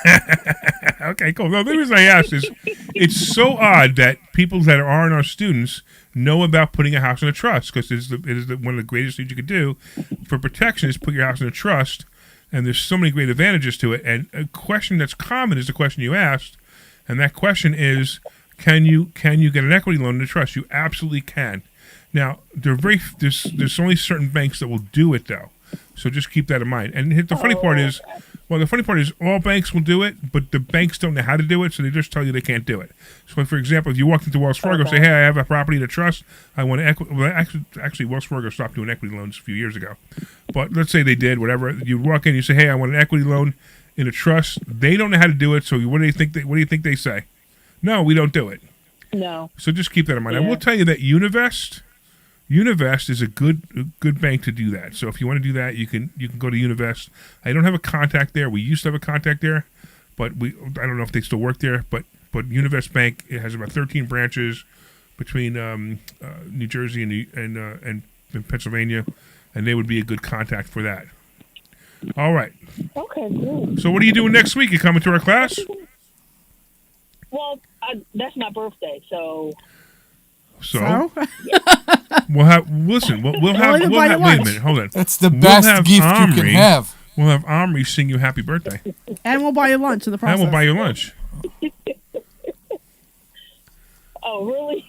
Okay, cool. No, the reason I asked is it's so odd that people that aren't our students know about putting a house in a trust, because it is one of the greatest things you could do for protection is put your house in a trust. And there's so many great advantages to it. And a question that's common is the question you asked, and that question is, can you get an equity loan in a trust? You absolutely can. Now, there's only certain banks that will do it though, so just keep that in mind. And the funny part is, all banks will do it, but the banks don't know how to do it, so they just tell you they can't do it. So, for example, if you walked into Wells Fargo and say, "Hey, I have a property in a trust, I want to equity." Well, actually, Wells Fargo stopped doing equity loans a few years ago, but let's say they did. Whatever, you walk in, you say, "Hey, I want an equity loan in a trust." They don't know how to do it, so what do you think they say? No, we don't do it. No. So just keep that in mind. Yeah. I will tell you that Univest is a good bank to do that. So if you want to do that, you can go to Univest. I don't have a contact there. We used to have a contact there, but I don't know if they still work there. But but Univest Bank, it has about 13 branches between New Jersey and Pennsylvania, and they would be a good contact for that. All right. Okay, good. So what are you doing next week? You coming to our class? Well, that's my birthday, so. So? We'll have. Listen, we'll have. Wait a minute. Hold on. That's the best gift you can have. We'll have Omri sing you happy birthday. And we'll buy you lunch in the process. And we'll buy you lunch. Oh, really?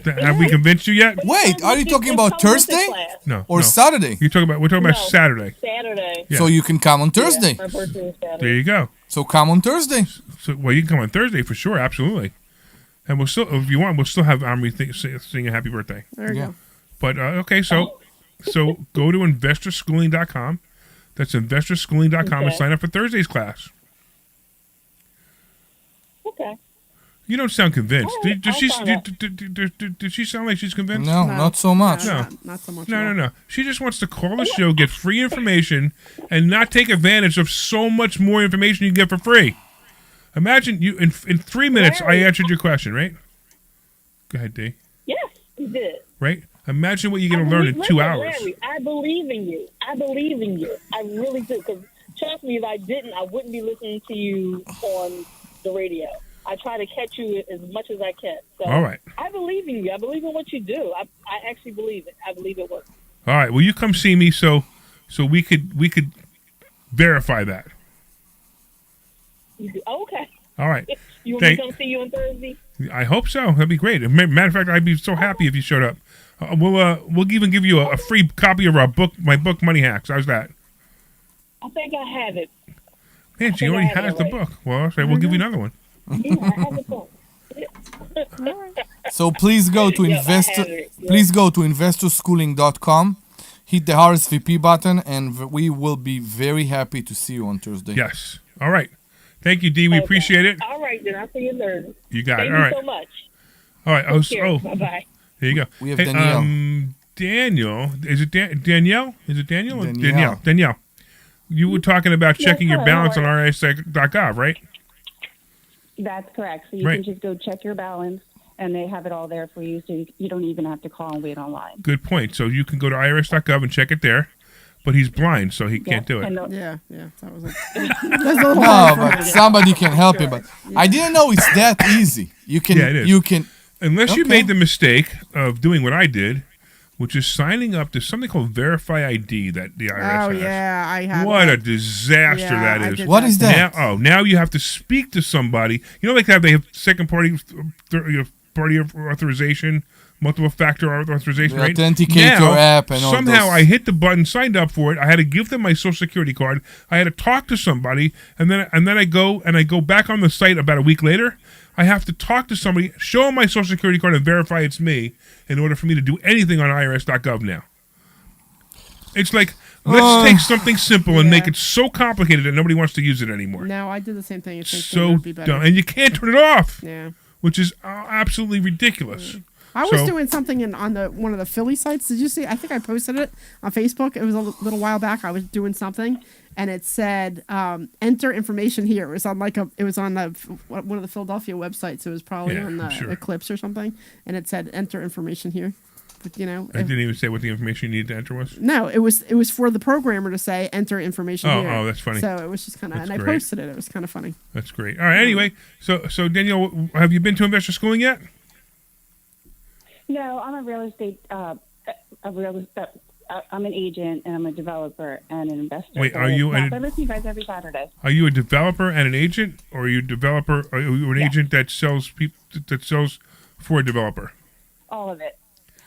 Have we convinced you yet? Wait, are you talking about Thursday? No. Or Saturday? We're talking about Saturday. Saturday. Yeah. So you can come on Thursday. Yeah, my birthday is Saturday. There you go. So come on Thursday. So you can come on Thursday for sure, absolutely. And we'll still, if you want, we'll still have Omri sing a happy birthday. There you go. But okay, so go to investorschooling.com. That's investorschooling.com and sign up for Thursday's class. Okay. You don't sound convinced. Right, Did she sound like she's convinced? No, not so much. No, not so much. No. She just wants to call the show, get free information, and not take advantage of so much more information you get for free. Imagine you in 3 minutes. I answered your question, right? Go ahead, D. Yes, you did. Right? Imagine what you're going to learn in 2 hours. Larry, I believe in you. I really do. Because trust me, if I didn't, I wouldn't be listening to you on the radio. I try to catch you as much as I can. So All right. I believe in you. I believe in what you do. I actually believe it. I believe it works. All right. Well, you come see me so we could verify that. You do. Okay. All right. You want me to come see you on Thursday? I hope so. That'd be great. Matter of fact, I'd be so happy if you showed up. We'll even give you a free copy of my book, Money Hacks. How's that? I think I have it. Man, she already has the book. Well, okay, we'll give you another one. Yeah, I have the book. So please go to investorschooling.com, hit the RSVP button, and we will be very happy to see you on Thursday. Yes. All right. Thank you, Dee. We appreciate it. All right, then. I'll see you Thursday. You got Thank it. All right. you so much. All right. Bye-bye. There you go. We have Danielle. Daniel. Is it Danielle? Is it Daniel? Danielle. Danielle. You were talking about checking your hello, balance how on are rs.gov, right? That's correct. So you Right. can just go check your balance, and they have it all there for you, so you don't even have to call and wait online. Good point. So you can go to irs.gov and check it there, but he's blind, so he can't do it. Yeah. That was No, but somebody can help you. But I didn't know it's that easy. You can. Yeah, it is. You can. Unless you Okay. made the mistake of doing what I did, which is signing up to something called Verify ID that the IRS Oh has. yeah, I have. What that. a disaster Yeah, that I is. did What that. is that? Now you have to speak to somebody. You know, like how they have second party authorization, multiple factor authorization, The right? Authenticator Now, app and all somehow those. I hit the button, signed up for it. I had to give them my social security card. I had to talk to somebody, and then I go back on the site about a week later. I have to talk to somebody, show them my social security card, and verify it's me in order for me to do anything on irs.gov now. It's like, let's take something simple and make it so complicated that nobody wants to use it anymore. No, I did the same thing. So would be better. dumb. And you can't turn it off. Yeah. Which is absolutely ridiculous. I was doing something on one of the Philly sites. Did you see? I think I posted it on Facebook. It was a little while back. I was doing something, and it said enter information here. It was on one of the Philadelphia websites. It was probably on the Eclipse or something, and it said enter information here. But I didn't even say what the information you needed to enter was. No, it was for the programmer to say enter information here. Oh, that's funny. So it was just kind of, and That's I great. posted it. It was kind of funny. That's great. All right. Anyway, so Danielle, have you been to investor schooling yet? No, I'm a real estate. I'm an agent, and I'm a developer and an investor. Wait, So are you I an- listen to you guys every Saturday. Are you a developer and an agent, or are you a developer? Are you an agent that sells for a developer? All of it.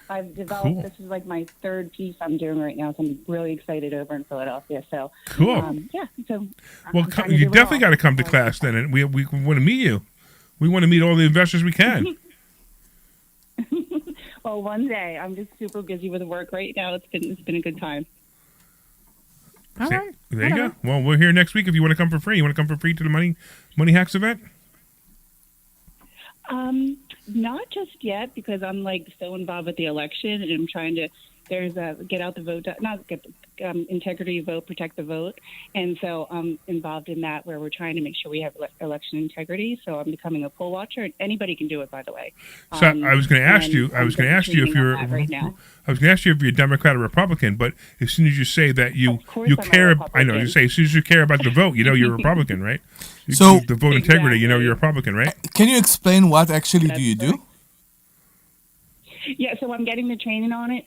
I've developed. Cool. This is like my third piece I'm doing right now, so I'm really excited over in Philadelphia. So Cool. Yeah. So Well, you definitely got to come to class then, and we want to meet you. We want to meet all the investors we can. Well, one day. I'm just super busy with work right now. It's been a good time. All right. There you go. Well, we're here next week if you want to come for free. You want to come for free to the Money Hacks event? Not just yet, because I'm like so involved with the election, and I'm trying to there's a get out the vote, not get integrity vote, protect the vote. And so I'm involved in that where we're trying to make sure we have election integrity. So I'm becoming a poll watcher. Anybody can do it, by the way. So I was going to ask you. I was going to ask you if you're. Right now. I was going to ask you if you're a Democrat or Republican. But as soon as you say that you care, I know you say as soon as you care about the vote, you're a Republican, right? So the vote integrity, you're a Republican, right? Can you explain what actually do you do? Yeah, so I'm getting the training on it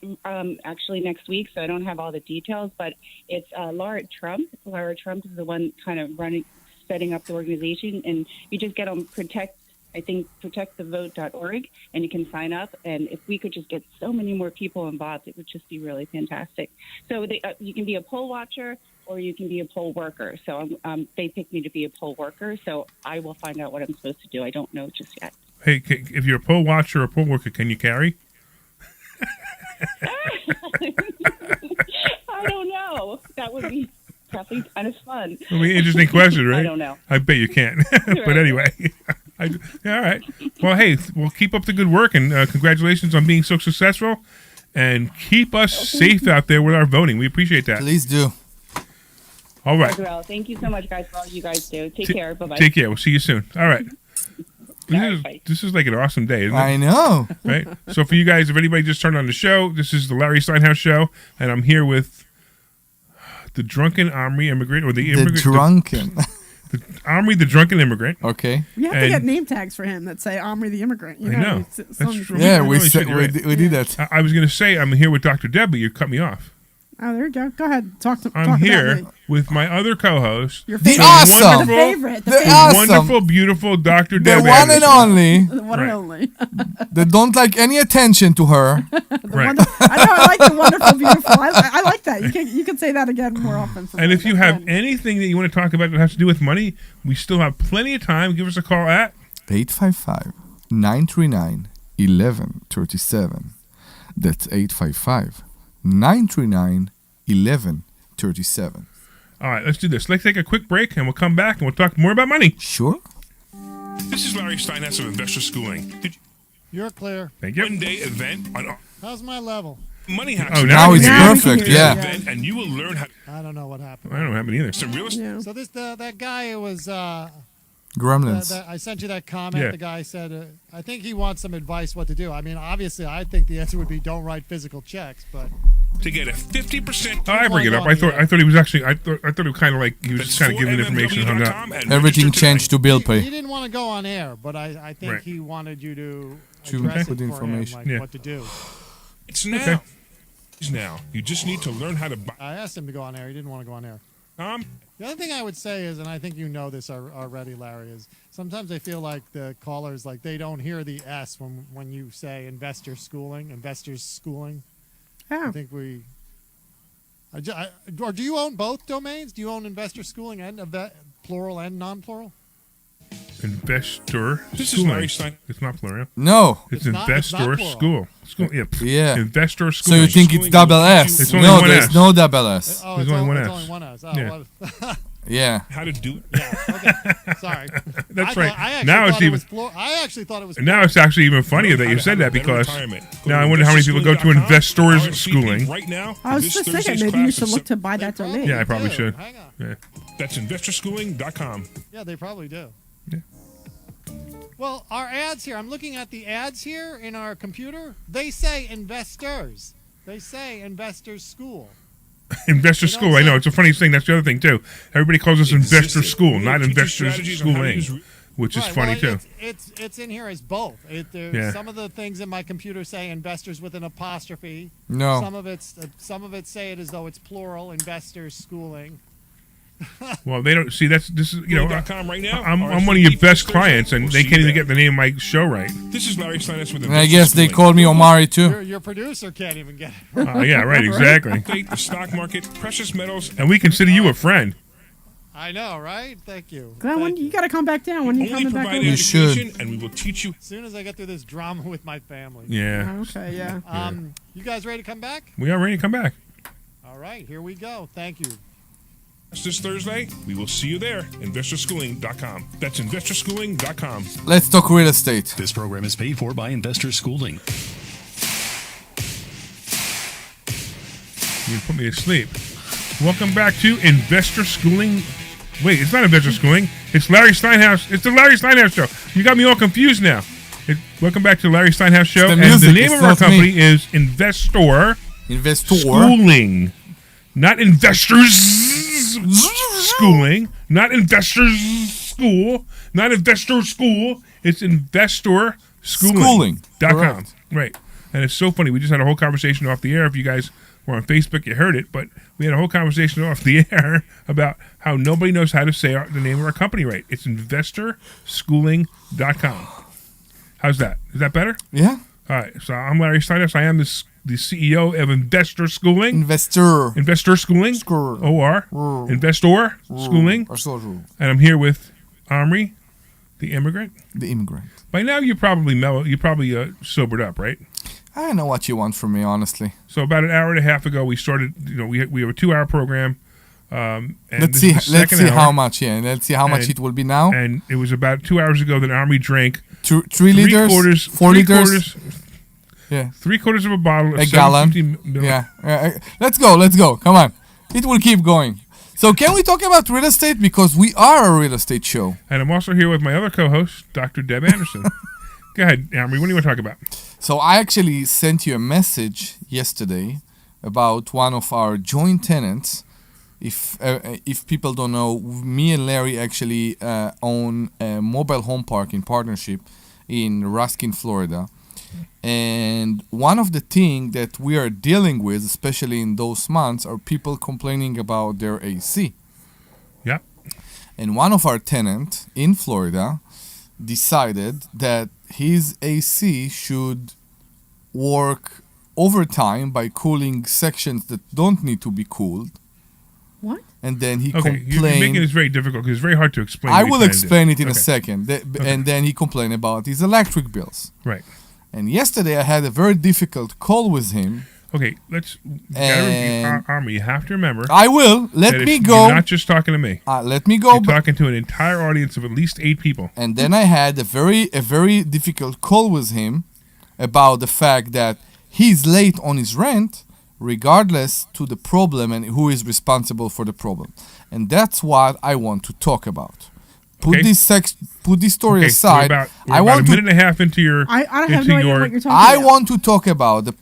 actually next week, so I don't have all the details, but it's Laura Trump. Laura Trump is the one kind of setting up the organization, and you just get on protectthevote.org, and you can sign up, and if we could just get so many more people involved, it would just be really fantastic. So you can be a poll watcher, or you can be a poll worker. So they picked me to be a poll worker, so I will find out what I'm supposed to do. I don't know just yet. Hey, if you're a poll watcher or a poll worker, can you carry? I don't know. That would be probably kind of fun. I mean, interesting question, right? I don't know. I bet you can't. But anyway, all right. Well, hey, we'll keep up the good work, and congratulations on being so successful. And keep us safe out there with our voting. We appreciate that. Please do. All right. Well, thank you so much, guys, for all you guys do. Take care. Bye-bye. Take care. We'll see you soon. All right. This is like an awesome day, isn't it? I know. Right? So for you guys, if anybody just turned on the show, this is the Larry Steinhouse Show, and I'm here with the drunken Omri immigrant, or the immigrant. The Omri, the drunken immigrant. Okay. We have to get name tags for him that say Omri the immigrant. You I know. That's true. Yeah, we did that. I was going to say I'm here with Dr. Deb, but you cut me off. Oh, there you go. Go ahead. I'm here with my other co-host, the awesome, the wonderful, beautiful Dr. Deb, the one and only, the one and only. They don't like any attention to her. Right. I like the wonderful, beautiful. I like that. You can say that again more often. And if you have anything that you want to talk about that has to do with money, we still have plenty of time. Give us a call at 855-939-1137. That's 855-939-1137. All right, let's do this. Let's take a quick break, and we'll come back, and we'll talk more about money. Sure. This is Larry Steinhouse of Investor Schooling. You're clear. Thank you. One-day event on How's my level? Money Hacks. Oh, now it's perfect. Yeah. Event, and you will learn how. I don't know what happened. I don't know what happened either. Some real estate. So that guy who was Gremlins. I sent you that comment. Yeah. The guy said, I think he wants some advice what to do. I mean, obviously, I think the answer would be don't write physical checks, but to get a 50%. Oh, I bring it up. I thought he was actually. I thought it was kind of like he was just kind of giving information and hung up. Everything changed to bill pay. He didn't want to go on air, but I think Right. he wanted you to To address put it for information. him, like Yeah. what to do. It's now. Okay. It's now. You just need to learn how to buy. I asked him to go on air. He didn't want to go on air. The other thing I would say is, and I think you know this already, Larry, is sometimes I feel like the callers, like they don't hear the S when you say investors schooling. Yeah. I think or do you own both domains? Do you own investor schooling and plural and non-plural? Investor This is schooling. Larry Stein. It's not plural. No. It's not investor plural. school. Yeah. Investor So schooling. you think it's double S? It's only No, one there's S. no double S. Oh, There's it's only one it's S. only one S. Oh, Yeah. well, Yeah. How to do it. yeah. Okay. Sorry. That's I right. thought- I actually Now thought it's it even. was I actually thought it was. Now it's actually even funnier that you said that because now I wonder how many people go to investors schooling. Right now. I was just thinking maybe you should look to buy that domain. Yeah, I probably do. should. Hang on. Yeah. That's investorschooling.com. Yeah, they probably do. Yeah. Well, our ads here, I'm looking at the ads here in our computer. They say investors. They say investors school. Investor school. I know. It's a funny thing. That's the other thing, too. Everybody calls us investor school, not investors schooling, which is Right, funny, well, too. It's in here as both. Yeah. Some of the things in my computer say investors with an apostrophe. No. Some of it say it as though it's plural, investors schooling. Well, they don't see this is .com right now. I'm one of your best clients, and they can't even get the name of my show right. This is Larry Steinhouse with And I guess they called me Omari too. Your producer can't even get it. Yeah, right, exactly. The stock market, precious metals, And we consider you a friend. I know, right? Thank you. Glenn, when you got to come back down. When you only coming back provide over? education, and we will teach you. As soon as I get through this drama with my family. Yeah. Okay, yeah. You guys ready to come back? We are ready to come back. All right, here we go. Thank you. This Thursday, we will see you there. Investorschooling.com. That's investorschooling.com. Let's talk real estate. This program is paid for by Investor Schooling. You put me to sleep. Welcome back to Investor Schooling. Wait, it's not Investor Schooling. It's Larry Steinhouse. It's the Larry Steinhouse Show. You got me all confused now. Welcome back to the Larry Steinhouse Show. And the name of our company is Investor Schooling. Not Investors Schooling. Not Investors School. Not Investor School. It's Investor Schooling.com. Right. And it's so funny. We just had a whole conversation off the air. If you guys were on Facebook, you heard it. But we had a whole conversation off the air about how nobody knows how to say the name of our company right. It's InvestorSchooling.com. How's that? Is that better? Yeah. All right. So I'm Larry Steinhouse. I am the CEO of Investor Schooling. Investor Schooling. O-R. Investor Schooling. And I'm here with Omri, the immigrant. The immigrant. By now you're probably sobered up, right? I don't know what you want from me, honestly. So about an hour and a half ago, we started. We have a 2-hour program. And let's see how much. Yeah, let's see how much it will be now. And it was about 2 hours ago that Omri drank 3 liters, 4 liters. Yeah, 3/4 of a bottle. Of a gallon. Yeah. Let's go. Come on, it will keep going. So can we talk about real estate, because we are a real estate show? And I'm also here with my other co-host, Dr. Deb Anderson. Go ahead, Omri. What do you want to talk about? So I actually sent you a message yesterday about one of our joint tenants. If people don't know, me and Larry actually own a mobile home park in partnership in Ruskin, Florida. And one of the things that we are dealing with, especially in those months, are people complaining about their AC. Yeah. And one of our tenants in Florida decided that his AC should work overtime by cooling sections that don't need to be cooled. What? And then he complained. You're making this very difficult because it's very hard to explain. I will explain it in a second. And then he complained about his electric bills. Right. And yesterday I had a very difficult call with him. Okay, Omri, you have to remember. I will. Let me go. You're not just talking to me. Let me go. You're talking to an entire audience of at least 8 people. And then I had a very difficult call with him about the fact that he's late on his rent, regardless to the problem and who is responsible for the problem. And that's what I want to talk about. Put this story aside. So I want a minute and a half into your. I don't have no idea what you're talking I about. want to talk about the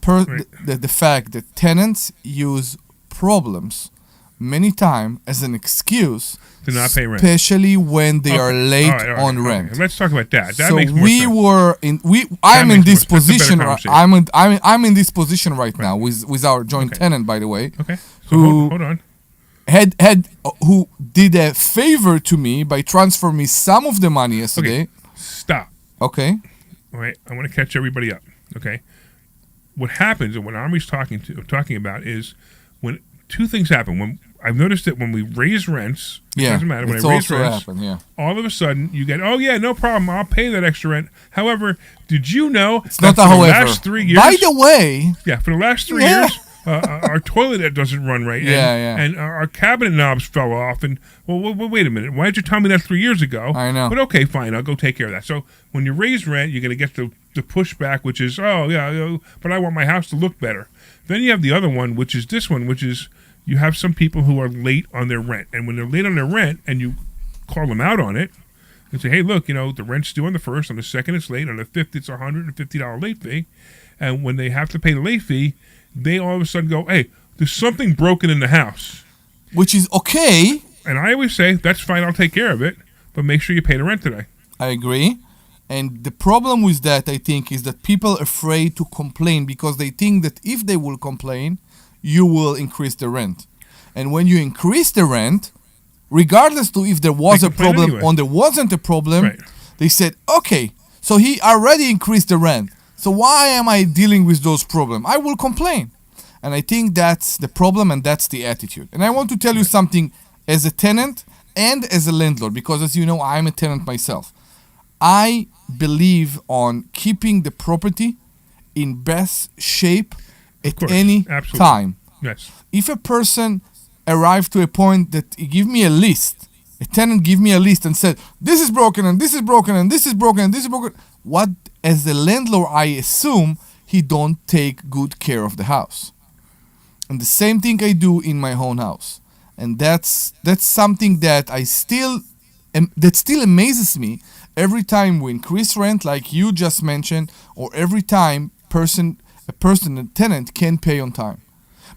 fact that tenants use problems many times as an excuse to not pay rent, especially when they are late on rent. Okay. Let's talk about that. That so makes more sense. I'm in this position. I'm in this position right now with our joint tenant, by the way. Okay. So hold on. Who did a favor to me by transferring me some of the money yesterday. Okay. Stop. Okay. All right. I want to catch everybody up. Okay. What happens, and what Omri's talking about, is when 2 things happen. When I've noticed that when we raise rents, it doesn't matter. When I raise rents, all of a sudden you get, oh yeah, no problem, I'll pay that extra rent. However, did you know it's not the last 3 years? By the way, for the last 3 years. Our toilet doesn't run right, and our cabinet knobs fell off. And well, wait a minute, why did you tell me that 3 years ago? I know, but okay, fine, I'll go take care of that. So when you raise rent, you're going to get the pushback, which is, but I want my house to look better. Then you have the other one, which is this one, which is you have some people who are late on their rent, and when they're late on their rent, and you call them out on it, and say, hey, look, the rent's due on the 1st, on the 2nd it's late, on the 5th it's $150 late fee, and when they have to pay the late fee, they all of a sudden go, hey, there's something broken in the house. Which is okay. And I always say, that's fine, I'll take care of it, but make sure you pay the rent today. I agree. And the problem with that, I think, is that people are afraid to complain because they think that if they will complain, you will increase the rent. And when you increase the rent, regardless to if there was a problem or there wasn't a problem, they said, okay, so he already increased the rent. So why am I dealing with those problems? I will complain. And I think that's the problem and that's the attitude. And I want to tell you something as a tenant and as a landlord, because as you know, I'm a tenant myself. I believe on keeping the property in best shape at any time. Yes. If a person arrived to a point that he give me a list, a tenant give me a list and said, this is broken and this is broken and this is broken and this is broken, what as a landlord I assume he don't take good care of the house. And the same thing I do in my own house. And that's something that that still amazes me every time we increase rent, like you just mentioned, or every time a tenant can pay on time.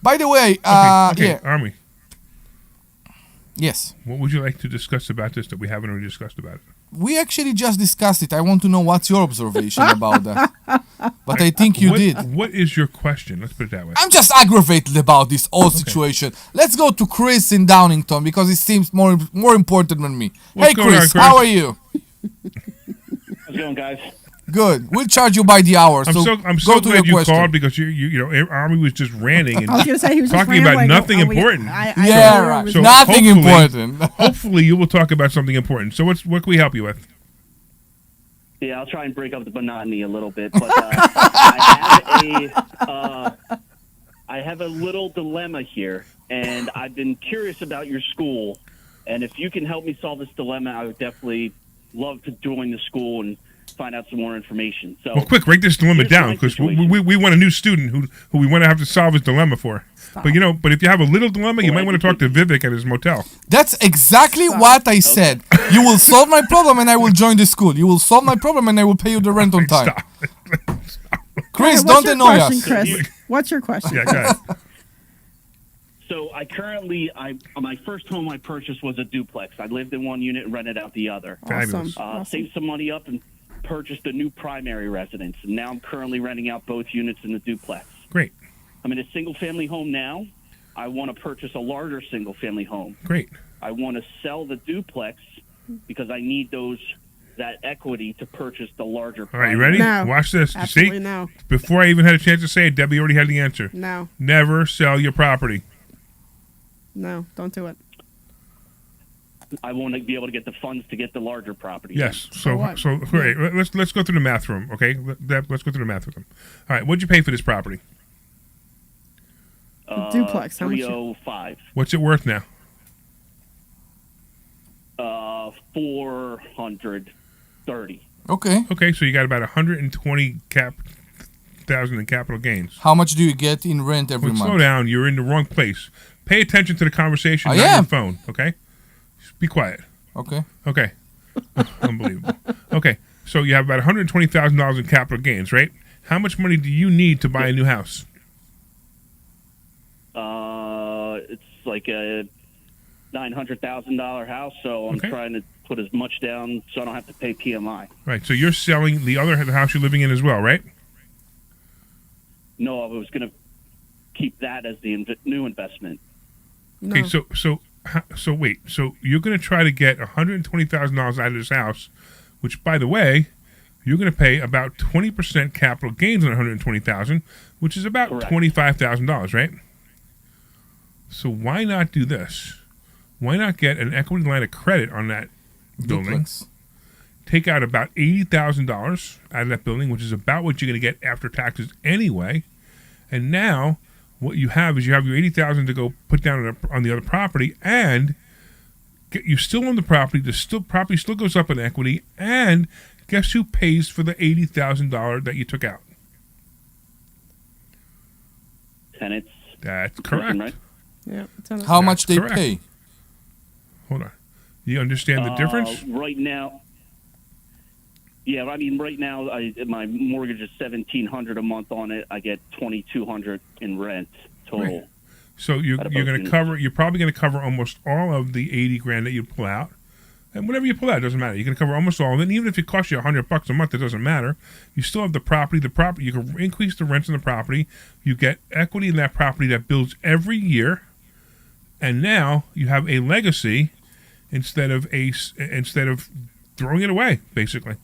By the way, okay, Army. Yes. What would you like to discuss about this that we haven't already discussed about it? We actually just discussed it. I want to know what's your observation about that. But I think you did. What is your question? Let's put it that way. I'm just aggravated about this whole situation. Let's go to Chris in Downington because it seems more important than me. What's hey, going on, Chris, Chris? how are you? How's it going, guys? Good. We'll charge you by the hour. I'm so go to glad your you question. called because you know Army was just ranting and I was gonna say he was just talking about rambling. nothing Oh, important. Yeah, right. So Nothing important. Hopefully, you will talk about something important. So what can we help you with? Yeah, I'll try and break up the monotony a little bit, but I have a little dilemma here, and I've been curious about your school, and if you can help me solve this dilemma, I would definitely love to join the school and find out some more information. So, Well, quick, break this dilemma here's down my because situation. we want a new student who we want to have to solve his dilemma for. But if you have a little dilemma, you might want to talk to Vivek at his motel. That's exactly what I said. You will solve my problem and I will join the school. You will solve my problem and I will pay you the rent on time. Chris, What's don't your annoy question, us. Chris? What's your question? Yeah, go ahead. So my first home I purchased was a duplex. I lived in one unit and rented out the other. Fabulous. Saved some money up and purchased a new primary residence, and now I'm currently renting out both units in the duplex. Great. I'm in a single-family home now. I want to purchase a larger single-family home. Great. I want to sell the duplex because I need that equity to purchase the larger. All right, you ready? No. Watch this. You Absolutely see? no. Before I even had a chance to say it, Debbie already had the answer. No. Never sell your property. No, don't do it. I want to be able to get the funds to get the larger property. Yes. So great. Let's go through the math room, okay? Let's go through the math with them. All right. What'd you pay for this property? Duplex. How much? 305. What's it worth now? 430. Okay. Okay. So you got about 120,000 in capital gains. How much do you get in rent every month? Slow down. You're in the wrong place. Pay attention to the conversation, I not am. your phone. Okay. Just be quiet. Okay. Okay. Unbelievable. Okay. So you have about $120,000 in capital gains, right? How much money do you need to buy a new house? It's like a $900,000 house, so I'm trying to put as much down so I don't have to pay PMI. Right. So you're selling the house you're living in as well, right? No, I was going to keep that as the new investment. Okay. So wait. So you're going to try to get $120,000 out of this house, which, by the way, you're going to pay about 20% capital gains on $120,000, which is about $25,000, right? So why not do this? Why not get an equity line of credit on that building? Duplex. Take out about $80,000 out of that building, which is about what you're going to get after taxes anyway. And now what you have is you have your $80,000 to go put down on the other property, and you still own the property. The property still goes up in equity, and guess who pays for the $80,000 that you took out? Tenants. That's correct. Right? Yeah. How much they correct. pay? Hold on. You understand the difference? Right now, right now, my mortgage is $1,700 a month on it. I get $2,200 in rent total. Right. So you're going to cover. You're probably going to cover almost all of the $80,000 that you pull out, and whatever you pull out doesn't matter. You're going to cover almost all of it. And even if it costs you $100 a month, it doesn't matter. You still have the property. The property, you can increase the rents on the property. You get equity in that property that builds every year, and now you have a legacy instead of throwing it away, basically.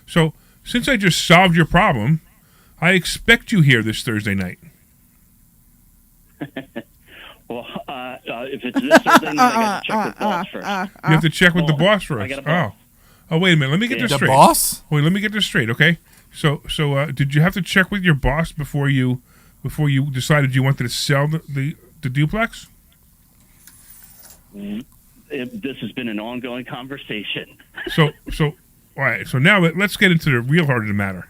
So since I just solved your problem, I expect you here this Thursday night. Well, if it's this Thursday night, I got to check with the boss first. You have to check with the boss first. I got a boss. Oh, wait a minute. Let me get this The straight. boss? Wait, let me get this straight, okay? So, did you have to check with your boss before you decided you wanted to sell the duplex? This has been an ongoing conversation. So, all right. So now let's get into the real heart of the matter.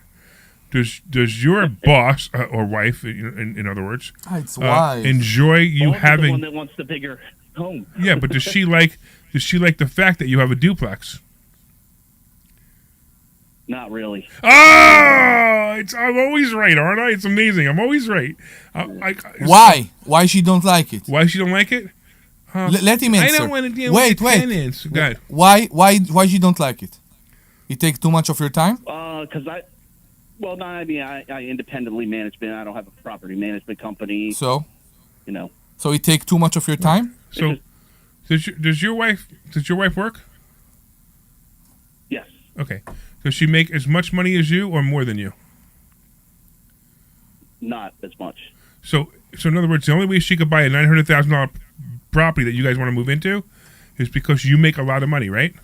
Does your boss or wife, in other words, It's wife. enjoy you The having? one that wants the bigger home. Yeah, but does she like the fact that you have a duplex? Not really. Oh, I'm always right, aren't I? It's amazing. I'm always right. Why? Why she don't like it? Why she don't like it? Let him answer. I don't want to deal wait, with tenants. Go ahead. Why she don't like it? It take too much of your time? Because I independently manage. I don't have a property management company. So, So it take too much of your time? So, does your wife work? Yes. Okay. Does she make as much money as you or more than you? Not as much. So in other words, the only way she could buy a $900,000 property that you guys want to move into is because you make a lot of money, right?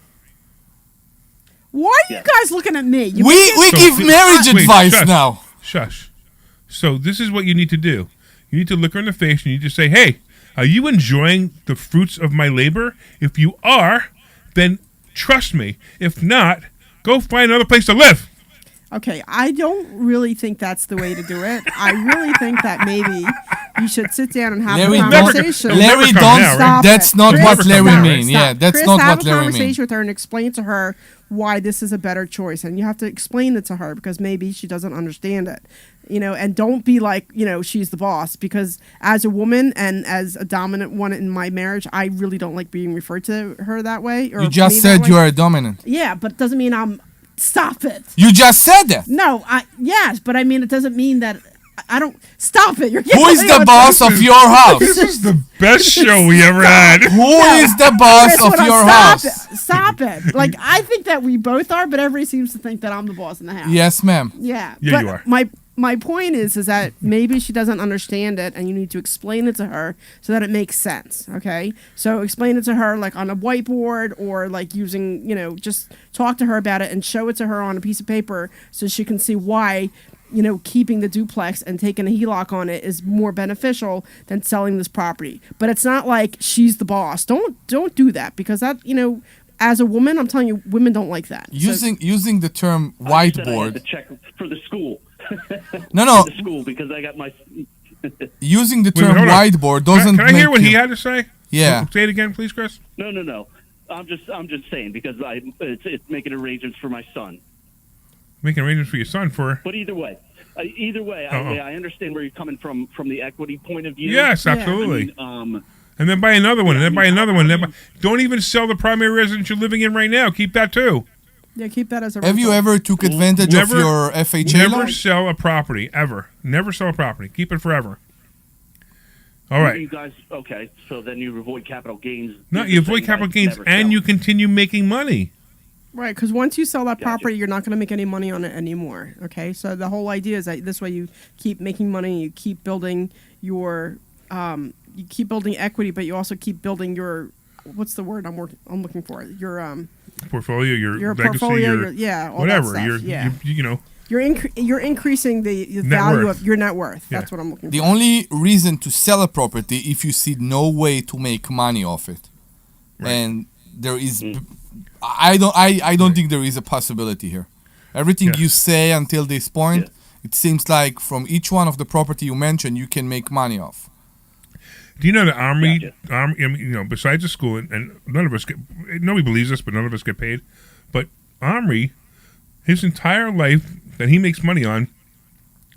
Why are you guys looking at me? We give marriage advice shush, now. Shush. So this is what you need to do. You need to look her in the face and you need to say, hey, are you enjoying the fruits of my labor? If you are, then trust me. If not, go find another place to live. Okay, I don't really think that's the way to do it. I really think that maybe you should sit down and have a conversation. Larry, don't stop. That's not Chris, what Larry stop. mean. Yeah, that's Chris, not have what a Larry conversation mean. with her and explain to her why this is a better choice, and you have to explain it to her because maybe she doesn't understand it. And don't be like, she's the boss, because as a woman and as a dominant one in my marriage, I really don't like being referred to her that way. Or You just said you are a dominant. Yeah, but it doesn't mean I'm. Stop it. You just said that. No, yes, but I mean, it doesn't mean that I don't. Stop it. You're Who is the boss of your house? This is the best show we ever had. Who is the boss of your house? Stop it. Like, I think that we both are, but everybody seems to think that I'm the boss in the house. Yes, ma'am. Yeah. Yeah, but you are. My point is that maybe she doesn't understand it, and you need to explain it to her so that it makes sense. Okay, so explain it to her like on a whiteboard or like using, just talk to her about it and show it to her on a piece of paper so she can see why, keeping the duplex and taking a HELOC on it is more beneficial than selling this property. But it's not like she's the boss. Don't do that, because that, as a woman, I'm telling you, women don't like that. Using the term whiteboard. I had to check for the school. No. For the school, because I got my. Using the Wait, term hold on. whiteboard doesn't Can I hear make what you- he had to say? Yeah. Say it again, please, Chris. No. I'm just saying, because it's making arrangements for my son. Making arrangements for your son for. But either way, I understand where you're coming from the equity point of view. Yes, absolutely. I mean, And then buy another one, and then buy another one. Don't even sell the primary residence you're living in right now. Keep that too. Yeah, keep that as a Have you ever took advantage of your FHA Never loan? sell a property, ever. Never sell a property. Keep it forever. All right. You guys, okay, so then you avoid capital gains. No, you avoid capital gains, never and sell. you continue making money. Right, because once you sell that property, you're not going to make any money on it anymore. Okay, so the whole idea is that this way you keep making money, you keep building your, you keep building equity, but you also keep building your, what's the word I'm looking for? Your Portfolio, your legacy, portfolio, your all whatever. that stuff, You're you're increasing the Net value worth. of your net worth. Yeah. That's what I'm looking The for. only reason to sell a property if you see no way to make money off it, and there is, I don't think there is a possibility here. Everything you say until this point, it seems like from each one of the property you mentioned, you can make money off. Do you know that Omri, besides the school, and none of us get, nobody believes this, but none of us get paid. But Omri, his entire life that he makes money on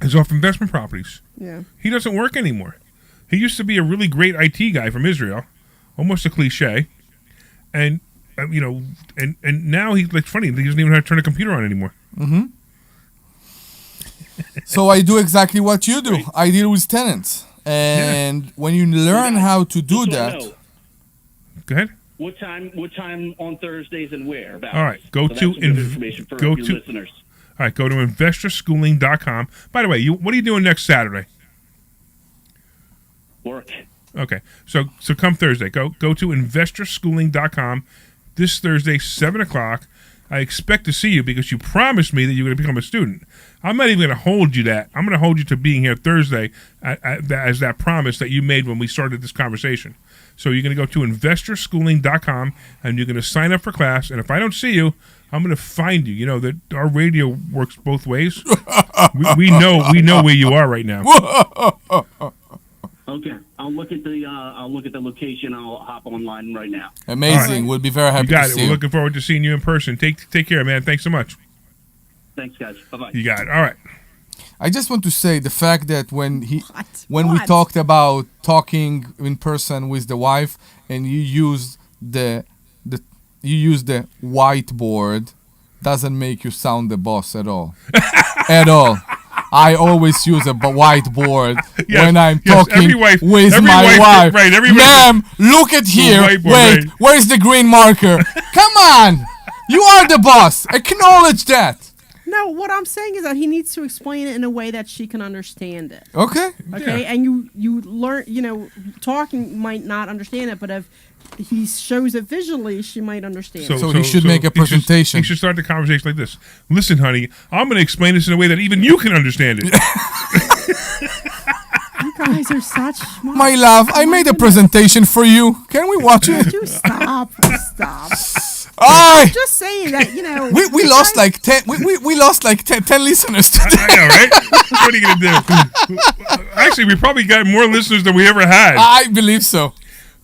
is off investment properties. Yeah. He doesn't work anymore. He used to be a really great IT guy from Israel, almost a cliche, and and now he's like funny. He doesn't even have to turn a computer on anymore. Mm-hmm. So I do exactly what you do. I deal with tenants, and when you learn how to do that, go ahead. What time on Thursdays and where? About? All right, go So that's to some good information for your listeners. All right, go to investorschooling.com. By the way, what are you doing next Saturday? Work. Okay, so come Thursday. Go to investorschooling.com this Thursday, 7:00. I expect to see you because you promised me that you're going to become a student. I'm not even going to hold you that. I'm going to hold you to being here Thursday as that promise that you made when we started this conversation. So you're going to go to investorschooling.com and you're going to sign up for class. And if I don't see you, I'm going to find you. You know that our radio works both ways. we know where you are right now. Okay, I'll look at the location. I'll hop online right now. Amazing. Right. We'll be very happy you got to it. see We're you. looking forward to seeing you in person. Take care, man. Thanks so much. Thanks, guys. Bye-bye. You got it. All right. I just want to say the fact that when we talked about talking in person with the wife and you used the whiteboard doesn't make you sound the boss at all. At all. I always use a whiteboard when I'm talking with my wife. Right, ma'am, look at here. Wait, where's the green marker? Come on. You are the boss. Acknowledge that. No, what I'm saying is that he needs to explain it in a way that she can understand it. Okay. Okay, Yeah. and you learn, talking might not understand it, but if he shows it visually, she might understand it. So he should make a presentation. He should start the conversation like this. Listen, honey, I'm going to explain this in a way that even you can understand it. You guys are such smart. My love, I made a presentation for you. Can we watch it? You stop. I'm just saying that, we lost like 10 we lost like 10 listeners today. I know, right? What are you going to do? Actually, we probably got more listeners than we ever had. I believe so.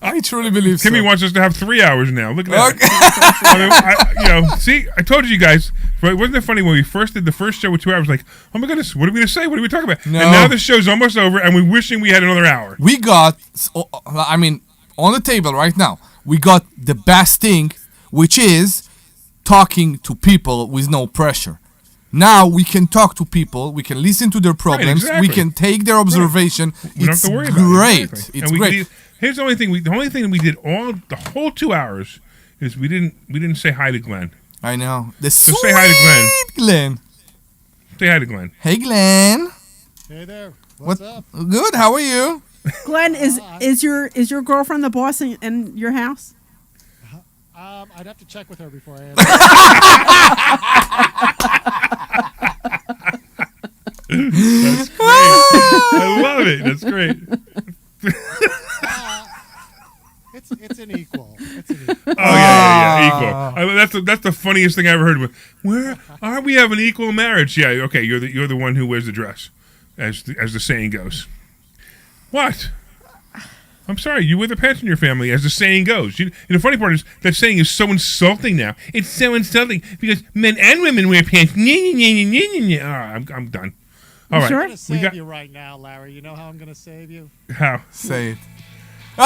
I truly believe Kimmy so. wants us to have 3 hours now. Look at that. See, I told you guys. But wasn't it funny when we first did the first show with 2 hours? Like, oh my goodness, what are we going to say? What are we talking about? No. And now the show's almost over, and we're wishing we had another hour. We got, on the table right now, we got the best thing, which is talking to people with no pressure. Now we can talk to people, we can listen to their problems, exactly. we can take their observation. We don't It's have to worry great. about it. Exactly. It's And great. Here's the only thing we did the whole 2 hours is we didn't say hi to Glenn. I know. Just say hi to Glenn. Say hi to Glenn. Hey, Glenn. Hey there. What's up? Good. How are you? Glenn, is your girlfriend the boss in your house? I'd have to check with her before I answer. That's great. I love it. That's great. It's an equal. Oh yeah, equal. That's the funniest thing I ever heard. Where are we have an equal marriage? Yeah, okay. You're the one who wears the dress, as the saying goes. What? I'm sorry, you wear the pants in your family, as the saying goes. And the funny part is that saying is so insulting now. It's so insulting because men and women wear pants. I'm done. All right, I'm going to save you right now, Larry. You know how I'm going to save you? How? Say it. Okay!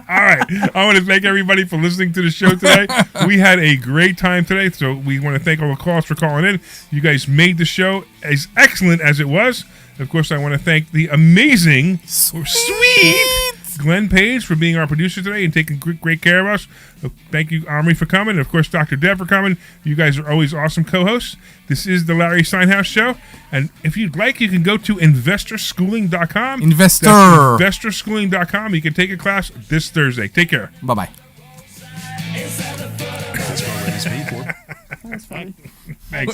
All right. I want to thank everybody for listening to the show today. We had a great time today, so we want to thank all the callers for calling in. You guys made the show as excellent as it was. Of course, I want to thank the amazing, sweet Glenn Page for being our producer today and taking great care of us. Thank you, Omri, for coming. And, of course, Dr. Deb for coming. You guys are always awesome co-hosts. This is the Larry Steinhouse Show. And if you'd like, you can go to investorschooling.com. Investor. That's investorschooling.com. You can take a class this Thursday. Take care. Bye-bye. This program is paid for. That's fine. Thanks.